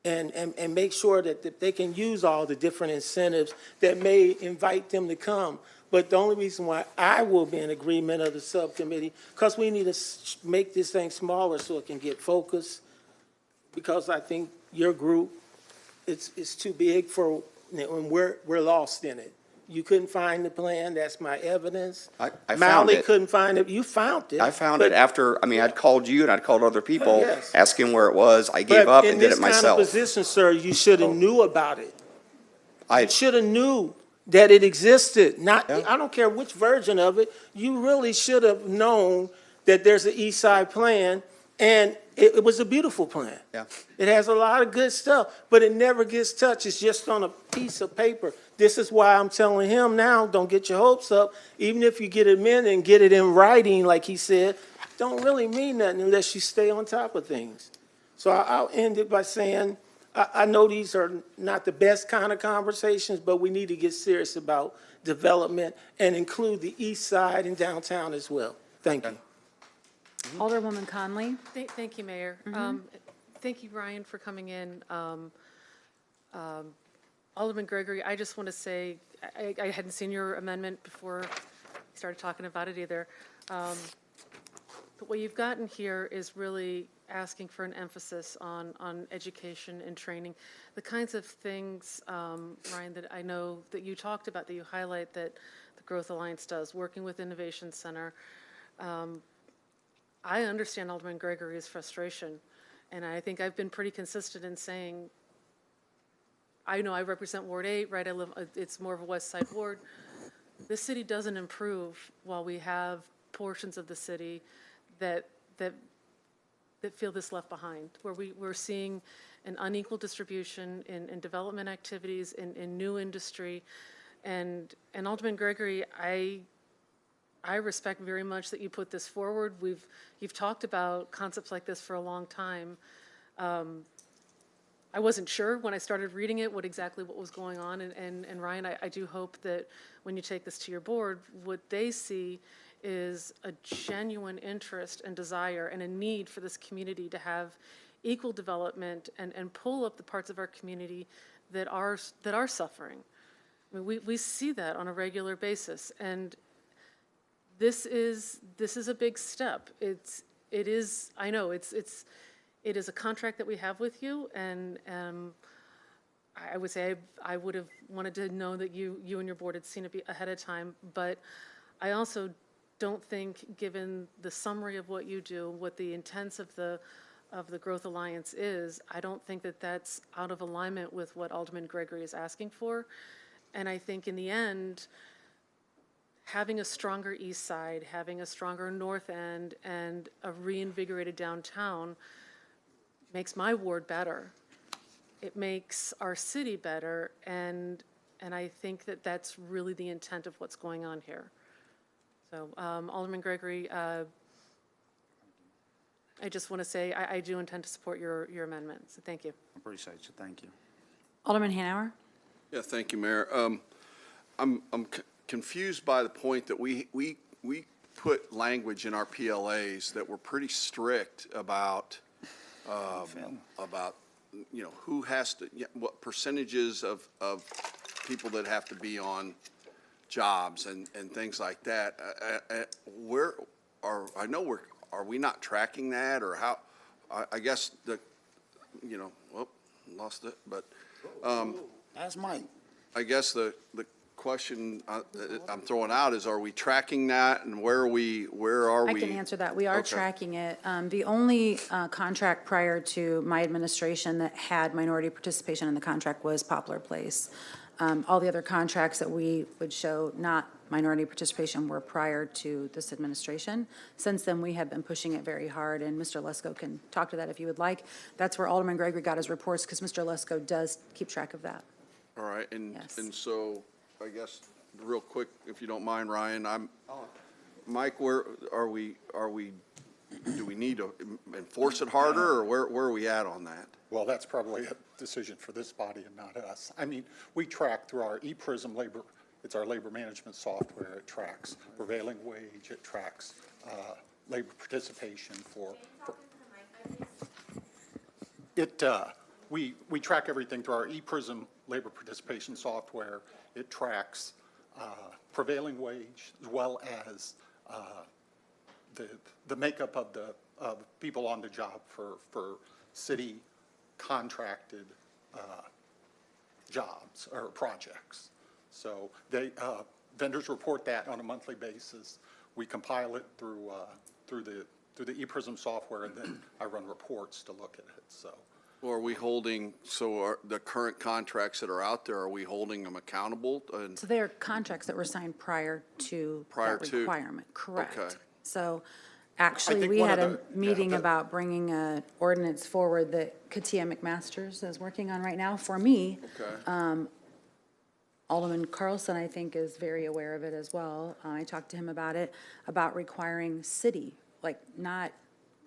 and make sure that they can use all the different incentives that may invite them to come. But the only reason why I will be in agreement of the subcommittee, because we need to make this thing smaller so it can get focused, because I think your group, it's too big for, and we're lost in it. You couldn't find the plan, that's my evidence. I found Mally it. couldn't find it, you found it. I found it but- after, I mean, I'd called you and I'd called other people, Yes. asking where it was. I gave up and did it But in this kind of myself. position, sir, you should have knew about it. I, You should have knew that it existed, not, Yeah. I don't care which version of it, you really should have known that there's an East Side plan, and it was a beautiful plan. Yeah. It has a lot of good stuff, but it never gets touched, it's just on a piece of paper. This is why I'm telling him now, don't get your hopes up, even if you get it in and get it in writing, like he said, don't really mean nothing unless you stay on top of things. So I'll end it by saying, I know these are not the best kind of conversations, but we need to get serious about development and include the east side and downtown as well. Thank you. Alderwoman Conley? Thank you, Mayor. Thank you, Ryan, for coming in. Alderman Gregory, I just want to say, I hadn't seen your amendment before we started talking about it either. But what you've gotten here is really asking for an emphasis on education and training. The kinds of things, Ryan, that I know that you talked about, that you highlight that the Growth Alliance does, working with Innovation Center. I understand Alderman Gregory's frustration, and I think I've been pretty consistent in saying, I know I represent Ward 8, right? I live, it's more of a West Side ward. This city doesn't improve while we have portions of the city that feel this left behind, where we're seeing an unequal distribution in development activities, in new industry. And Alderman Gregory, I respect very much that you put this forward. You've talked about concepts like this for a long time. I wasn't sure when I started reading it what was going on, and Ryan, I do hope that when you take this to your board, what they see is a genuine interest and desire and a need for this community to have equal development and pull up the parts of our community that are suffering. I mean, we see that on a regular basis, and this is a big step. It is a contract that we have with you, and I would say I would have wanted to know that you and your board had seen it ahead of time, but I also don't think, given the summary of what you do, what the intents of the Growth Alliance is, I don't think that that's out of alignment with what Alderman Gregory is asking for. And I think in the end, having a stronger east side, having a stronger north end, and a reinvigorated downtown makes my ward better. It makes our city better, and I think that that's really the intent of what's going on here. So, Alderman Gregory, I just want to say I do intend to support your amendment, so thank you. Appreciate you, thank you. Alderman Hanauer? Yeah, thank you, Mayor. I'm confused by the point that we put language in our PLAs that were pretty strict about, you know, who has to, what percentages of people that have to be on jobs and things like that. Are we not tracking that, or how? I guess lost it, but. That's Mike. I guess the question I'm throwing out is, are we tracking that, and where are we? I can answer that. We are Okay. tracking it. The only contract prior to my administration that had minority participation in the contract was Poplar Place. All the other contracts that we would show not minority participation were prior to this administration. Since then, we have been pushing it very hard, and Mr. Lesko can talk to that if you would like. That's where Alderman Gregory got his reports, because Mr. Lesko does keep track of that. All right, and Yes. so I guess real quick, if you don't mind, Ryan, Mike, where are we? Do we need to enforce it harder, or where are we at on that? Well, that's probably a decision for this body and not us. I mean, we track through our ePrism labor, it's our labor management software. It tracks prevailing wage, it tracks labor participation we track everything through our ePrism labor participation software. It tracks prevailing wage, as well as the makeup of the people on the job for city contracted jobs or projects. So vendors report that on a monthly basis. We compile it through the ePrism software, and then I run reports to look at it, so. Or are we holding, the current contracts that are out there, are we holding them accountable? And So they are contracts that were signed prior to that requirement, correct? Okay. So actually, think we one had of a the- meeting about bringing an ordinance forward that Katia McMasters is working on right now for me. Okay. Alderman Carlson, I think, is very aware of it as well. I talked to him about it, about requiring city, like not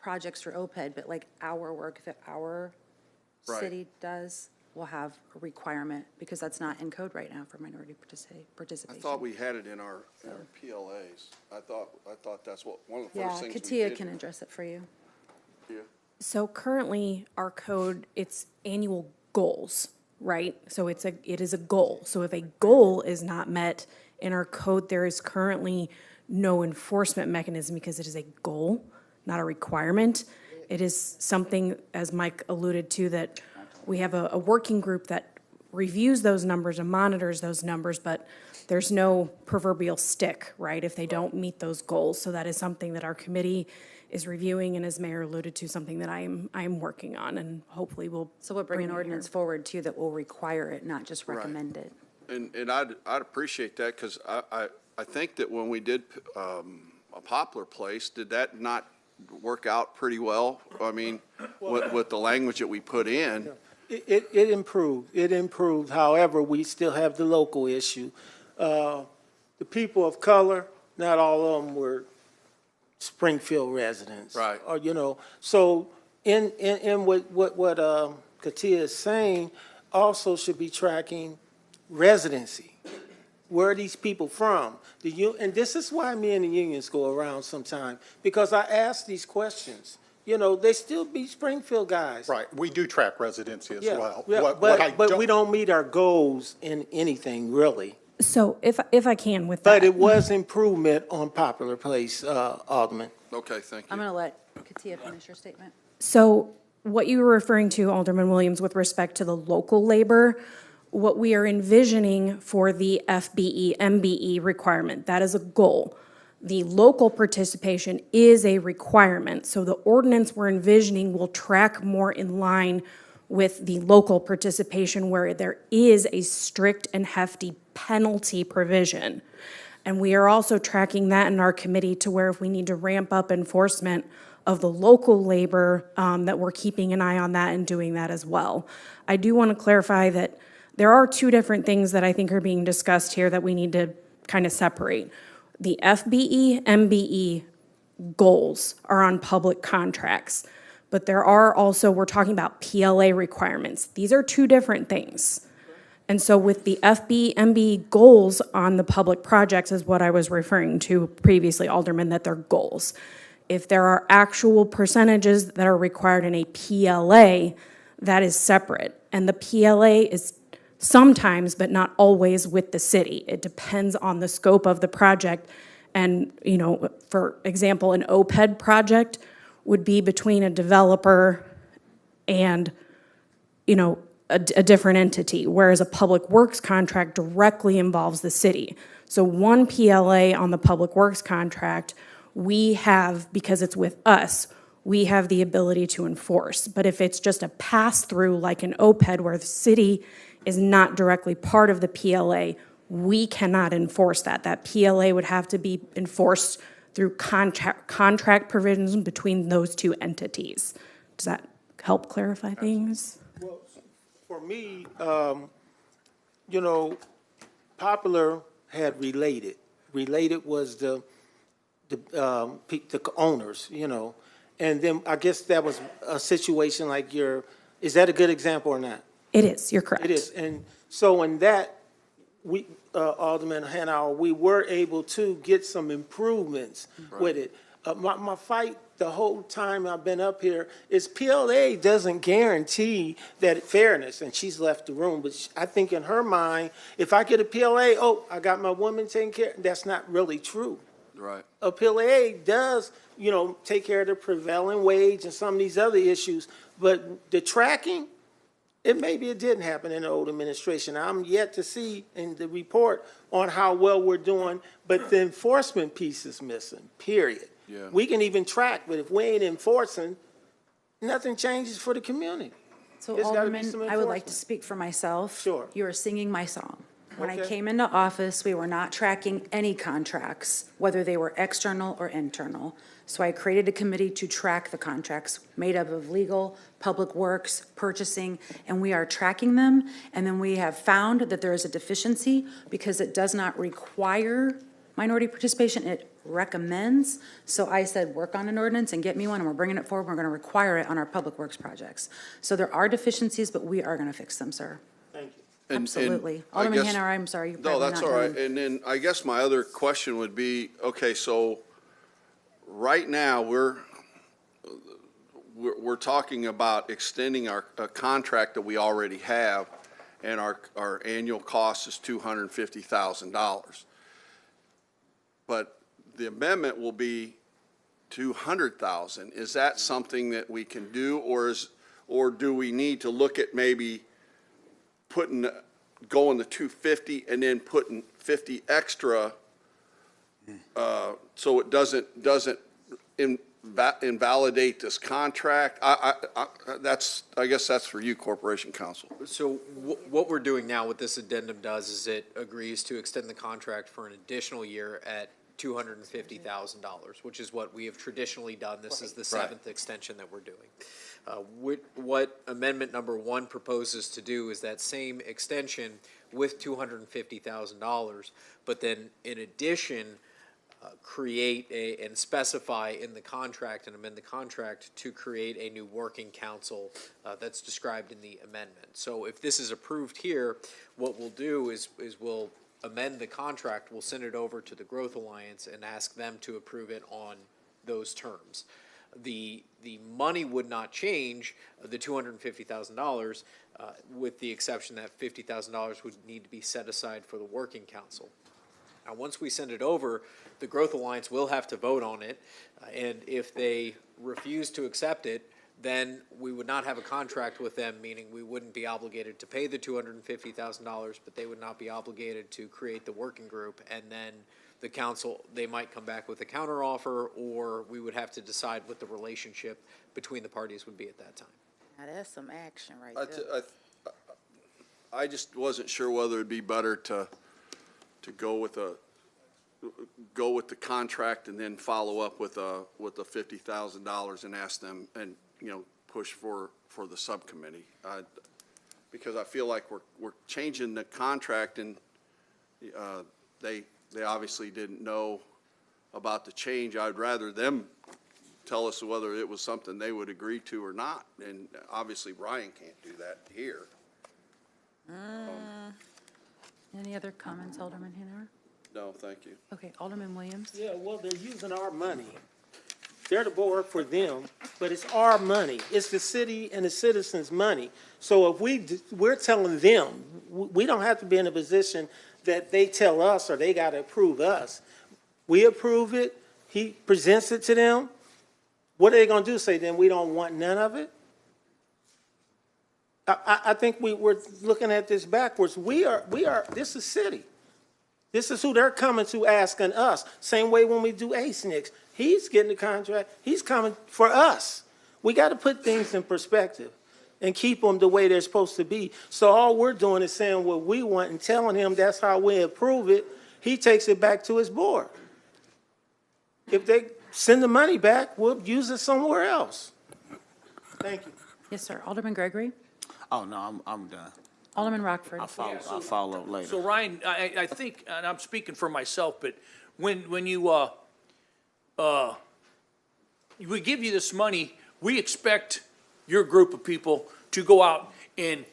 projects for OPED, but like our work that our Right. city does will have a requirement, because that's not in code right now for minority participation. I thought we had it in our PLAs. I thought that's one of the Yeah, first things we Katia did. can address it for you. Yeah. So currently, our code, it's annual goals, right? So it is a goal. So if a goal is not met in our code, there is currently no enforcement mechanism because it is a goal, not a requirement. It is something, as Mike alluded to, that we have a working group that reviews those numbers and monitors those numbers, but there's no proverbial stick, right, if they don't meet those goals. So that is something that our committee is reviewing, and as Mayor alluded to, something that I am working on, and hopefully we'll. So we'll bring an it here. ordinance forward too that will require it, not just Right. recommend it. And I'd appreciate that, because I think that when we did a Poplar Place, did that not work out pretty well? I mean, with the language that we put in. It improved. However, we still have the local issue. The people of color, not all of them were Springfield residents. Right. Or, so in what Katia is saying, also should be tracking residency. Where are these people from? And this is why me and the unions go around sometime, because I ask these questions. They still be Springfield guys. Right, we do track residency as Yeah, well. yeah, What I but we don't meet our goals in anything, really. So if I can with that. But it was improvement on Popular Place, Alderman. Okay, thank I'm you. going to let Katia finish her statement. So what you were referring to, Alderman Williams, with respect to the local labor, what we are envisioning for the FBE, MBE requirement, that is a goal. The local participation is a requirement. So the ordinance we're envisioning will track more in line with the local participation where there is a strict and hefty penalty provision. And we are also tracking that in our committee to where if we need to ramp up enforcement of the local labor, that we're keeping an eye on that and doing that as well. I do want to clarify that there are two different things that I think are being discussed here that we need to kind of separate. The FBE, MBE goals are on public contracts, but there are also, we're talking about PLA requirements. These are two different things. And so with the FBE, MBE goals on the public projects is what I was referring to previously, Alderman, that they're goals. If there are actual percentages that are required in a PLA, that is separate. And the PLA is sometimes, but not always, with the city. It depends on the scope of the project. And, for example, an OPED project would be between a developer and, a different entity, whereas a public works contract directly involves the city. So one PLA on the public works contract, we have, because it's with us, we have the ability to enforce. But if it's just a pass-through like an OPED where the city is not directly part of the PLA, we cannot enforce that. That PLA would have to be enforced through contract provisions between those two entities. Does that help clarify things? Well, for me, Popular had Related. Related was the owners, And then I guess that was a situation like is that a good example or not? It is, you're correct. It is, and so in that, Alderman Hanauer, we were able to get some improvements with it. my fight the whole time I've been up here is PLA doesn't guarantee that fairness, and she's left the room, but I think in her mind, if I get a PLA, oh, I got my woman taken care, that's not really true. Right. A PLA does, take care of the prevailing wage and some of these other issues, but the tracking, maybe it didn't happen in the old administration. I'm yet to see in the report on how well we're doing, but the enforcement piece is missing, period. Yeah. We can even track, but if we ain't enforcing, nothing changes for the community. So There's gotta be Alderman, some I would like enforcement. to speak for myself. Sure. You are singing my song. When I Okay. came into office, we were not tracking any contracts, whether they were external or internal. So I created a committee to track the contracts made up of legal, public works, purchasing, and we are tracking them. And then we have found that there is a deficiency because it does not require minority participation, it recommends. So I said, work on an ordinance and get me one, and we're bringing it forward. We're going to require it on our public works projects. So there are deficiencies, but we are going to fix them, sir. Thank you. Absolutely. I Alderman guess- Hanauer, I'm sorry. you're No, probably that's not all right. done. And then I guess my other question would be, okay, so right now, we're talking about extending a contract that we already have, and our annual cost is $250,000. But the amendment will be $200,000. Is that something that we can do, or do we need to look at maybe going to 250 and then putting 50 extra, so it doesn't invalidate this contract? I guess that's for you, Corporation Counsel. So what we're doing now, what this addendum does is it agrees to extend the contract for an additional year at $250,000, which is what we have traditionally done. This is the seventh extension that we're doing. What amendment number 1 proposes to do is that same extension with $250,000, but then in addition, create and specify in the contract and amend the contract to create a new working council that's described in the amendment. So if this is approved here, what we'll do is we'll amend the contract, we'll send it over to the Growth Alliance and ask them to approve it on those terms. The money would not change, the $250,000, with the exception that $50,000 would need to be set aside for the working council. Now, once we send it over, the Growth Alliance will have to vote on it, and if they refuse to accept it, then we would not have a contract with them, meaning we wouldn't be obligated to pay the $250,000, but they would not be obligated to create the working group, and then the council, they might come back with a counteroffer, or we would have to decide what the relationship between the parties would be at that time. Now, that's some action right there. I just wasn't sure whether it'd be better to go with the contract and then follow up with the $50,000 and ask them and, push for the subcommittee. Because I feel like we're changing the contract, and they obviously didn't know about the change. I'd rather them tell us whether it was something they would agree to or not. And obviously Ryan can't do that here. Any other comments, Alderman Hanauer? No, thank you. Okay, Alderman Williams? Yeah, well, they're using our money. They're the board for them, but it's our money. It's the city and the citizens' money. So if we're telling them, we don't have to be in a position that they tell us or they got to approve us. We approve it, he presents it to them. What are they going to do? Say, then we don't want none of it? I think we're looking at this backwards. This is city. This is who they're coming to asking us. Same way when we do ACE-NICS. He's getting the contract. He's coming for us. We got to put things in perspective and keep them the way they're supposed to be. So all we're doing is saying what we want and telling him that's how we approve it. He takes it back to his board. If they send the money back, we'll use it somewhere else. Thank you. Yes, sir. Alderman Gregory? Oh, no, I'm done. Alderman Rockford? I'll follow up later. So Ryan, I think, and I'm speaking for myself, but when you, we give you this money, we expect your group of people to go out and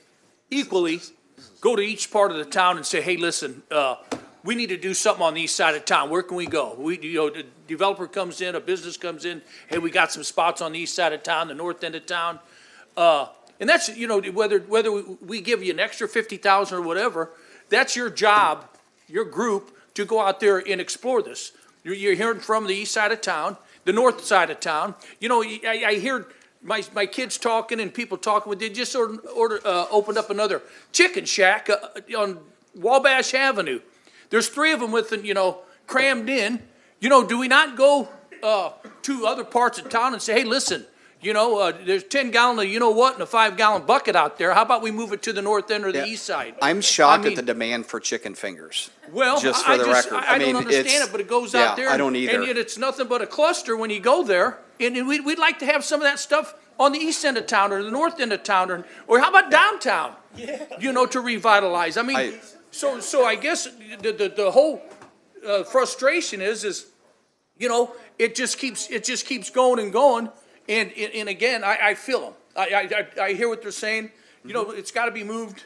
equally go to each part of the town and say, hey, listen, we need to do something on the east side of town. Where can we go? The developer comes in, a business comes in, hey, we got some spots on the east side of town, the north end of town. And that's, whether we give you an extra 50,000 or whatever, that's your job, your group, to go out there and explore this. You're hearing from the east side of town, the north side of town. I hear my kids talking and people talking. They just opened up another chicken shack on Wabash Avenue. There's 3 of them with, crammed in. Do we not go to other parts of town and say, hey, listen, there's 10-gallon of you-know-what and a 5-gallon bucket out there. How about we move it to the north end or the east side? I'm shocked at the demand for chicken fingers. Well, just for the record. I don't understand it, but it goes out there. I don't either. And yet it's nothing but a cluster when you go there. And we'd like to have some of that stuff on the east end of town or the north end of town, or how about downtown? To revitalize. So I guess the whole frustration is it just keeps going and going. And again, I feel them. I hear what they're saying. It's got to be moved.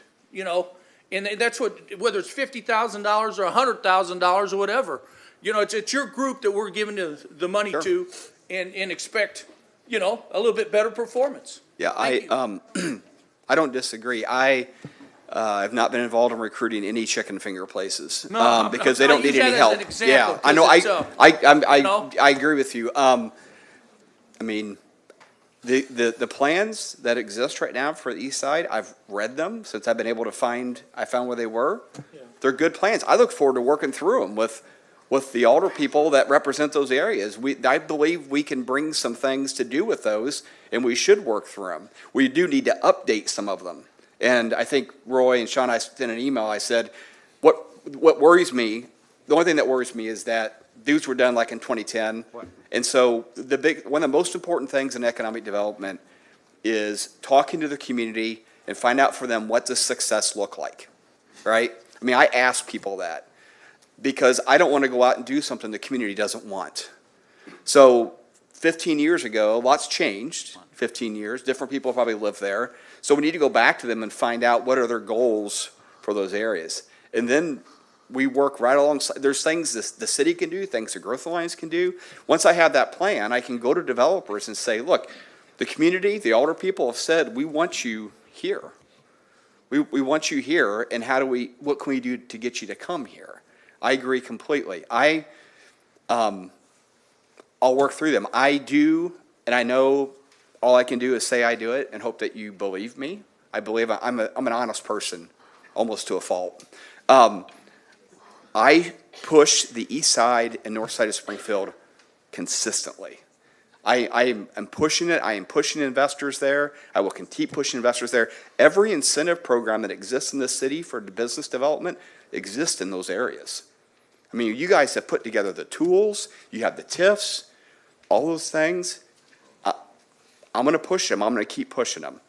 And that's whether it's $50,000 or $100,000 or whatever. It's your group that we're giving the money to, and expect a little bit better performance. Yeah, I don't disagree. I have not been involved in recruiting any chicken finger places because they don't need any help. Yeah, I know. I agree with you. The plans that exist right now for the east side, I've read them since I've been able to find where they were. Yeah. They're good plans. I look forward to working through them with the older people that represent those areas. I believe we can bring some things to do with those, and we should work through them. We do need to update some of them. And I think Roy and Sean, I sent an email, I said, what worries me, the only thing that worries me is that these were done like in 2010. What? And so one of the most important things in economic development is talking to the community and find out for them what does success look like, right? I ask people that because I don't want to go out and do something the community doesn't want. So 15 years ago, lots changed, 15 years, different people probably live there. So we need to go back to them and find out what are their goals for those areas. And then we work right alongside. There's things the city can do, things the Growth Alliance can do. Once I have that plan, I can go to developers and say, look, the community, the older people have said, we want you here. We want you here, and what can we do to get you to come here? I agree completely. I'll work through them. I do, and I know all I can do is say I do it and hope that you believe me. I believe I'm an honest person, almost to a fault. I push the east side and north side of Springfield consistently. I am pushing it. I am pushing investors there. I will keep pushing investors there. Every incentive program that exists in this city for business development exists in those areas. You guys have put together the tools. You have the TIFs, all those things. I'm going to push them. I'm going to keep pushing them.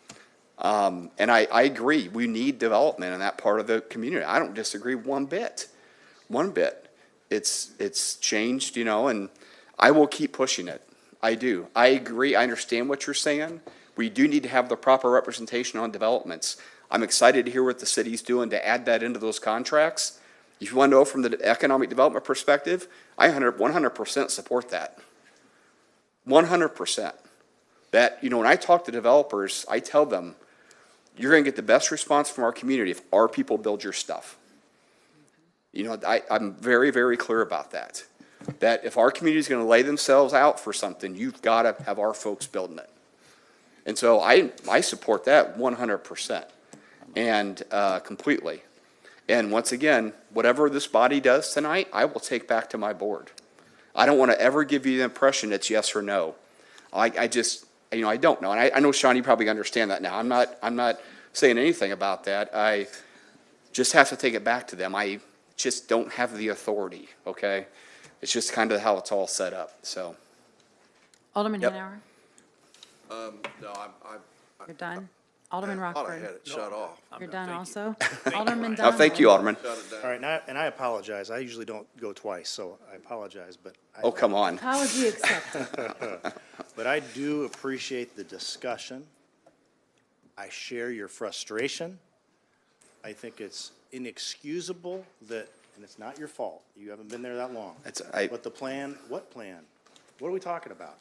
And I agree. We need development in that part of the community. I don't disagree one bit. One bit. It's changed, and I will keep pushing it. I do. I agree. I understand what you're saying. We do need to have the proper representation on developments. I'm excited to hear what the city's doing to add that into those contracts. If you want to know from the economic development perspective, I 100% support that. 100%. That, when I talk to developers, I tell them, you're going to get the best response from our community if our people build your stuff. I'm very, very clear about that. That if our community is going to lay themselves out for something, you've got to have our folks building it. And so I support that 100% and completely. And once again, whatever this body does tonight, I will take back to my board. I don't want to ever give you the impression it's yes or no. I don't know. And I know, Sean, you probably understand that now. I'm not saying anything about that. I just have to take it back to them. I just don't have the authority, okay? It's just kind of how it's all set up, so. Alderman Yep. Hanauer, No, you're done. Alderman Rockford, had it shut off. you're done also. Alderman Oh, thank you, Alderman. All right, and I apologize. I usually don't go twice, so I apologize, but. Oh, come on. Apology accepted. But I do appreciate the discussion. I share your frustration. I think it's inexcusable that and it's not your fault. You haven't been there that long. I- But the plan, what plan? What are we talking about?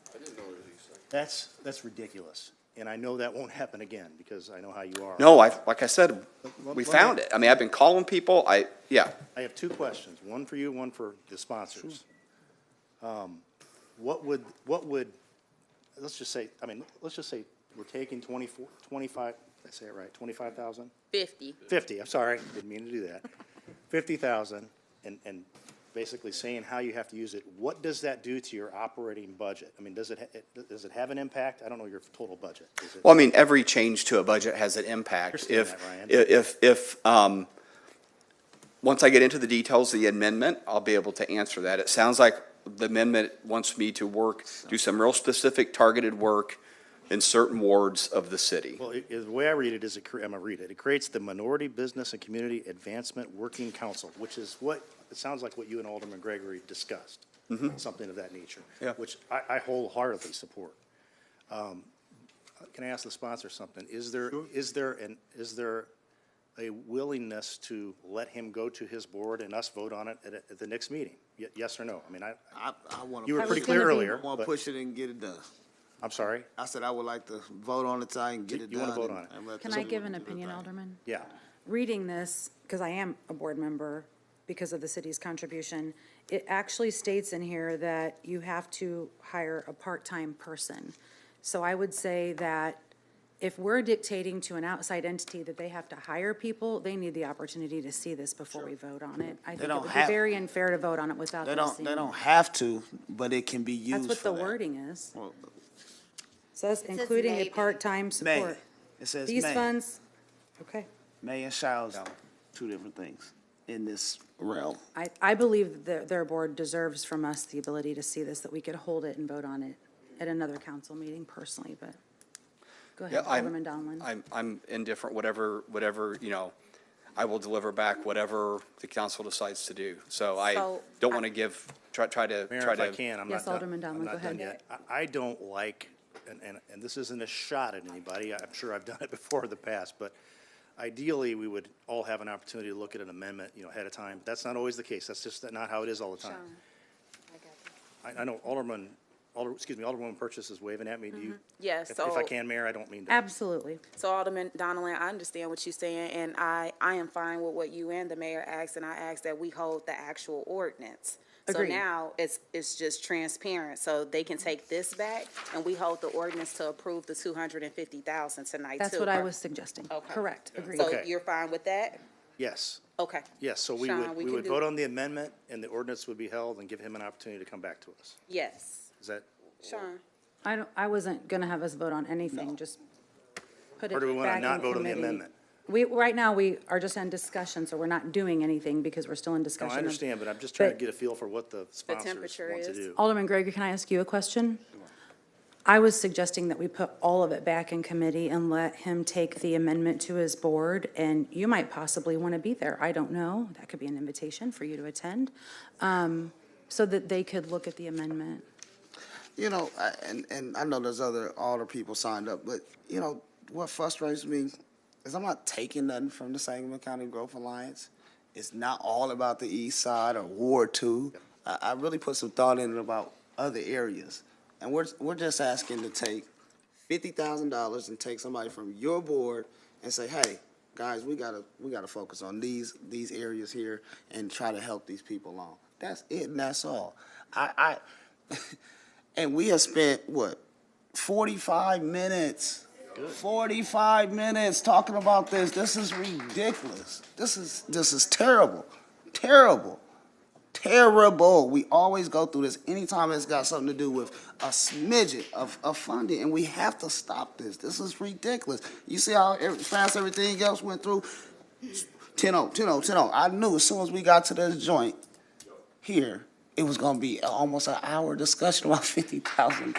That's ridiculous. And I know that won't happen again, because I know how you are. No, like I said, we Let- found it. I mean, I've been calling people, yeah. I have two questions, one for you, one for the sponsors. What would, let's just say we're taking 25, did I say it right, 25,000? 50. 50, I'm sorry, didn't mean to do that. 50,000, and basically saying how you have to use it. What does that do to your operating budget? I mean, does it have an impact? I don't know your total budget. Is it- Well, I mean, every change to a budget has an impact. Understand that, Ryan. Once I get into the details of the amendment, I'll be able to answer that. It sounds like the amendment wants me to do some real specific targeted work in certain wards of the city. Well, the way I read it is, I'm gonna read it. It creates the Minority Business and Community Advancement Working Council, which is it sounds like what you and Alderman Gregory discussed. Something of that nature. Yeah. Which I wholeheartedly support. Can I ask the sponsor something? Is there a willingness to let him go to his board and us vote on it at the next meeting? Yes or no? I mean, I want to. You were pretty clear earlier, I want to but- push it and get it done. I'm sorry? I said I would like to vote on it tonight and get it You done. wanna vote on it? and let Can the I give an people do their opinion, thing. Alderman? Yeah. Reading this, because I am a board member because of the city's contribution, it actually states in here that you have to hire a part-time person. So I would say that if we're dictating to an outside entity that they have to hire people, they need the opportunity to see this before we vote on it. I think it don't would be have- very unfair to vote on it without They them don't, seeing they it. don't have to, but it can be used That's what for the that. wording is. Well, Says including a maybe. part-time May. support. It says These may. funds, okay. May and shall, two different things in this realm. I believe that their board deserves from us the ability to see this, that we could hold it and vote on it at another council meeting personally, but go ahead, Yeah, Alderman Donlin. I'm indifferent, whatever, I will deliver back whatever the council decides to do. So I So, don't want to try to. Mayor, if I can, I'm not Yes, done. Alderman Donlin, I'm go not done ahead. yet. I don't like, and this isn't a shot at anybody, I'm sure I've done it before in the past, but ideally, we would all have an opportunity to look at an amendment, ahead of time. That's not always the case. That's just not how it is all the time. I know Alderwoman Purchase is waving at me. Do you? Yes, If I so, can, Mayor, I don't mean to. Absolutely. so Alderman Donovan, I understand what you're saying, and I am fine with what you and the mayor asked, and I asked that we hold the actual ordinance. So Agreed. now it's just transparent, so they can take this back, and we hold the ordinance to approve the 250,000 tonight too. That's what I was suggesting. Okay. Correct, agreed. So Okay. you're fine with that? Yes, Okay. yes, so we Sean, we would can do- vote on the amendment, and the ordinance would be held, and give him an opportunity to come back to us. Yes. Is that, Sean? I wasn't gonna have us vote on anything, just put it or do we want to back in not vote on the committee. amendment? Right now, we are just in discussion, so we're not doing anything because we're still in No, discussion. I of- understand, but I'm just trying to but- get a feel for what the sponsors temperature want to is. do. Alderman Gregory, can I ask you a question? I was suggesting that we put all of it back in committee and let him take the amendment to his board, and you might possibly want to be there. I don't know. That could be an invitation for you to attend, so that they could look at the amendment. And I know there's older people signed up, but, what frustrates me is I'm not taking nothing from the Sangamon County Growth Alliance. It's not all about the east side or Ward 2. I really put some thought in it about other areas. And we're just asking to take $50,000 and take somebody from your board and say, hey, guys, we gotta focus on these areas here and try to help these people along. That's it, and that's all. And we have spent, 45 minutes? 45 minutes talking about this. This is ridiculous. This is terrible. Terrible. Terrible. We always go through this anytime it's got something to do with a smidget of funding, and we have to stop this. This is ridiculous. You see how fast everything else went through? 10-0. I knew as soon as we got to this joint here, it was going to be almost an hour discussion about $50,000.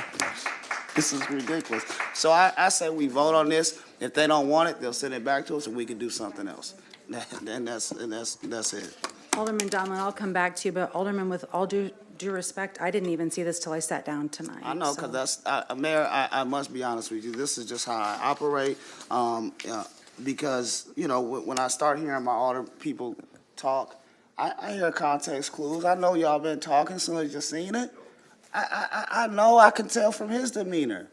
This is ridiculous. So I say we vote on this. If they don't want it, they'll send it back to us, and we can do something else. And that's it. Alderman Donlin, I'll come back to you, but Alderman, with all due respect, I didn't even see this till I sat down tonight. I know, so- because Mayor, I must be honest with you. This is just how I operate. Because, when I start hearing my older people talk, I hear context clues. I know y'all been talking, soon as you seen it. I know, I can tell from his demeanor.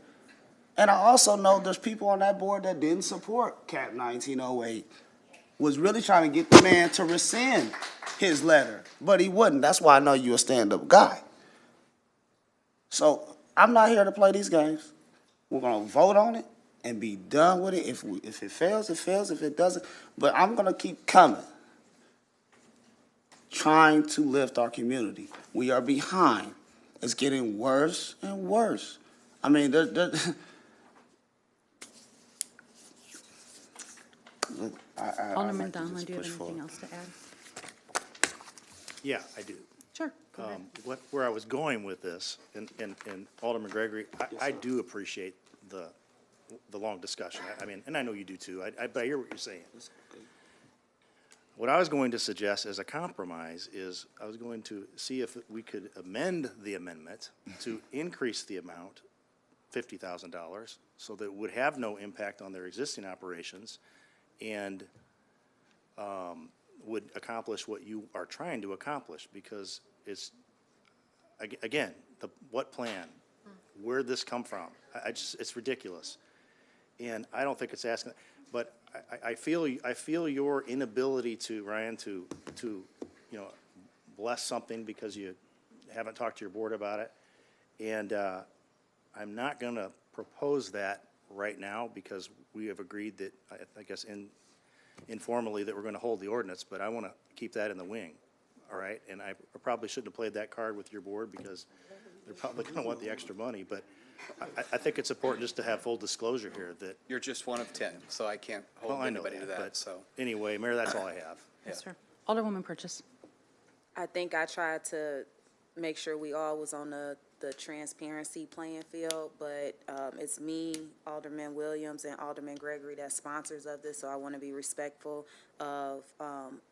And I also know there's people on that board that didn't support Cap 1908. Was really trying to get the man to rescind his letter, but he wouldn't. That's why I know you're a stand-up guy. So I'm not here to play these games. We're gonna vote on it and be done with it. If it fails, it fails. If it doesn't, but I'm gonna keep coming, trying to lift our community. We are behind. It's getting worse and worse. I mean, Alderman Donlin, do you have anything else to add? Yeah, I do. Sure, go ahead. Where I was going with this, and Alderman Gregory, I do appreciate the long discussion. I mean, and I know you do too, but I hear what you're saying. What I was going to suggest as a compromise is I was going to see if we could amend the amendment to increase the amount, $50,000, so that it would have no impact on their existing operations and would accomplish what you are trying to accomplish, because it's, again, what plan, where'd this come from? It's ridiculous. And I don't think it's asking, but I feel your inability to, Ryan, to bless something because you haven't talked to your board about it. And I'm not going to propose that right now because we have agreed that, I guess informally, that we're going to hold the ordinance, but I want to keep that in the wing, all right? And I probably shouldn't have played that card with your board because they're probably going to want the extra money, but I think it's important just to have full disclosure here that. You're just one of 10, so I can't hold Well, I know anybody to that, but so. Anyway, Mayor, that's all I have. Yes, sir. Alderwoman Purchase. I think I tried to make sure we all was on the transparency playing field, but it's me, Alderman Williams, and Alderman Gregory that's sponsors of this, so I want to be respectful of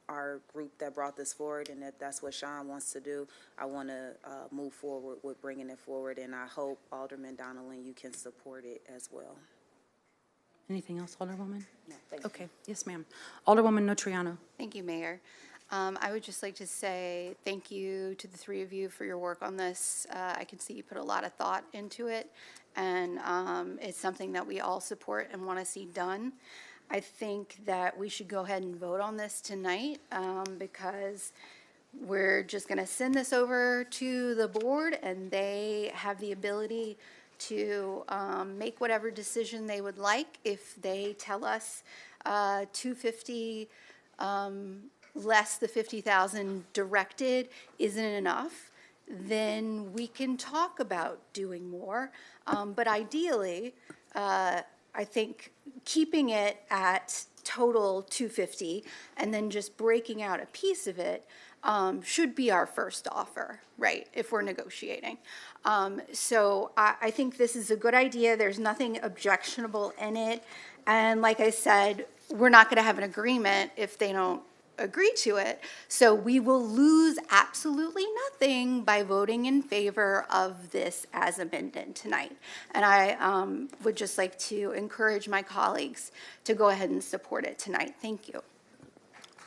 our group that brought this forward, and if that's what Sean wants to do, I want to move forward with bringing it forward, and I hope, Alderman Donilon, you can support it as well. Anything else, Alderwoman? No, thank you. Okay, yes, ma'am. Alderwoman Notriano. Thank you, Mayor. I would just like to say thank you to the three of you for your work on this. I can see you put a lot of thought into it, and it's something that we all support and want to see done. I think that we should go ahead and vote on this tonight because we're just going to send this over to the board, and they have the ability to make whatever decision they would like. If they tell us 250 less the 50,000 directed isn't enough, then we can talk about doing more. But ideally, I think keeping it at total 250 and then just breaking out a piece of it should be our first offer, right, if we're negotiating. So I think this is a good idea. There's nothing objectionable in it. And like I said, we're not going to have an agreement if they don't agree to it. So we will lose absolutely nothing by voting in favor of this as amended tonight. And I would just like to encourage my colleagues to go ahead and support it tonight. Thank you.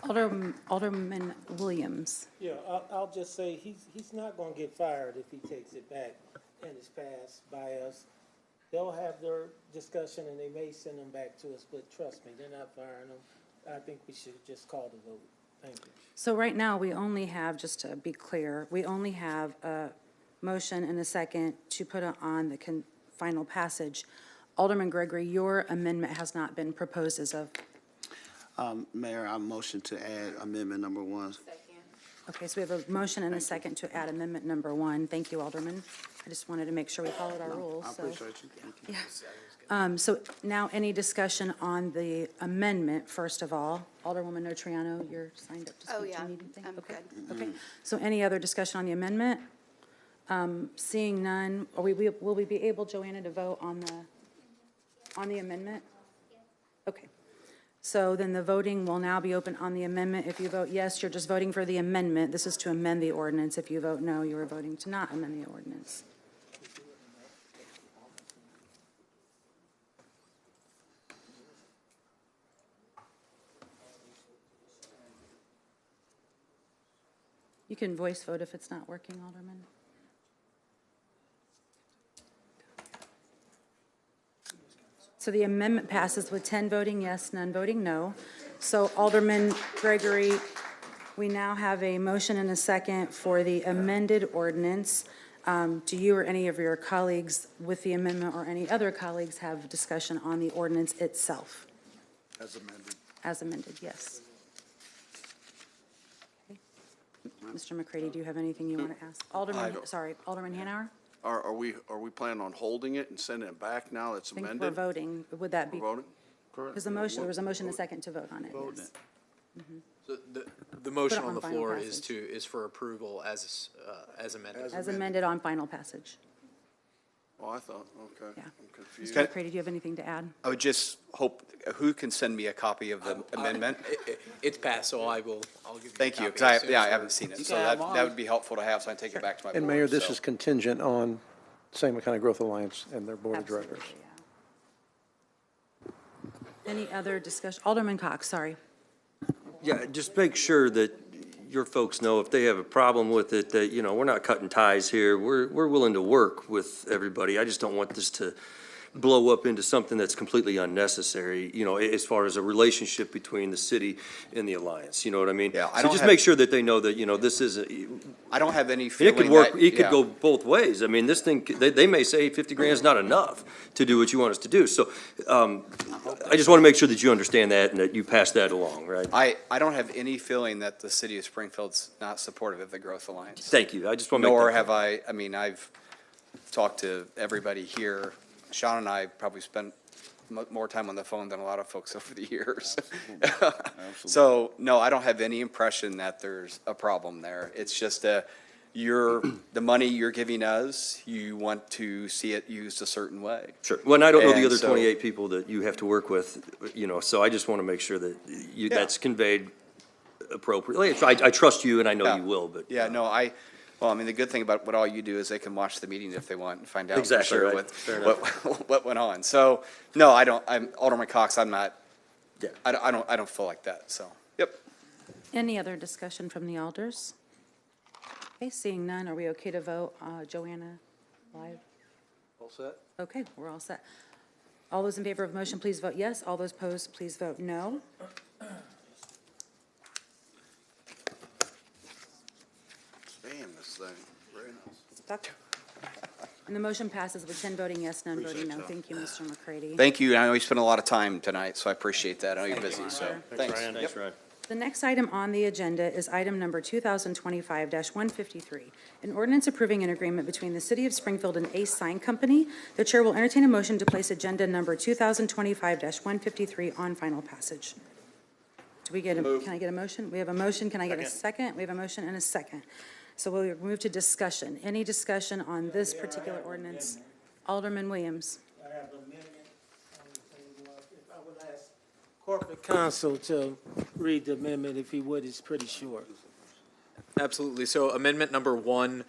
Alderman Williams. Yeah, I'll just say he's not going to get fired if he takes it back and it's passed by us. They'll have their discussion and they may send them back to us, but trust me, they're not firing them. I think we should just call the vote. Thank you. So right now, we only have, just to be clear, we only have a motion and a second to put it on the final passage. Alderman Gregory, your amendment has not been proposed as of. Mayor, I motion to add amendment number 1. Okay, so we have a motion and a second to add amendment number 1. Thank you, Alderman. I just wanted to make sure we followed our rules. I appreciate you. Thank you. Yeah. So now any discussion on the amendment, first of all? Alderwoman Notriano, you're signed up to speak. Oh, yeah, Do you need anything? I'm Okay. good. Okay. So any other discussion on the amendment? Seeing none, will we be able, Joanna, to vote on the amendment? Okay. So then the voting will now be open on the amendment. If you vote yes, you're just voting for the amendment. This is to amend the ordinance. If you vote no, you are voting to not amend the ordinance. You can voice vote if it's not working, Alderman. So the amendment passes with 10 voting yes, none voting no. So Alderman Gregory, we now have a motion and a second for the amended ordinance. Do you or any of your colleagues with the amendment or any other colleagues have discussion on the ordinance itself? As amended. As amended, yes. Okay. Mr. McCready, do you have anything you want to ask? Alderman Hanauer? Are we planning on holding it and sending it back now that's I think amended? we're voting. Would that be? We're voting? Because there was a motion and a second to vote on it. Yes. So the motion on on the final floor passage. is for approval as amended. As amended on final passage. Oh, I thought, okay. Yeah. I'm confused. Mr. McCready, do you have anything to add? I would just hope, who can send me a copy of the amendment? It's passed, so I'll give you a Thank you, copy because as soon I as haven't seen it, You so can have that mine. would be helpful to have, so I can take it back to my board. And Mayor, this so. is contingent on same kind of Growth Alliance and their board of Absolutely, directors. yeah. Any other discussion? Alderman Cox, sorry. Yeah, just make sure that your folks know if they have a problem with it, that, you know, we're not cutting ties here. We're willing to work with everybody. I just don't want this to blow up into something that's completely unnecessary, you know, as far as a relationship between the city and the alliance, you know what I mean? Yeah, I So don't just have- make sure that they know that, you know, this is, I don't have any it feeling could work, that- it could yeah. go both ways. I mean, this thing, they may say 50 grand is not enough to do what you want us to do. So, I just want to make sure that you understand that and that you pass that along, right? I don't have any feeling that the city of Springfield's not supportive of the Growth Alliance. Thank you. I just want to make that Nor clear. have I mean, I've talked to everybody here. Sean and I probably spent more time on the phone than a lot of folks over the years. So, no, I don't have any impression that there's a problem there. It's just the money you're giving us, you want to see it used a certain way. Sure. Well, and I don't know the And other so- 28 people that you have to work with, you know, so I just want to make sure that you, Yeah. that's conveyed appropriately. I trust you and I know Yeah. you will, but. Yeah, no, well, I mean, the good thing about what all you do is they can watch the meeting if they want and find out for Exactly sure right. Fair enough. what went on. So, no, Alderman Cox, I'm not, I don't feel like that, so, yep. Any other discussion from the alders? Okay, seeing none, are we okay to vote? Joanna, live? All set? Okay, we're all set. All those in favor of the motion, please vote yes. All those opposed, please vote no. Damn, this thing, very nice. Stuck. And the motion passes with 10 voting yes, none voting no. Thank you, Mr. McCready. Thank you, I know you spent a lot of time tonight, so I appreciate that. I know you're busy, so, thanks. Thanks, Ryan. The next item on the agenda is item number 2025-153, an ordinance approving an agreement between the City of Springfield and Ace Sign Company. The chair will entertain a motion to place agenda number 2025-153 on final passage. Do we get can I get a motion? We have a motion. Can I get a second? We have a motion and a second. So we'll move to discussion. Any discussion on this particular ordinance? Alderman Williams. I have an amendment on the table. If I would ask corporate counsel to read the amendment, if he would, it's pretty short. Absolutely. So amendment number 1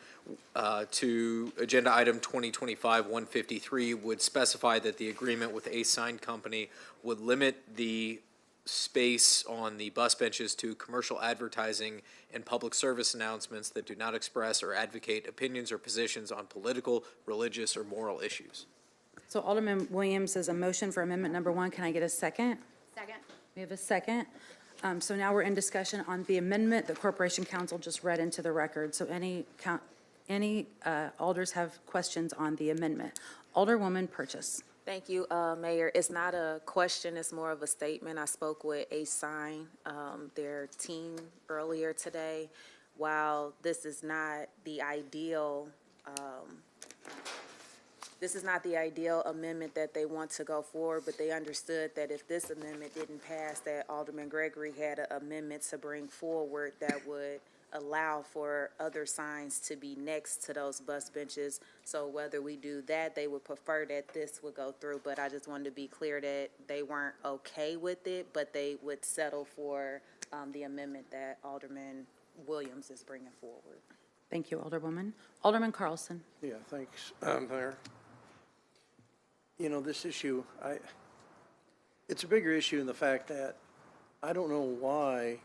to agenda item 2025-153 would specify that the agreement with Ace Sign Company would limit the space on the bus benches to commercial advertising and public service announcements that do not express or advocate opinions or positions on political, religious, or moral issues. So Alderman Williams has a motion for amendment number 1. Can I get a second? Second. We have a second. So now we're in discussion on the amendment that Corporation Counsel just read into the record. So any alders have questions on the amendment? Alderwoman Purchase. Thank you, Mayor. It's not a question, it's more of a statement. I spoke with Ace Sign, their team earlier today. While this is not the ideal, amendment that they want to go forward, but they understood that if this amendment didn't pass, that Alderman Gregory had an amendment to bring forward that would allow for other signs to be next to those bus benches. So whether we do that, they would prefer that this would go through, but I just wanted to be clear that they weren't okay with it, but they would settle for the amendment that Alderman Williams is bringing forward. Thank you, Alderwoman. Alderman Carlson. Yeah, thanks, Mayor. You know, this issue, it's a bigger issue in the fact that I don't know why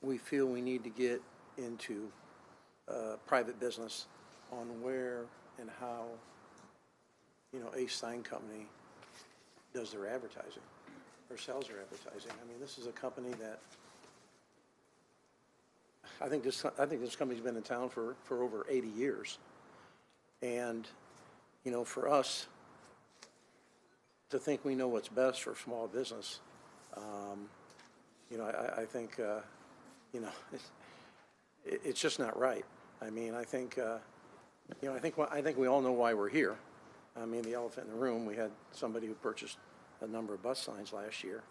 we feel we need to get into private business on where and how, Ace Sign Company does their advertising or sells their advertising. I mean, this is a company that, I think this company's been in town for over 80 years. And, for us to think we know what's best for small business, I think, it's just not right. I mean, I think we all know why we're here. I mean, the elephant in the room, we had somebody who purchased a number of bus signs last year.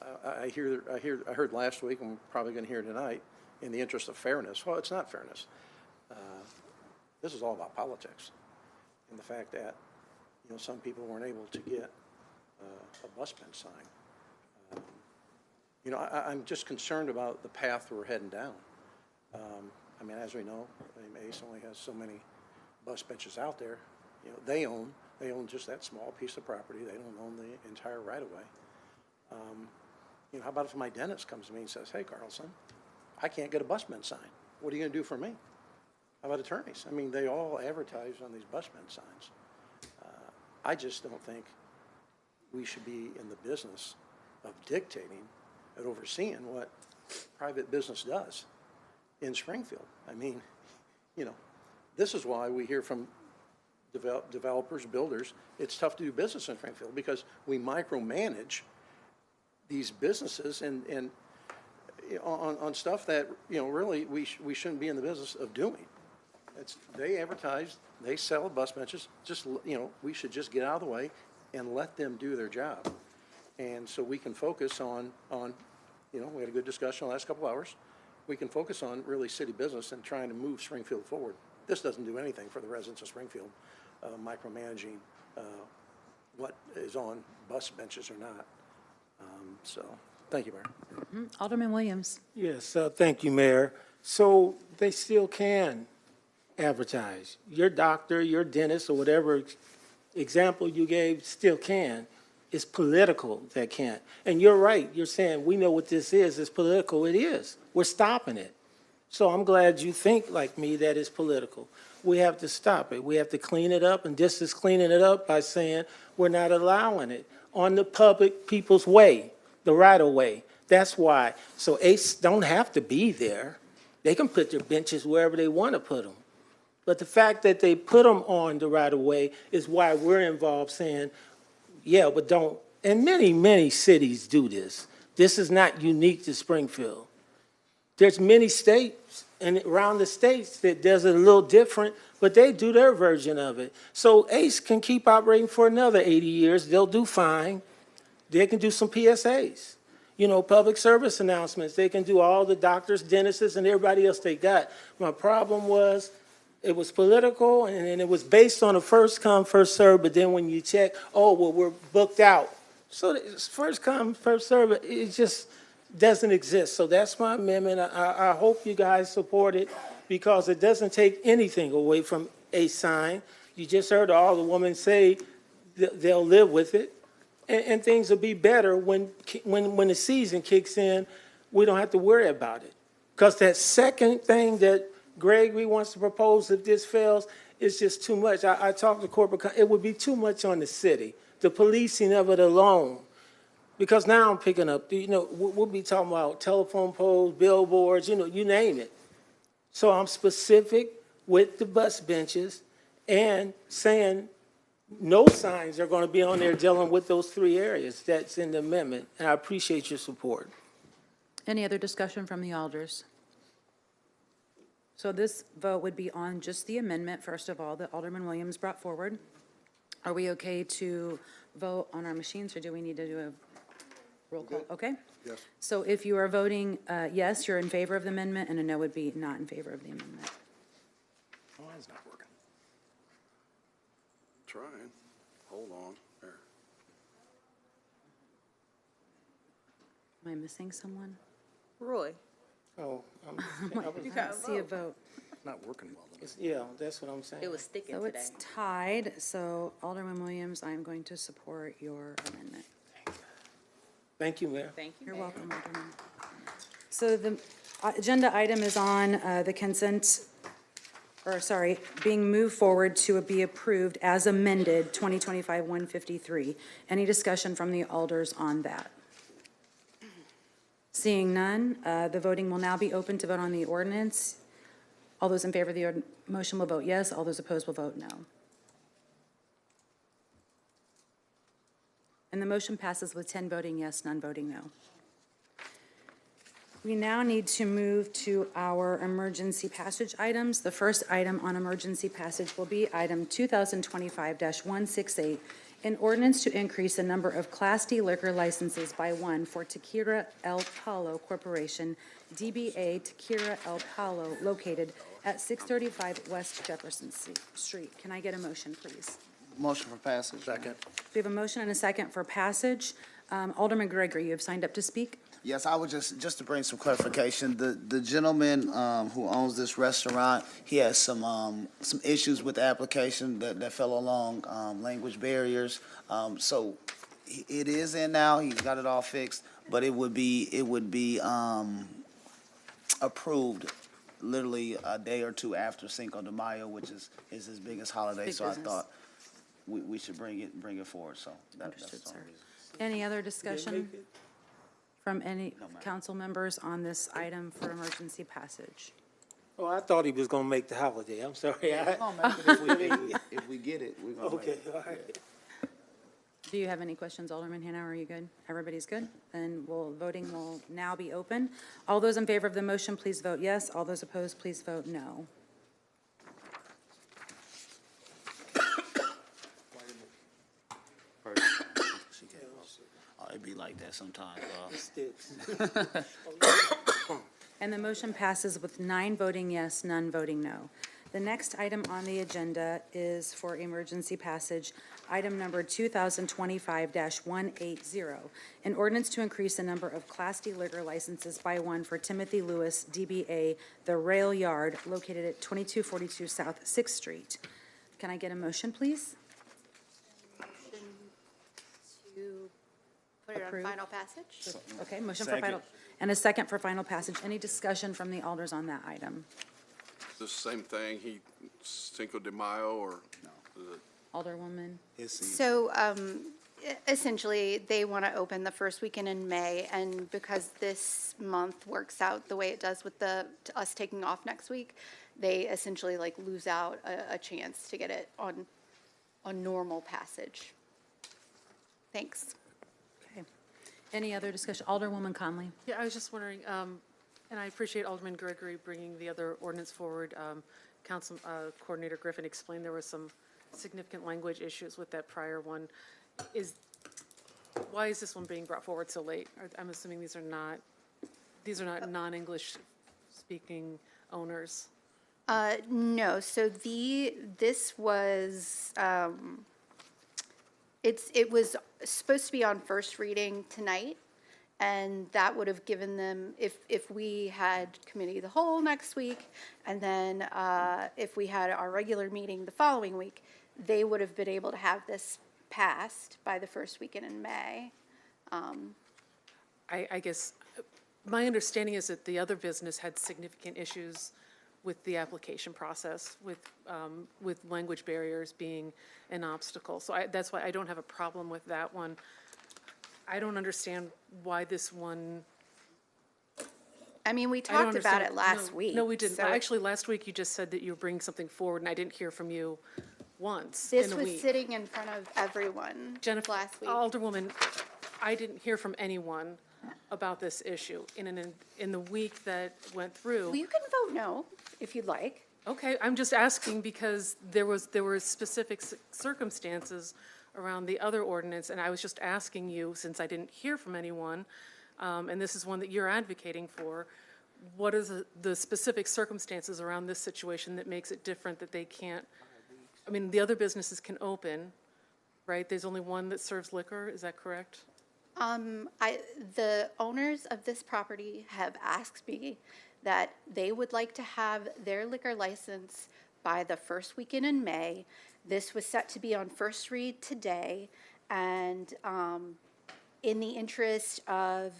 I heard last week, and we're probably going to hear tonight, in the interest of fairness. Well, it's not fairness. This is all about politics, and the fact that, some people weren't able to get a bus bench sign. I'm just concerned about the path we're heading down. I mean, as we know, Ace only has so many bus benches out there. They own just that small piece of property. They don't own the entire right-of-way. How about if my dentist comes to me and says, hey, Carlson, I can't get a bus bench sign. What are you going to do for me? How about attorneys? I mean, they all advertise on these bus bench signs. I just don't think we should be in the business of dictating and overseeing what private business does in Springfield. I mean, this is why we hear from developers, builders, it's tough to do business in Springfield because we micromanage these businesses and on stuff that, really we shouldn't be in the business of doing. They advertise, they sell bus benches, we should just get out of the way and let them do their job. And so we can focus on we had a good discussion the last couple hours. We can focus on really city business and trying to move Springfield forward. This doesn't do anything for the residents of Springfield, micromanaging what is on bus benches or not. So, thank you, Mayor. Alderman Williams. Yes, thank you, Mayor. So they still can advertise. Your doctor, your dentist, or whatever example you gave still can. It's political that can't. And you're right. You're saying we know what this is. It's political. It is. We're stopping it. So I'm glad you think like me that it's political. We have to stop it. We have to clean it up. And this is cleaning it up by saying we're not allowing it on the public people's way, the right of way. That's why. So Ace don't have to be there. They can put their benches wherever they want to put them. But the fact that they put them on the right of way is why we're involved saying, yeah, but don't. And many, many cities do this. This is not unique to Springfield. There's many states and around the states that does it a little different, but they do their version of it. So Ace can keep operating for another 80 years. They'll do fine. They can do some PSAs, public service announcements. They can do all the doctors, dentists, and everybody else they got. My problem was it was political, and it was based on a first come, first serve, but then when you check, we're booked out. So it's first come, first serve, it just doesn't exist. So that's my amendment. I hope you guys support it because it doesn't take anything away from a sign. You just heard all the women say they'll live with it, and things will be better when the season kicks in. We don't have to worry about it because that second thing that Gregory wants to propose, if this fails, is just too much. I talked to corporate, it would be too much on the city, the policing of it alone. Because now I'm picking up, we'll be talking about telephone poles, billboards, you name it. So I'm specific with the bus benches and saying no signs are going to be on there dealing with those three areas. That's in the amendment, and I appreciate your support. Any other discussion from the alders? So this vote would be on just the amendment, first of all, that Alderman Williams brought forward. Are we okay to vote on our machines, or do we need to do a roll call? Okay? Yes. So if you are voting yes, you're in favor of the amendment, and a no would be not in favor of the amendment. Oh, it's not working. Trying. Hold on. There. Am I missing someone? Roy. Oh, I can't see a vote. Not working well. Yeah, that's what I'm saying. It was sticking So today. it's tied, so Alderman Williams, I'm going to support your amendment. Thank you, Mayor. Thank you, You're Mayor. welcome, Alderman. So Agenda item is on the consent, or sorry, being moved forward to be approved as amended, 2025-153. Any discussion from the alders on that? Seeing none, the voting will now be open to vote on the ordinance. All those in favor of the motion will vote yes. All those opposed will vote no. And the motion passes with 10 voting yes, none voting no. We now need to move to our emergency passage items. The first item on emergency passage will be item 2025-168, an ordinance to increase the number of Class D liquor licenses by one for Tequila El Palo Corporation, DBA Tequila El Palo, located at 635 West Jefferson Street. Can I get a motion, please? Motion for passage. Second. We have a motion and a second for passage. Alderman Gregory, you have signed up to speak. Yes, I would just to bring some clarification, the gentleman who owns this restaurant, he has some issues with the application that fell along language barriers. So it is in now, he's got it all fixed, but it would be approved literally a day or two after Cinco de Mayo, which is his biggest holiday. Big So business. I thought we should bring it forward, so that's Understood, the sir. only reason. Any other discussion from any council members on this item for emergency passage? Oh, I thought he was gonna make the holiday. I'm sorry. If we get it, we're gonna make Okay, it. all right. Do you have any questions, Alderman Hanauer? Are you good? Everybody's good? Then voting will now be open. All those in favor of the motion, please vote yes. All those opposed, please vote no. Oh, it be like that sometimes. And the motion passes with 9 voting yes, none voting no. The next item on the agenda is for emergency passage, item number 2025-180, an ordinance to increase the number of Class D liquor licenses by one for Timothy Lewis, DBA The Rail Yard, located at 2242 South 6th Street. Can I get a motion, please? To put it on Approve. final passage? Okay, motion for Second. final, and a second for final passage. Any discussion from the alders on that item? The same thing, Cinco de Mayo or? Alderwoman? So essentially, they want to open the first weekend in May, and because this month works out the way it does with us taking off next week, they essentially like lose out a chance to get it on normal passage. Thanks. Okay. Any other discussion? Alderwoman Conley? Yeah, I was just wondering, and I appreciate Alderman Gregory bringing the other ordinance forward. Council Coordinator Griffin explained there were some significant language issues with that prior one. Why is this one being brought forward so late? I'm assuming these are not non-English speaking owners. No, so this was, it was supposed to be on first reading tonight, and that would have given them, if we had committee of the whole next week, and then if we had our regular meeting the following week, they would have been able to have this passed by the first weekend in May. I guess, my understanding is that the other business had significant issues with the application process, with language barriers being an obstacle. So that's why I don't have a problem with that one. I don't understand why this one. I mean, we I don't talked about understand- it last no, week. No, we didn't. so Actually, last week you just said that you were bringing something forward, and I didn't hear from you once This in a was week. sitting in front of everyone Jennifer, last week. Alderwoman, I didn't hear from anyone about this issue in the week that went through. Well, you can vote no if you'd like. Okay, I'm just asking because there were specific circumstances around the other ordinance, and I was just asking you, since I didn't hear from anyone, and this is one that you're advocating for, what is the specific circumstances around this situation that makes it different that they can't, I mean, the other businesses can open, right? There's only one that serves liquor, is that correct? The owners of this property have asked me that they would like to have their liquor license by the first weekend in May. This was set to be on first read today, and in the interest of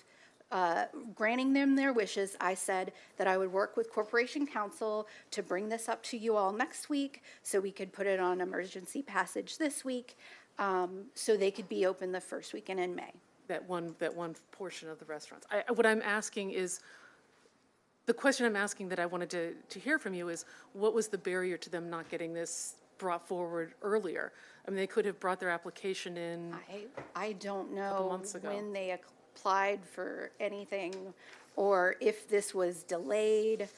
granting them their wishes, I said that I would work with Corporation Counsel to bring this up to you all next week so we could put it on emergency passage this week, so they could be open the first weekend in May. That one portion of the restaurants. What I'm asking is, the question I'm asking that I wanted to hear from you is, what was the barrier to them not getting this brought forward earlier? I mean, they could have brought their application in. I don't know months ago. when they applied for anything or if this was delayed.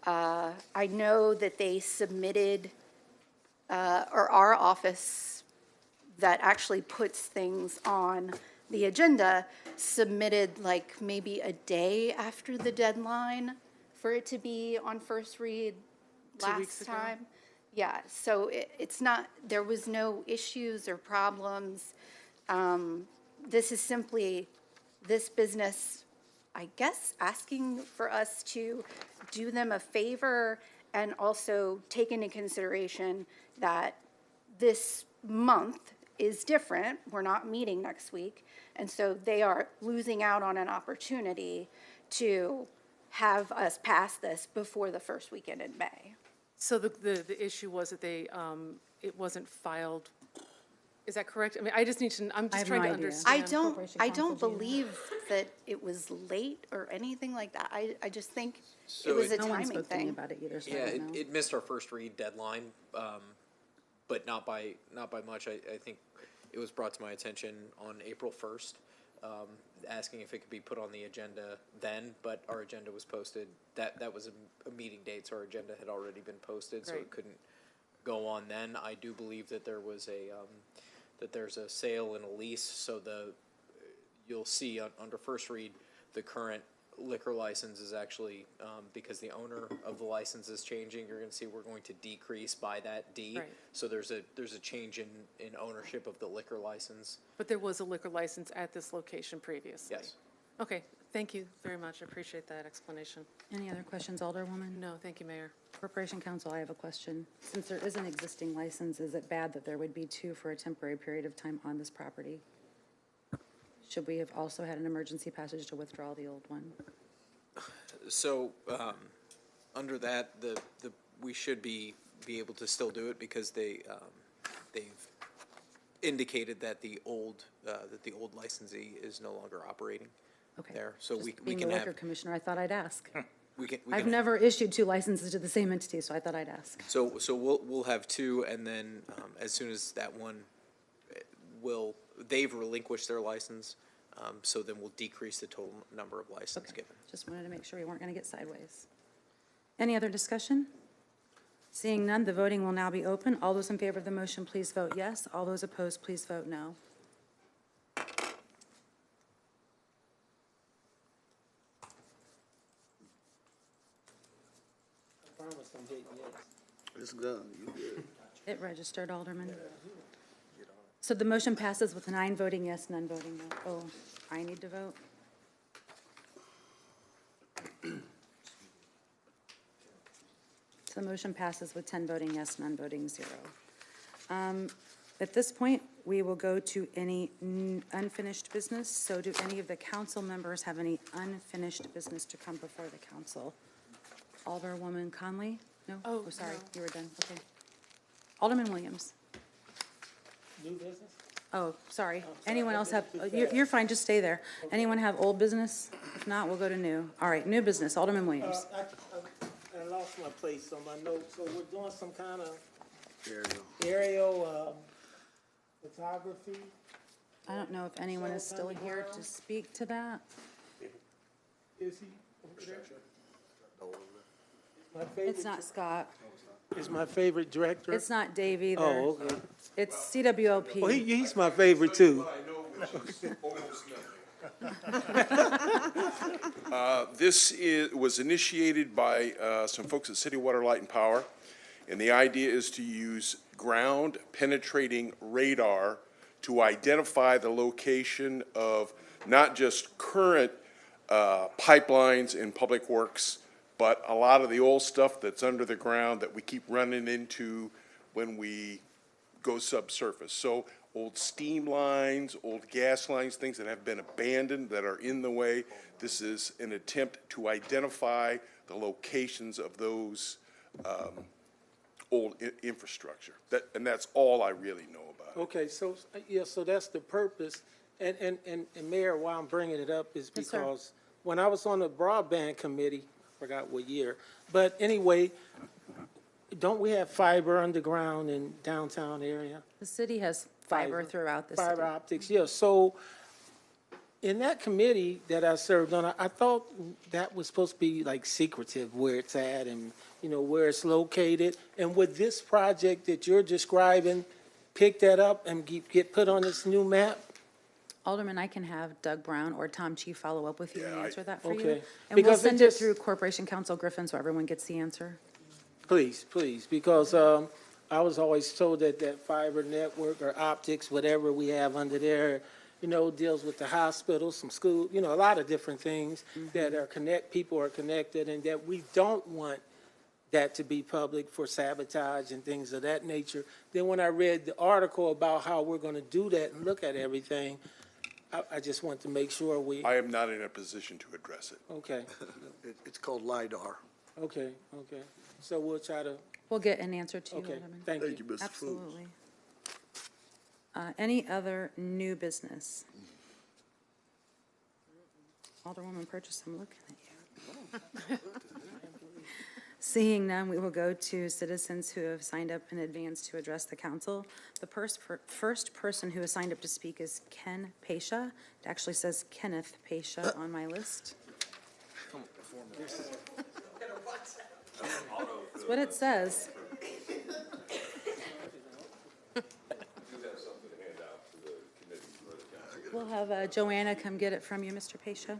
I know that they submitted, or our office that actually puts things on the agenda submitted like maybe a day after the deadline for it to be on first read 2 weeks last ago? time. Yeah, so it's not, there was no issues or problems. This is simply this business, I guess, asking for us to do them a favor and also take into consideration that this month is different. We're not meeting next week. And so they are losing out on an opportunity to have us pass this before the first weekend in May. So the issue was that they, it wasn't filed, is that correct? I mean, I just need to, I'm just have trying no to idea. understand. I don't believe that it was late or anything like that. I just think it So was a No one timing spoke to me thing. about it either, so I Yeah, don't know. it missed our first read deadline, but not by much. I think it was brought to my attention on April 1st, asking if it could be put on the agenda then, but our agenda was posted. That was a meeting date, so our agenda had already been posted, so Right. it couldn't go on then. I do believe that there was there's a sale and a lease, so you'll see under first read, the current liquor license is actually, because the owner of the license is changing, you're gonna see we're going to decrease by that D. Right. So there's a change in ownership of the liquor license. But there was a liquor license at this location previously? Yes. Okay, thank you very much. I appreciate that explanation. Any other questions, Alderwoman? No, thank you, Mayor. Corporation Counsel, I have a question. Since there is an existing license, is it bad that there would be two for a temporary period of time on this property? Should we have also had an emergency passage to withdraw the old one? So, under that, we should be able to still do it because they've indicated that the old licensee is no longer operating Okay. there. So we Just being can the have, liquor commissioner, I thought I'd ask. we can. I've never issued two licenses to the same entity, so I thought I'd ask. So we'll have two, and then, as soon as that one they've relinquished their license, so then we'll decrease the total number of licenses Okay. given. Just wanted to make sure we weren't going to get sideways. Any other discussion? Seeing none, the voting will now be open. All those in favor of the motion, please vote yes. All those opposed, please vote no. It's good. You good. It registered, Alderman. So the motion passes with 9 voting yes, none voting no. Oh, I need to vote? So the motion passes with 10 voting yes, none voting 0. At this point, we will go to any unfinished business. So do any of the council members have any unfinished business to come before the council? Alderwoman Conley? No? Oh, sorry, no. you were done, okay. Alderman Williams? New business? Oh, sorry. Anyone else have, you're fine, just stay there. Anyone have old business? If not, we'll go to new. All right, new business, Alderman Williams. I lost my place on my notes, so we're doing some kind of There you go. aerial, photography. I don't know if anyone is still here to speak to that. Is he over there? My favorite. It's not Scott. Is my favorite director. It's not Dave either. Oh, okay. It's CWOP. Well, he's my favorite too. This was initiated by some folks at City Water, Light and Power, and the idea is to use ground penetrating radar to identify the location of not just current pipelines in public works, but a lot of the old stuff that's under the ground that we keep running into when we go subsurface. So old steam lines, old gas lines, things that have been abandoned that are in the way. This is an attempt to identify the locations of those old infrastructure. And that's all I really know about it. Okay, so, yeah, so that's the purpose. And Mayor, why I'm bringing it up is Yes, sir. because when I was on the broadband committee, forgot what year, but anyway, don't we have fiber underground in downtown area? The city has fiber throughout the city. Fiber optics, yeah. So in that committee that I served on, I thought that was supposed to be like secretive where it's at and, you know, where it's located. And would this project that you're describing pick that up and get put on this new map? Alderman, I can have Doug Brown or Tom Chief follow up with you and answer that for you. Okay. And we'll Because it send it just- through Corporation Counsel Griffin so everyone gets the answer. Please, please, because I was always told that that fiber network or optics, whatever we have under there, you know, deals with the hospitals, some school, you know, a lot of different things that are people are connected, and that we don't want that to be public for sabotage and things of that nature. Then when I read the article about how we're going to do that and look at everything, I just want to make sure we, I am not in a position to address it. okay, It's called LiDAR. okay. So we'll try to, We'll get an answer to you, okay, Alderman. thank you. Mr. Absolutely. Any other new business? Alderwoman Purchase, I'm looking at you. Seeing none, we will go to citizens who have signed up in advance to address the council. The first person who has signed up to speak is Ken Pasha. It actually says Kenneth Pasha on my list. That's what it says. We'll have Joanna come get it from you, Mr. Pasha.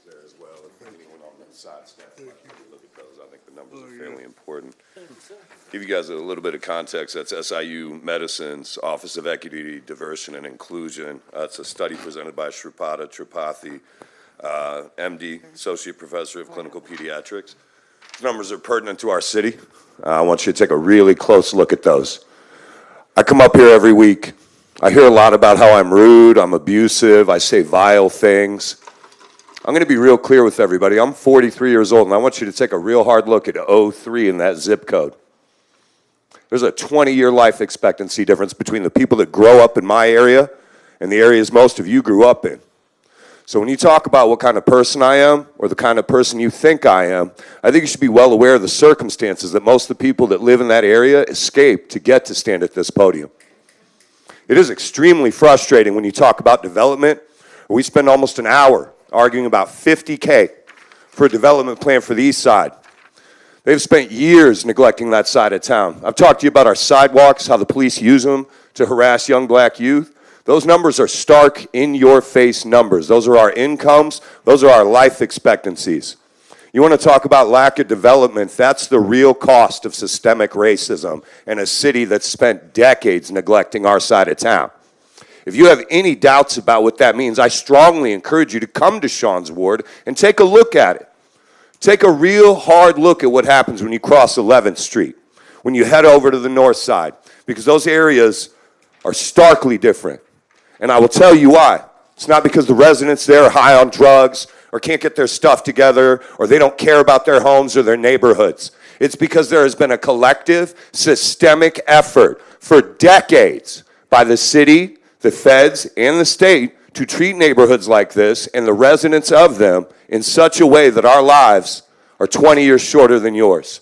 There as well. If anyone on the side staff might look at those, I think the numbers are fairly important. Give you guys a little bit of context. That's SIU Medicine's Office of Equity, Diversity, and Inclusion. It's a study presented by Shripada Tripathi, MD, Associate Professor of Clinical Pediatrics. These numbers are pertinent to our city. I want you to take a really close look at those. I come up here every week. I hear a lot about how I'm rude, I'm abusive, I say vile things. I'm going to be real clear with everybody. I'm 43 years old, and I want you to take a real hard look at 03 in that zip code. There's a 20-year life expectancy difference between the people that grow up in my area and the areas most of you grew up in. So when you talk about what kind of person I am or the kind of person you think I am, I think you should be well aware of the circumstances that most of the people that live in that area escape to get to stand at this podium. It is extremely frustrating when you talk about development. We spend almost an hour arguing about $50K for a development plan for the east side. They've spent years neglecting that side of town. I've talked to you about our sidewalks, how the police use them to harass young black youth. Those numbers are stark, in-your-face numbers. Those are our incomes. Those are our life expectancies. You want to talk about lack of development, that's the real cost of systemic racism in a city that's spent decades neglecting our side of town. If you have any doubts about what that means, I strongly encourage you to come to Sean's ward and take a look at it. Take a real hard look at what happens when you cross 11th Street, when you head over to the north side, because those areas are starkly different. And I will tell you why. It's not because the residents there are high on drugs or can't get their stuff together or they don't care about their homes or their neighborhoods. It's because there has been a collective, systemic effort for decades by the city, the feds, and the state to treat neighborhoods like this and the residents of them in such a way that our lives are 20 years shorter than yours.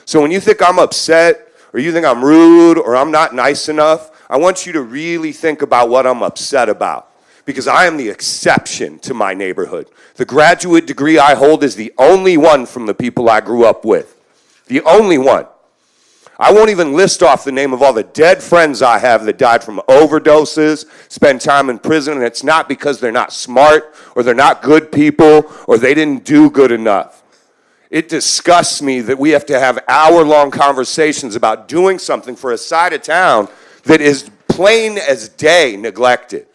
So when you think I'm upset or you think I'm rude or I'm not nice enough, I want you to really think about what I'm upset about, because I am the exception to my neighborhood. The graduate degree I hold is the only one from the people I grew up with. The only one. I won't even list off the name of all the dead friends I have that died from overdoses, spent time in prison, and it's not because they're not smart or they're not good people or they didn't do good enough. It disgusts me that we have to have hour-long conversations about doing something for a side of town that is plain as day neglected.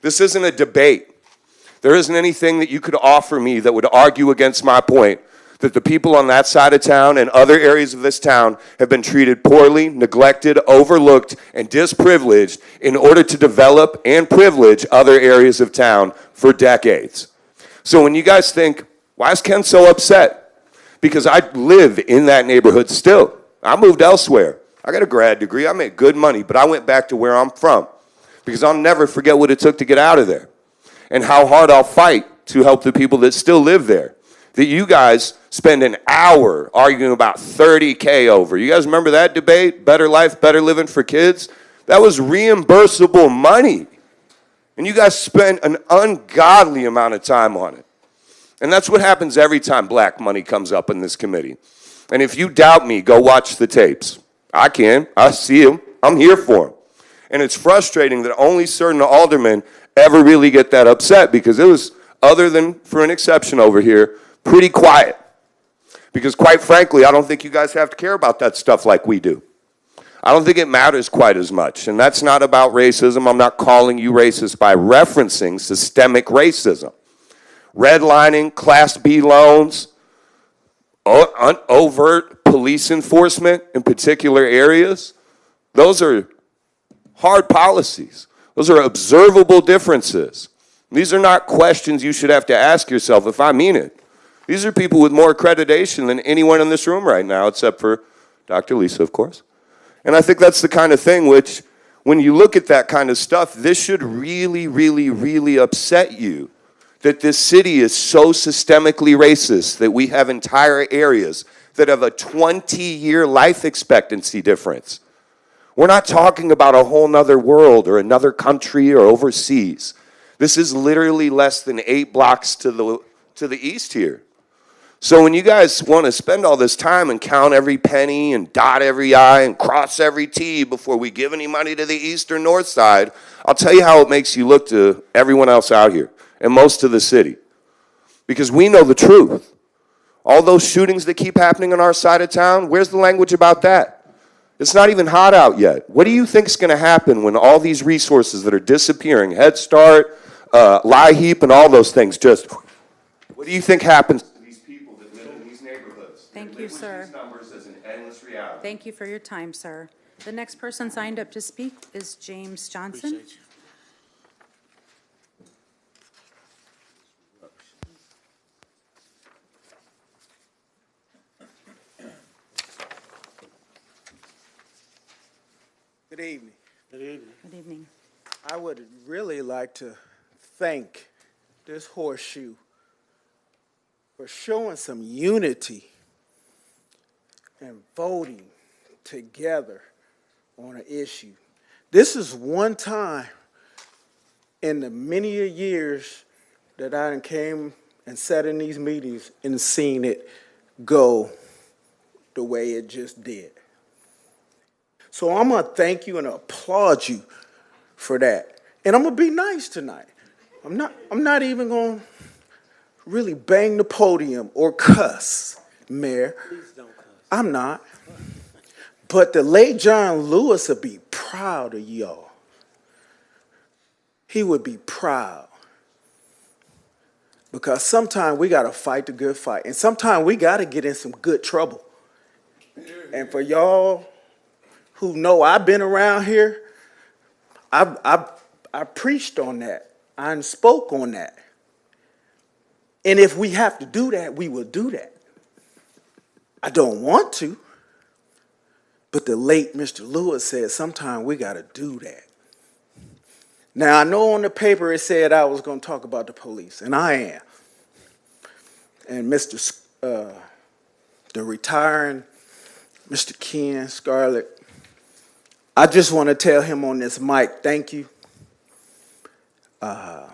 This isn't a debate. There isn't anything that you could offer me that would argue against my point that the people on that side of town and other areas of this town have been treated poorly, neglected, overlooked, and disprivileged in order to develop and privilege other areas of town for decades. So when you guys think, why is Ken so upset? Because I live in that neighborhood still. I moved elsewhere. I got a grad degree. I made good money, but I went back to where I'm from because I'll never forget what it took to get out of there and how hard I'll fight to help the people that still live there, that you guys spend an hour arguing about $30K over. You guys remember that debate? Better life, better living for kids? That was reimbursable money. And you guys spent an ungodly amount of time on it. And that's what happens every time black money comes up in this committee. And if you doubt me, go watch the tapes. I can. I see them. I'm here for them. And it's frustrating that only certain aldermen ever really get that upset because it was, other than for an exception over here, pretty quiet. Because quite frankly, I don't think you guys have to care about that stuff like we do. I don't think it matters quite as much. And that's not about racism. I'm not calling you racist by referencing systemic racism. Redlining, Class B loans, overt police enforcement in particular areas, those are hard policies. Those are observable differences. These are not questions you should have to ask yourself if I mean it. These are people with more accreditation than anyone in this room right now, except for Dr. Lisa, of course. And I think that's the kind of thing which, when you look at that kind of stuff, this should really, really, really upset you. That this city is so systemically racist that we have entire areas that have a 20-year life expectancy difference. We're not talking about a whole nother world or another country or overseas. This is literally less than 8 blocks to the east here. So when you guys want to spend all this time and count every penny and dot every I and cross every T before we give any money to the east or north side, I'll tell you how it makes you look to everyone else out here and most of the city. Because we know the truth. All those shootings that keep happening on our side of town, where's the language about that? It's not even hot out yet. What do you think is going to happen when all these resources that are disappearing, Head Start, LIHEAP, and all those things just, what do you think happens to these people that live in these neighborhoods? Thank you, sir. These numbers as an endless reality. Thank you for your time, sir. The next person signed up to speak is James Johnson. Appreciate you. Good evening. Good evening. Good evening. I would really like to thank this horseshoe for showing some unity and voting together on an issue. This is one time in the many years that I came and sat in these meetings and seen it go the way it just did. So I'm going to thank you and applaud you for that. And I'm going to be nice tonight. I'm not even going to really bang the podium or cuss, Mayor. Please don't cuss. I'm not. But the late John Lewis would be proud of y'all. He would be proud. Because sometimes we got to fight the good fight. And sometimes we got to get in some good trouble. And for y'all who know I've been around here, I preached on that. I spoke on that. And if we have to do that, we will do that. I don't want to, but the late Mr. Lewis said sometimes we got to do that. Now, I know on the paper it said I was going to talk about the police, and I am. And the retiring Mr. Ken Scarlett, I just want to tell him on this mic, thank you for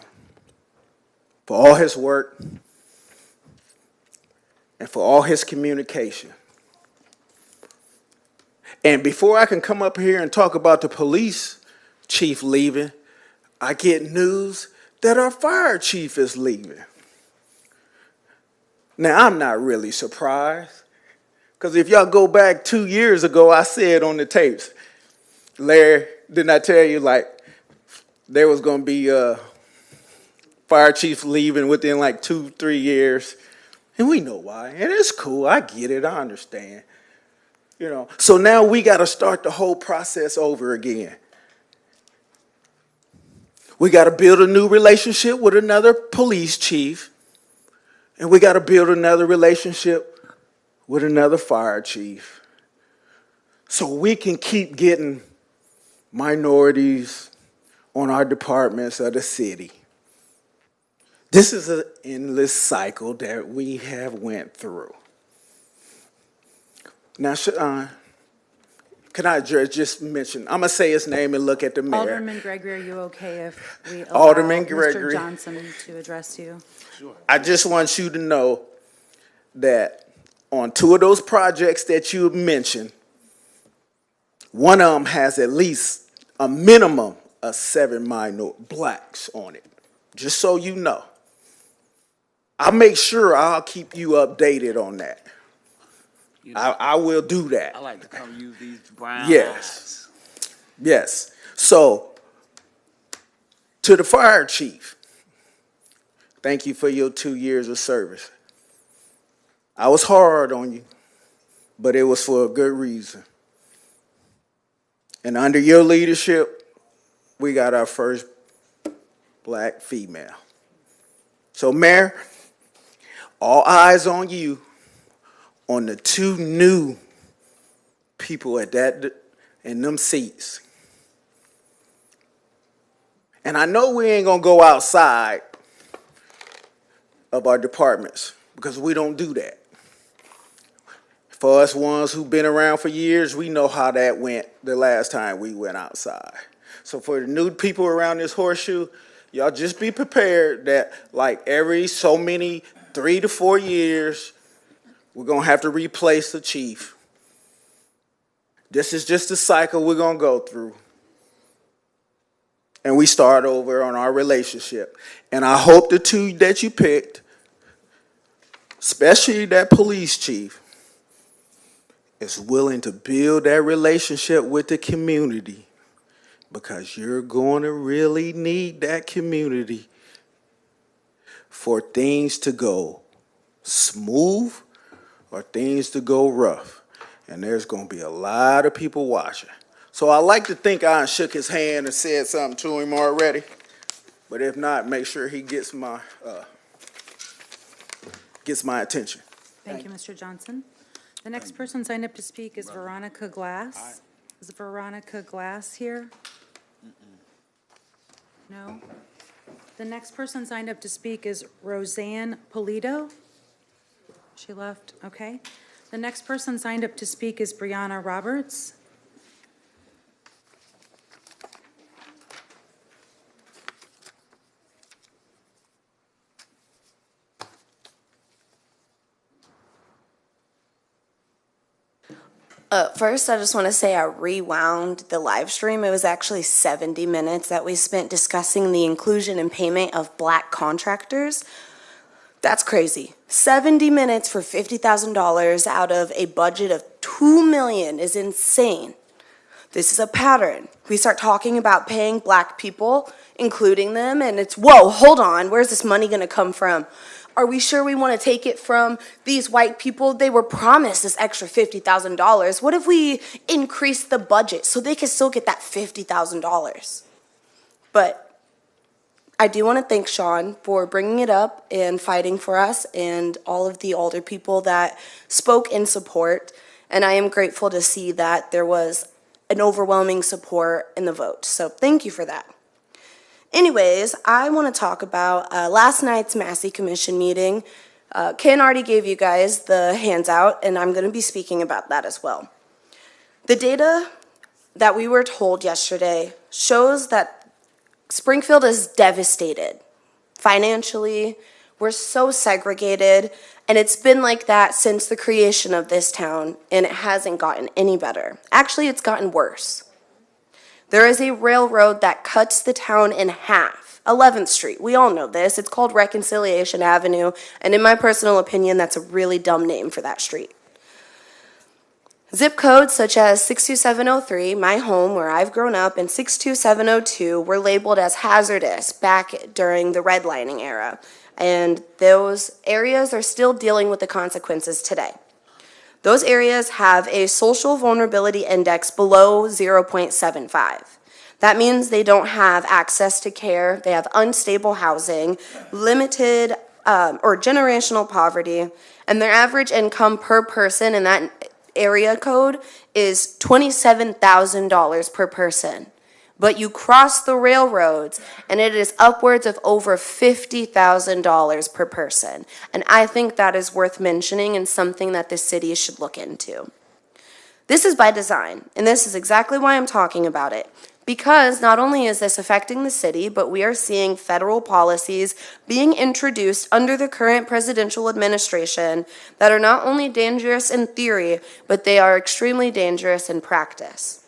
all his work and for all his communication. And before I can come up here and talk about the police chief leaving, I get news that our fire chief is leaving. Now, I'm not really surprised, because if y'all go back 2 years ago, I said on the tapes, Larry, didn't I tell you, like, there was going to be a fire chief leaving within like 2-3 years? And we know why. And it's cool. I get it. I understand. You know, so now we got to start the whole process over again. We got to build a new relationship with another police chief. And we got to build another relationship with another fire chief. So we can keep getting minorities on our departments of the city. This is an endless cycle that we have went through. Now, can I just mention, I'm going to say his name and look at the mayor. Alderman Gregory, are you okay if we allow Alderman Mr. Gregory. Johnson to address you? I just want you to know that on 2 of those projects that you mentioned, one of them has at least a minimum of 7 blacks on it, just so you know. I'll make sure I'll keep you updated on that. I will do that. I like to come use these brown Yes. Yes. So, to the fire chief, thank you for your 2 years of service. I was hard on you, but it was for a good reason. And under your leadership, we got our first black female. So, Mayor, all eyes on you on the 2 new people at that in them seats. And I know we ain't gonna go outside of our departments because we don't do that. For us ones who've been around for years, we know how that went the last time we went outside. So for the new people around this horseshoe, y'all just be prepared that like every so many 3 to 4 years, we're gonna have to replace the chief. This is just a cycle we're gonna go through. And we start over on our relationship. And I hope the 2 that you picked, especially that police chief, is willing to build that relationship with the community, because you're going to really need that community for things to go smooth or things to go rough. And there's going to be a lot of people watching. So I like to think I shook his hand and said something to him already. But if not, make sure he gets my attention. Thank you, Mr. Johnson. The next person signed up to speak is Veronica Glass. Is Veronica Glass here? No? The next person signed up to speak is Roseanne Polito. She left, okay. The next person signed up to speak is Brianna Roberts. First, I just want to say I rewound the live stream. It was actually 70 minutes that we spent discussing the inclusion and payment of black contractors. That's crazy. 70 minutes for $50,000 out of a budget of $2 million is insane. This is a pattern. We start talking about paying black people, including them, and it's, whoa, hold on, where's this money going to come from? Are we sure we want to take it from these white people? They were promised this extra $50,000. What if we increase the budget so they can still get that $50,000? But I do want to thank Sean for bringing it up and fighting for us and all of the older people that spoke in support. And I am grateful to see that there was an overwhelming support in the vote. So thank you for that. Anyways, I want to talk about last night's Massey Commission meeting. Ken already gave you guys the handout, and I'm going to be speaking about that as well. The data that we were told yesterday shows that Springfield is devastated. Financially, we're so segregated, and it's been like that since the creation of this town, and it hasn't gotten any better. Actually, it's gotten worse. There is a railroad that cuts the town in half. 11th Street, we all know this. It's called Reconciliation Avenue, and in my personal opinion, that's a really dumb name for that street. Zip codes such as 62703, my home where I've grown up, and 62702 were labeled as hazardous back during the redlining era. And those areas are still dealing with the consequences today. Those areas have a social vulnerability index below 0.75. That means they don't have access to care, they have unstable housing, limited or generational poverty, and their average income per person in that area code is $27,000 per person. But you cross the railroads and it is upwards of over $50,000 per person. And I think that is worth mentioning and something that the city should look into. This is by design, and this is exactly why I'm talking about it. Because not only is this affecting the city, but we are seeing federal policies being introduced under the current presidential administration that are not only dangerous in theory, but they are extremely dangerous in practice.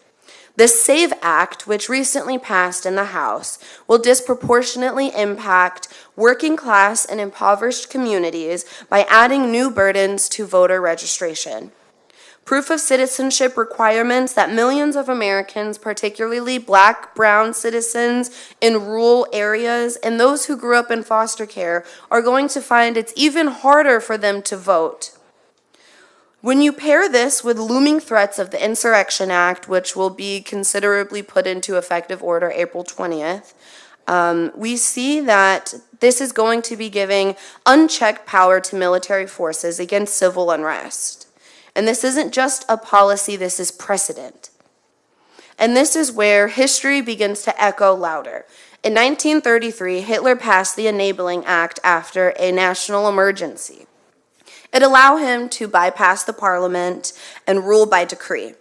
The SAVE Act, which recently passed in the House, will disproportionately impact working class and impoverished communities by adding new burdens to voter registration. Proof of citizenship requirements that millions of Americans, particularly Black, brown citizens in rural areas, and those who grew up in foster care, are going to find it's even harder for them to vote. When you pair this with looming threats of the Insurrection Act, which will be considerably put into effective order April 20th, we see that this is going to be giving unchecked power to military forces against civil unrest. And this isn't just a policy, this is precedent. And this is where history begins to echo louder. In 1933, Hitler passed the Enabling Act after a national emergency. It allowed him to bypass the parliament and rule by decree.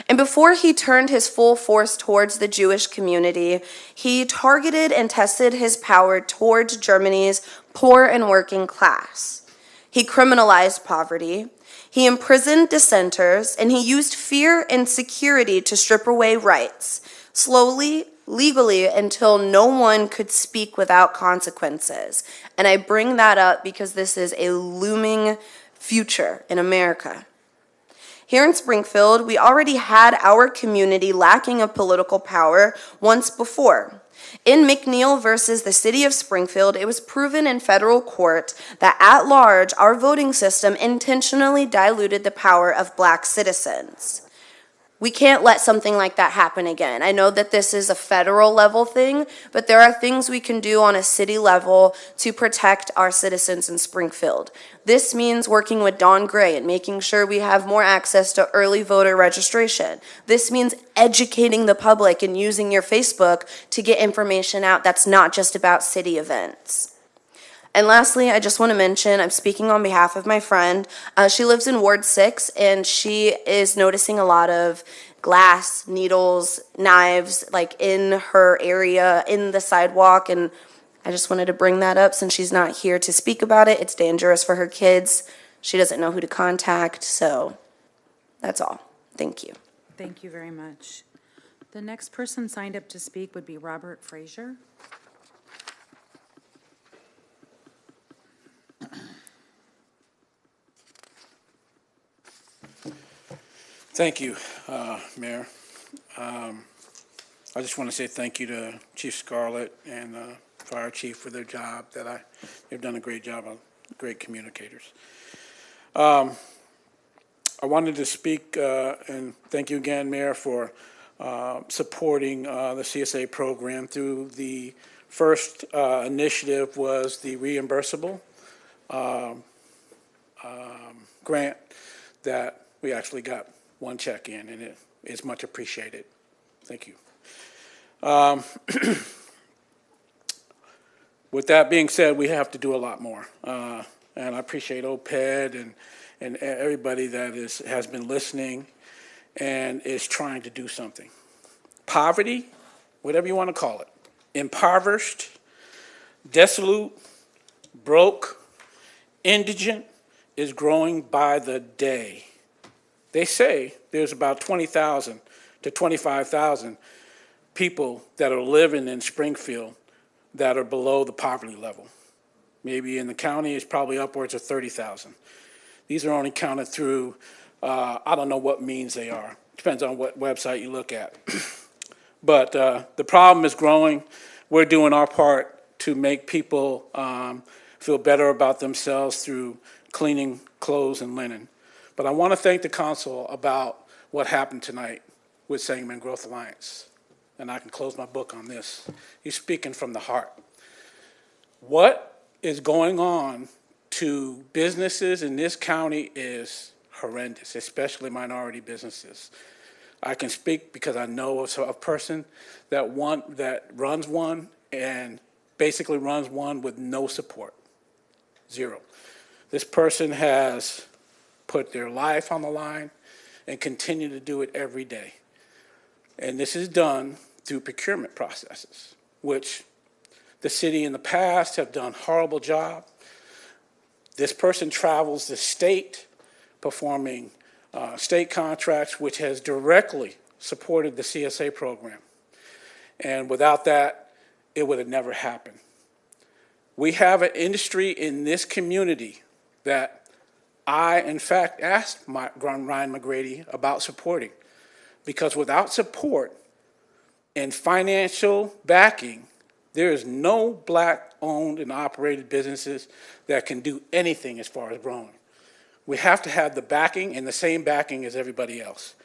And before he turned his full force towards the Jewish community, he targeted and tested his power towards Germany's poor and working class. He criminalized poverty, he imprisoned dissenters, and he used fear and security to strip away rights, slowly, legally, until no one could speak without consequences. And I bring that up because this is a looming future in America. Here in Springfield, we already had our community lacking of political power once before. In McNeil versus the City of Springfield, it was proven in federal court that at large, our voting system intentionally diluted the power of Black citizens. We can't let something like that happen again. I know that this is a federal level thing, but there are things we can do on a city level to protect our citizens in Springfield. This means working with Don Gray and making sure we have more access to early voter registration. This means educating the public and using your Facebook to get information out that's not just about city events. And lastly, I just want to mention, I'm speaking on behalf of my friend. She lives in Ward 6, and she is noticing a lot of glass, needles, knives, like in her area, in the sidewalk. And I just wanted to bring that up since she's not here to speak about it. It's dangerous for her kids. She doesn't know who to contact, so that's all. Thank you. Thank you very much. The next person signed up to speak would be Robert Frazier. Thank you, Mayor. I just want to say thank you to Chief Scarlett and Fire Chief for their job. They've done a great job, great communicators. I wanted to speak and thank you again, Mayor, for supporting the CSA program. Through the first initiative was the reimbursable grant that we actually got one check in, and it is much appreciated. Thank you. With that being said, we have to do a lot more. And I appreciate OPED and everybody that has been listening and is trying to do something. Poverty, whatever you want to call it, impoverished, desolate, broke, indigent, is growing by the day. They say there's about 20,000 to 25,000 people that are living in Springfield that are below the poverty level. Maybe in the county, it's probably upwards of 30,000. These are only counted through, I don't know what means they are. Depends on what website you look at. But the problem is growing. We're doing our part to make people feel better about themselves through cleaning clothes and linen. But I want to thank the council about what happened tonight with Sangamon Growth Alliance. And I can close my book on this. You're speaking from the heart. What is going on to businesses in this county is horrendous, especially minority businesses. I can speak because I know of a person that runs one and basically runs one with no support, zero. This person has put their life on the line and continue to do it every day. And this is done through procurement processes, which the city in the past have done a horrible job. This person travels the state performing state contracts, which has directly supported the CSA program. And without that, it would have never happened. We have an industry in this community that I, in fact, asked Ryan McGrady about supporting, because without support and financial backing, there is no black-owned and operated businesses that can do anything as far as growing. We have to have the backing and the same backing as everybody else.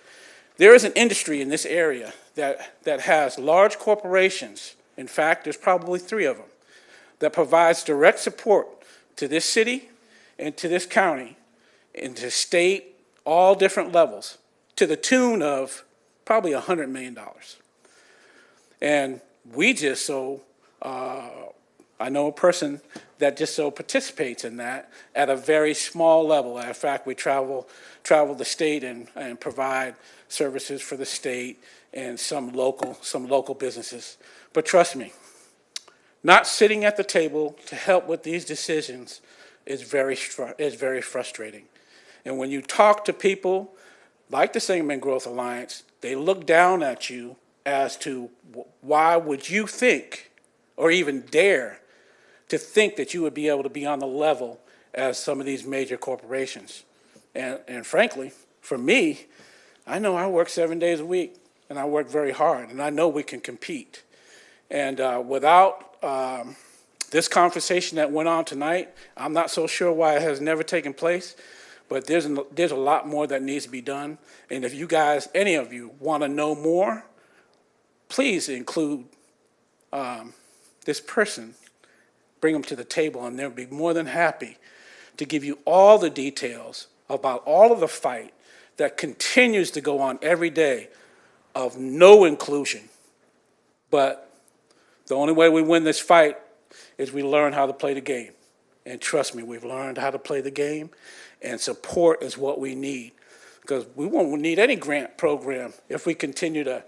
There is an industry in this area that has large corporations, in fact, there's probably 3 of them, that provides direct support to this city and to this county and to state, all different levels, to the tune of probably $100 million. And we just I know a person that just participates in that at a very small level. In fact, we travel the state and provide services for the state and some local businesses. But trust me, not sitting at the table to help with these decisions is very frustrating. And when you talk to people like the Sangamon Growth Alliance, they look down at you as to why would you think or even dare to think that you would be able to be on the level as some of these major corporations. And frankly, for me, I know I work 7 days a week and I work very hard and I know we can compete. And without this conversation that went on tonight, I'm not so sure why it has never taken place, but there's a lot more that needs to be done. And if you guys, any of you, want to know more, please include this person, bring them to the table, and they'll be more than happy to give you all the details about all of the fight that continues to go on every day of no inclusion. But the only way we win this fight is we learn how to play the game. And trust me, we've learned how to play the game, and support is what we need. Because we won't need any grant program if we continue to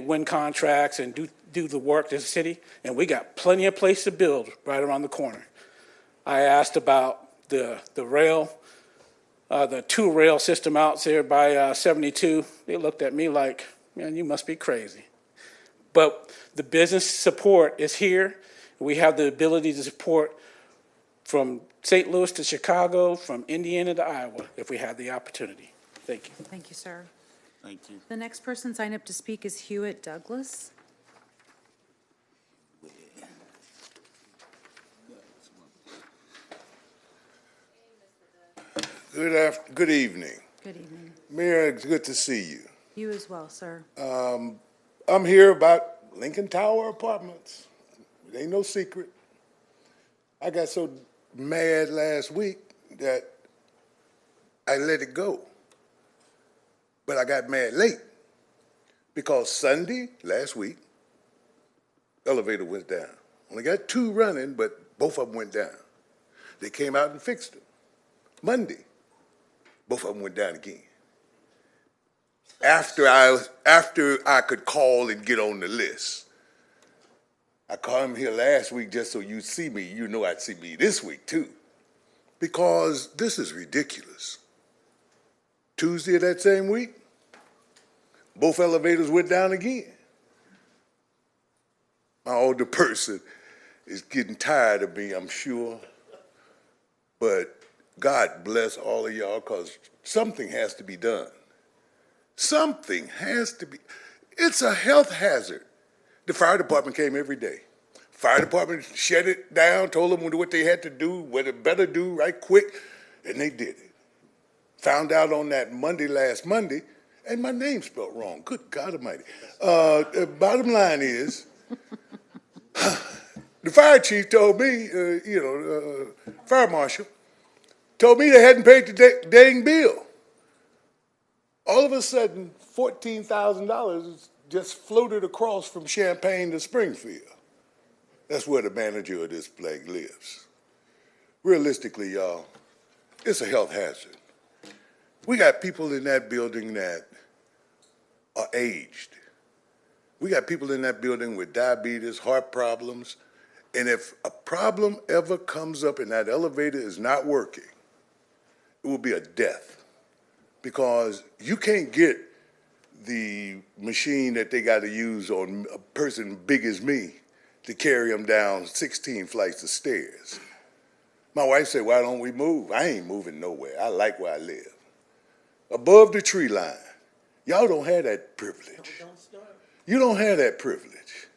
win contracts and do the work as a city, and we got plenty of place to build right around the corner. I asked about the rail, the 2 rail system out there by 72. They looked at me like, man, you must be crazy. But the business support is here. We have the ability to support from St. Louis to Chicago, from Indiana to Iowa, if we have the opportunity. Thank you. Thank you, sir. Thank you. The next person signed up to speak is Hewitt Douglas. Good evening. Good evening. Mayor, it's good to see you. You as well, sir. I'm here about Lincoln Tower Apartments. It ain't no secret. I got so mad last week that I let it go. But I got mad late because Sunday, last week, elevator went down. Only got 2 running, but both of them went down. They came out and fixed them. Monday, both of them went down again. After I could call and get on the list. I called him here last week just so you'd see me. You know I'd see me this week too. Because this is ridiculous. Tuesday of that same week, both elevators went down again. My older person is getting tired of me, I'm sure. But God bless all of y'all, because something has to be done. Something has to be. It's a health hazard. The fire department came every day. Fire department shut it down, told them what they had to do, what they better do right quick, and they did it. Found out on that last Monday, and my name spelled wrong. Good God Almighty. The bottom line is, the fire chief told me, fire marshal, told me they hadn't paid the dang bill. All of a sudden, $14,000 just floated across from Champaign to Springfield. That's where the manager of this plague lives. Realistically, y'all, it's a health hazard. We got people in that building that are aged. We got people in that building with diabetes, heart problems, and if a problem ever comes up and that elevator is not working, it will be a death, because you can't get the machine that they got to use on a person big as me to carry them down 16 flights of stairs. My wife said, why don't we move? I ain't moving nowhere. I like where I live. Above the tree line. Y'all don't have that privilege. You don't have that privilege.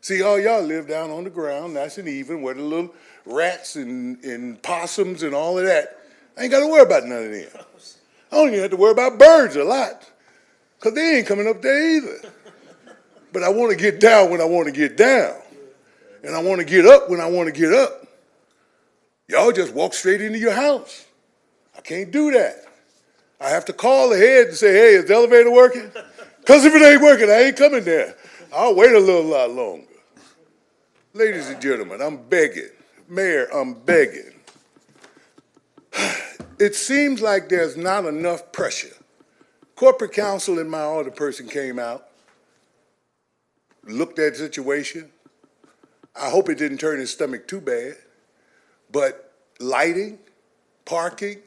See, all y'all live down on the ground, nice and even, where the little rats and possums and all of that. I ain't got to worry about none of them. I don't even have to worry about birds a lot, because they ain't coming up there either. But I want to get down when I want to get down. And I want to get up when I want to get up. Y'all just walk straight into your house. I can't do that. I have to call ahead and say, hey, is the elevator working? Because if it ain't working, I ain't coming there. I'll wait a little lot longer. Ladies and gentlemen, I'm begging. Mayor, I'm begging. It seems like there's not enough pressure. Corporate counsel and my audit person came out, looked at the situation. I hope it didn't turn his stomach too bad. But lighting, parking,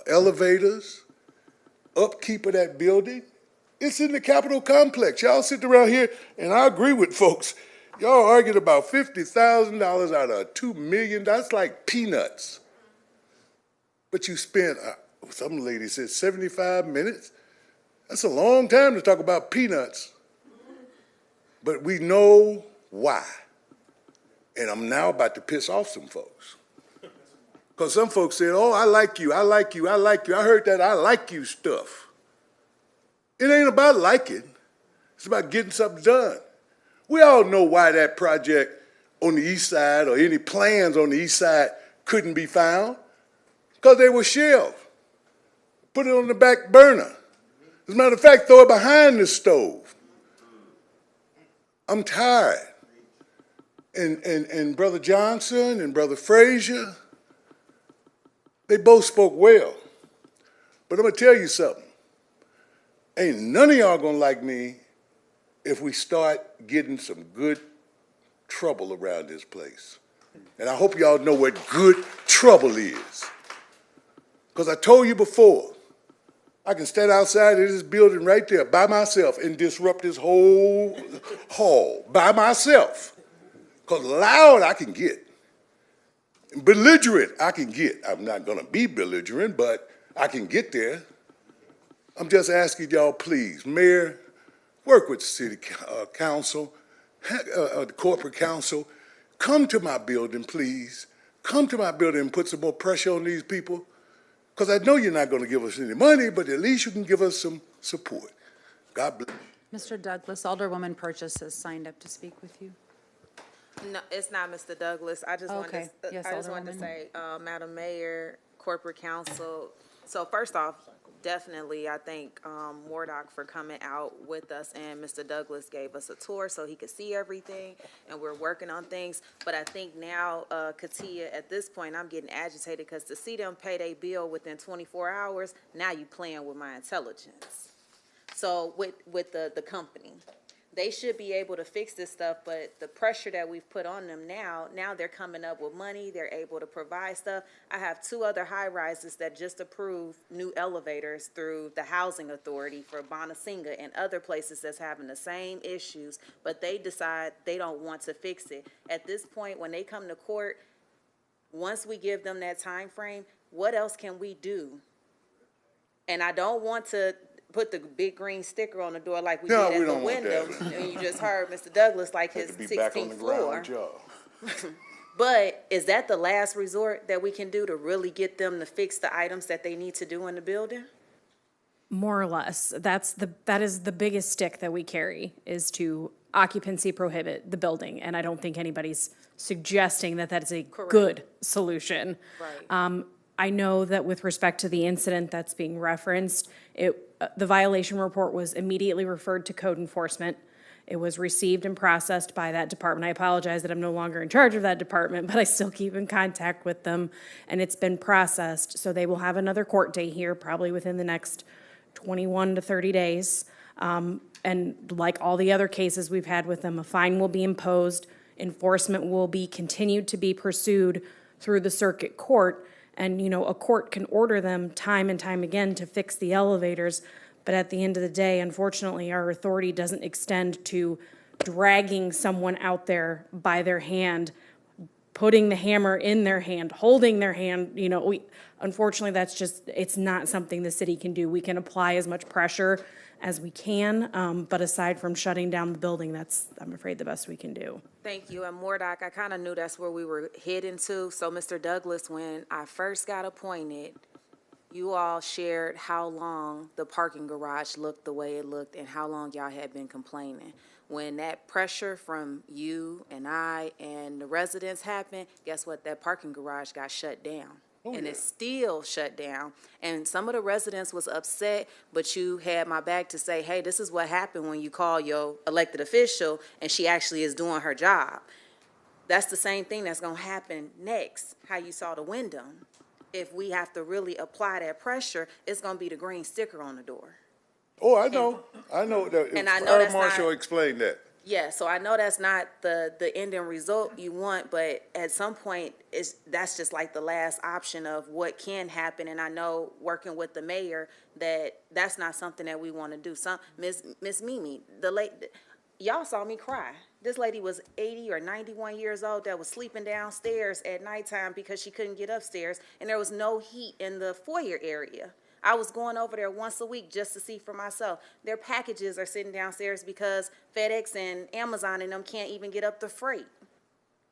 elevators, upkeep of that building, it's in the Capitol complex. Y'all sit around here, and I agree with folks. Y'all arguing about $50,000 out of $2 million. That's like peanuts. But you spent, some lady said 75 minutes. That's a long time to talk about peanuts. But we know why. And I'm now about to piss off some folks. Because some folks said, oh, I like you, I like you, I like you. I heard that I like you stuff. It ain't about liking. It's about getting something done. We all know why that project on the east side or any plans on the east side couldn't be found. Because they were shelved. Put it on the back burner. As a matter of fact, throw it behind the stove. I'm tired. And Brother Johnson and Brother Frazier, they both spoke well. But I'm going to tell you something. Ain't none of y'all going to like me if we start getting some good trouble around this place. And I hope y'all know what good trouble is. Because I told you before, I can stand outside of this building right there by myself and disrupt this whole hall by myself. Because loud I can get. Belligerent I can get. I'm not going to be belligerent, but I can get there. I'm just asking y'all, please, Mayor, work with the city council, the corporate council. Come to my building, please. Come to my building and put some more pressure on these people. Because I know you're not going to give us any money, but at least you can give us some support. God bless. Mr. Douglas, Alderwoman Purchase has signed up to speak with you. No, it's not Mr. Douglas. I just Okay. wanted Yes, I just wanted to Alderwoman. say, Madam Mayor, Corporate Counsel. So first off, definitely, I thank Wardock for coming out with us, and Mr. Douglas gave us a tour so he could see everything, and we're working on things. But I think now, Katia, at this point, I'm getting agitated because to see them pay their bill within 24 hours, now you playing with my intelligence. So with the company. They should be able to fix this stuff, but the pressure that we've put on them now they're coming up with money, they're able to provide stuff. I have 2 other high-rises that just approved new elevators through the Housing Authority for Bonasinga and other places that's having the same issues, but they decide they don't want to fix it. At this point, when they come to court, once we give them that time frame, what else can we do? And I don't want to put the big green sticker on the door like we No, did we at the don't want window. that. And you just heard Mr. Douglas like Had his to be back on the 16th ground floor. with y'all. But is that the last resort that we can do to really get them to fix the items that they need to do in the building? More or less. That is the biggest stick that we carry, is to occupancy prohibit the building. And I don't think anybody's suggesting that that is a good solution. Right. I know that with respect to the incident that's being referenced, the violation report was immediately referred to code enforcement. It was received and processed by that department. I apologize that I'm no longer in charge of that department, but I still keep in contact with them, and it's been processed. So they will have another court date here, probably within the next 21 to 30 days. And like all the other cases we've had with them, a fine will be imposed. Enforcement will be continued to be pursued through the circuit court. And, a court can order them time and time again to fix the elevators. But at the end of the day, unfortunately, our authority doesn't extend to dragging someone out there by their hand, putting the hammer in their hand, holding their hand. Unfortunately, it's not something the city can do. We can apply as much pressure as we can, but aside from shutting down the building, that's, I'm afraid, the best we can do. Thank you. And Mordock, I kind of knew that's where we were heading to. So, Mr. Douglas, when I first got appointed, you all shared how long the parking garage looked the way it looked and how long y'all had been complaining. When that pressure from you and I and the residents happened, guess what? That parking garage got shut down. And it's still shut down. And some of the residents was upset, but you had my back to say, hey, this is what happened when you call your elected official and she actually is doing her job. That's the same thing that's gonna happen next, how you saw the window. If we have to really apply that pressure, it's gonna be the green sticker on the door. Oh, I know. And I know Fire that's Marshal not- explained that. Yeah, so I know that's not the ending result you want, but at some point, that's just like the last option of what can happen. And I know, working with the mayor, that's not something that we want to do. Miss Mimi, y'all saw me cry. This lady was 80 or 91 years old that was sleeping downstairs at nighttime because she couldn't get upstairs, and there was no heat in the foyer area. I was going over there once a week just to see for myself. Their packages are sitting downstairs because FedEx and Amazon and them can't even get up the freight.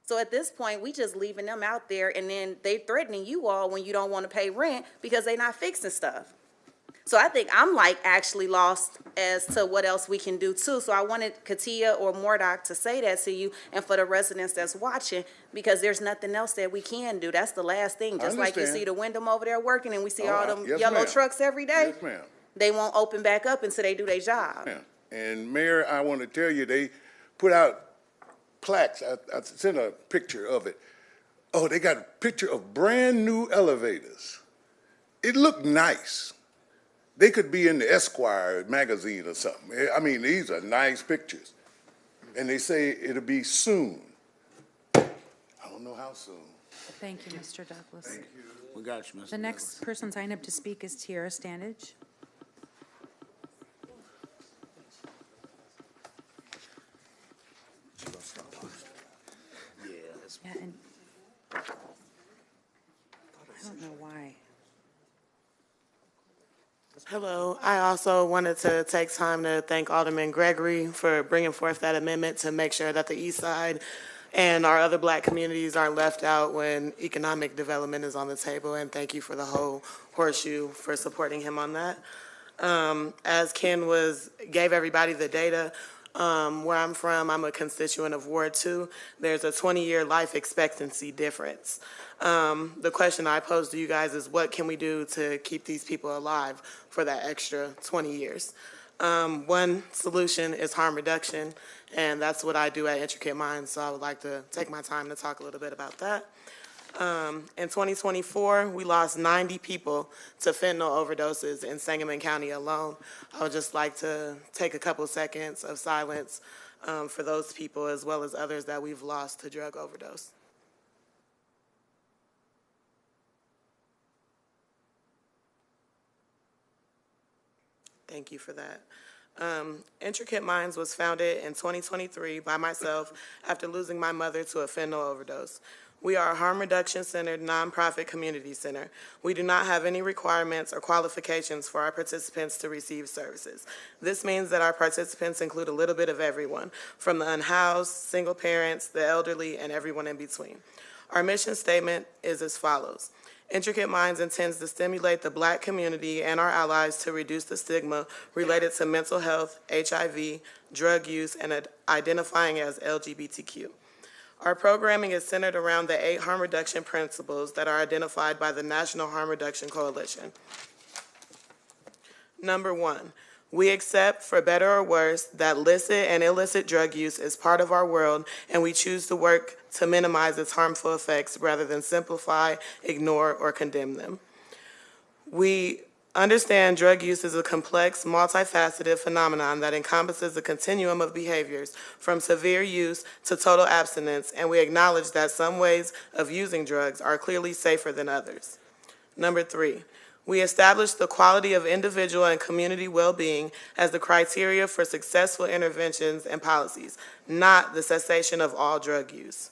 So at this point, we just leaving them out there, and then they threatening you all when you don't want to pay rent because they not fixing stuff. So I think I'm actually lost as to what else we can do too. So I wanted Katia or Mordock to say that to you and for the residents that's watching, because there's nothing else that we can do. That's the last thing. Just like you see the Wyndham over there working and we see all them yellow trucks every day. Yes, ma'am. They won't open back up until they do their job. Yeah. And Mayor, I want to tell you, they put out plaques. I sent a picture of it. Oh, they got a picture of brand new elevators. It looked nice. They could be in the Esquire magazine or something. I mean, these are nice pictures. And they say it'll be soon. I don't know how soon. Thank you, Mr. Douglas. Thank you. We got you, Mr. The next person signed up to speak is Tiara Standage. Yeah, and I don't know why. Hello. I also wanted to take time to thank Alderman Gregory for bringing forth that amendment to make sure that the East Side and our other Black communities aren't left out when economic development is on the table. And thank you for the whole horseshoe for supporting him on that. As Ken gave everybody the data, where I'm from, I'm a constituent of Ward 2. There's a 20-year life expectancy difference. The question I pose to you guys is, what can we do to keep these people alive for that extra 20 years? One solution is harm reduction, and that's what I do at Intricate Minds, so I would like to take my time to talk a little bit about that. In 2024, we lost 90 people to fentanyl overdoses in Sangamon County alone. I would just like to take a couple seconds of silence for those people as well as others that we've lost to drug overdose. Thank you for that. Intricate Minds was founded in 2023 by myself after losing my mother to a fentanyl overdose. We are a harm reduction-centered nonprofit community center. We do not have any requirements or qualifications for our participants to receive services. This means that our participants include a little bit of everyone, from the unhoused, single parents, the elderly, and everyone in between. Our mission statement is as follows. Intricate Minds intends to stimulate the Black community and our allies to reduce the stigma related to mental health, HIV, drug use, and identifying as LGBTQ. Our programming is centered around the 8 harm reduction principles that are identified by the National Harm Reduction Coalition. Number 1, we accept, for better or worse, that licit and illicit drug use is part of our world, and we choose to work to minimize its harmful effects rather than simplify, ignore, or condemn them. We understand drug use is a complex, multifaceted phenomenon that encompasses a continuum of behaviors from severe use to total abstinence, and we acknowledge that some ways of using drugs are clearly safer than others. Number 3, we establish the quality of individual and community well-being as the criteria for successful interventions and policies, not the cessation of all drug use.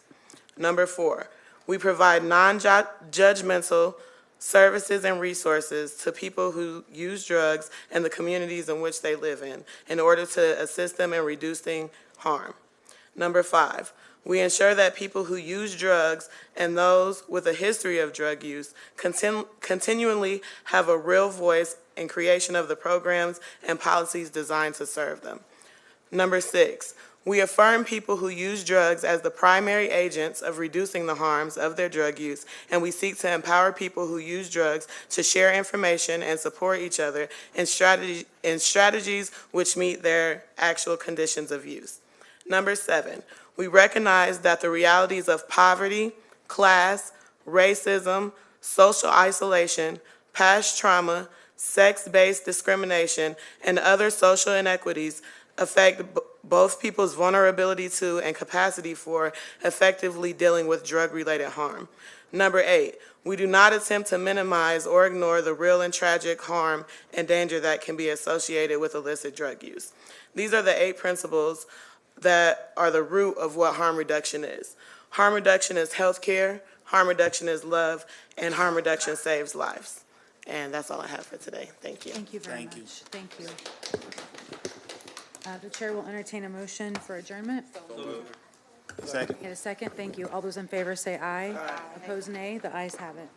Number 4, we provide non-judgmental services and resources to people who use drugs and the communities in which they live in order to assist them in reducing harm. Number 5, we ensure that people who use drugs and those with a history of drug use continually have a real voice in creation of the programs and policies designed to serve them. Number 6, we affirm people who use drugs as the primary agents of reducing the harms of their drug use, and we seek to empower people who use drugs to share information and support each other in strategies which meet their actual conditions of use. Number 7, we recognize that the realities of poverty, class, racism, social isolation, past trauma, sex-based discrimination, and other social inequities affect both people's vulnerability to and capacity for effectively dealing with drug-related harm. Number 8, we do not attempt to minimize or ignore the real and tragic harm and danger that can be associated with illicit drug use. These are the 8 principles that are the root of what harm reduction is. Harm reduction is healthcare, harm reduction is love, and harm reduction saves lives. And that's all I have for today. Thank you. Thank you very much. Thank you. The chair will entertain a motion for adjournment. Second. Get a second? Thank you. All those in favor say aye. Opposed, nay. The ayes have it.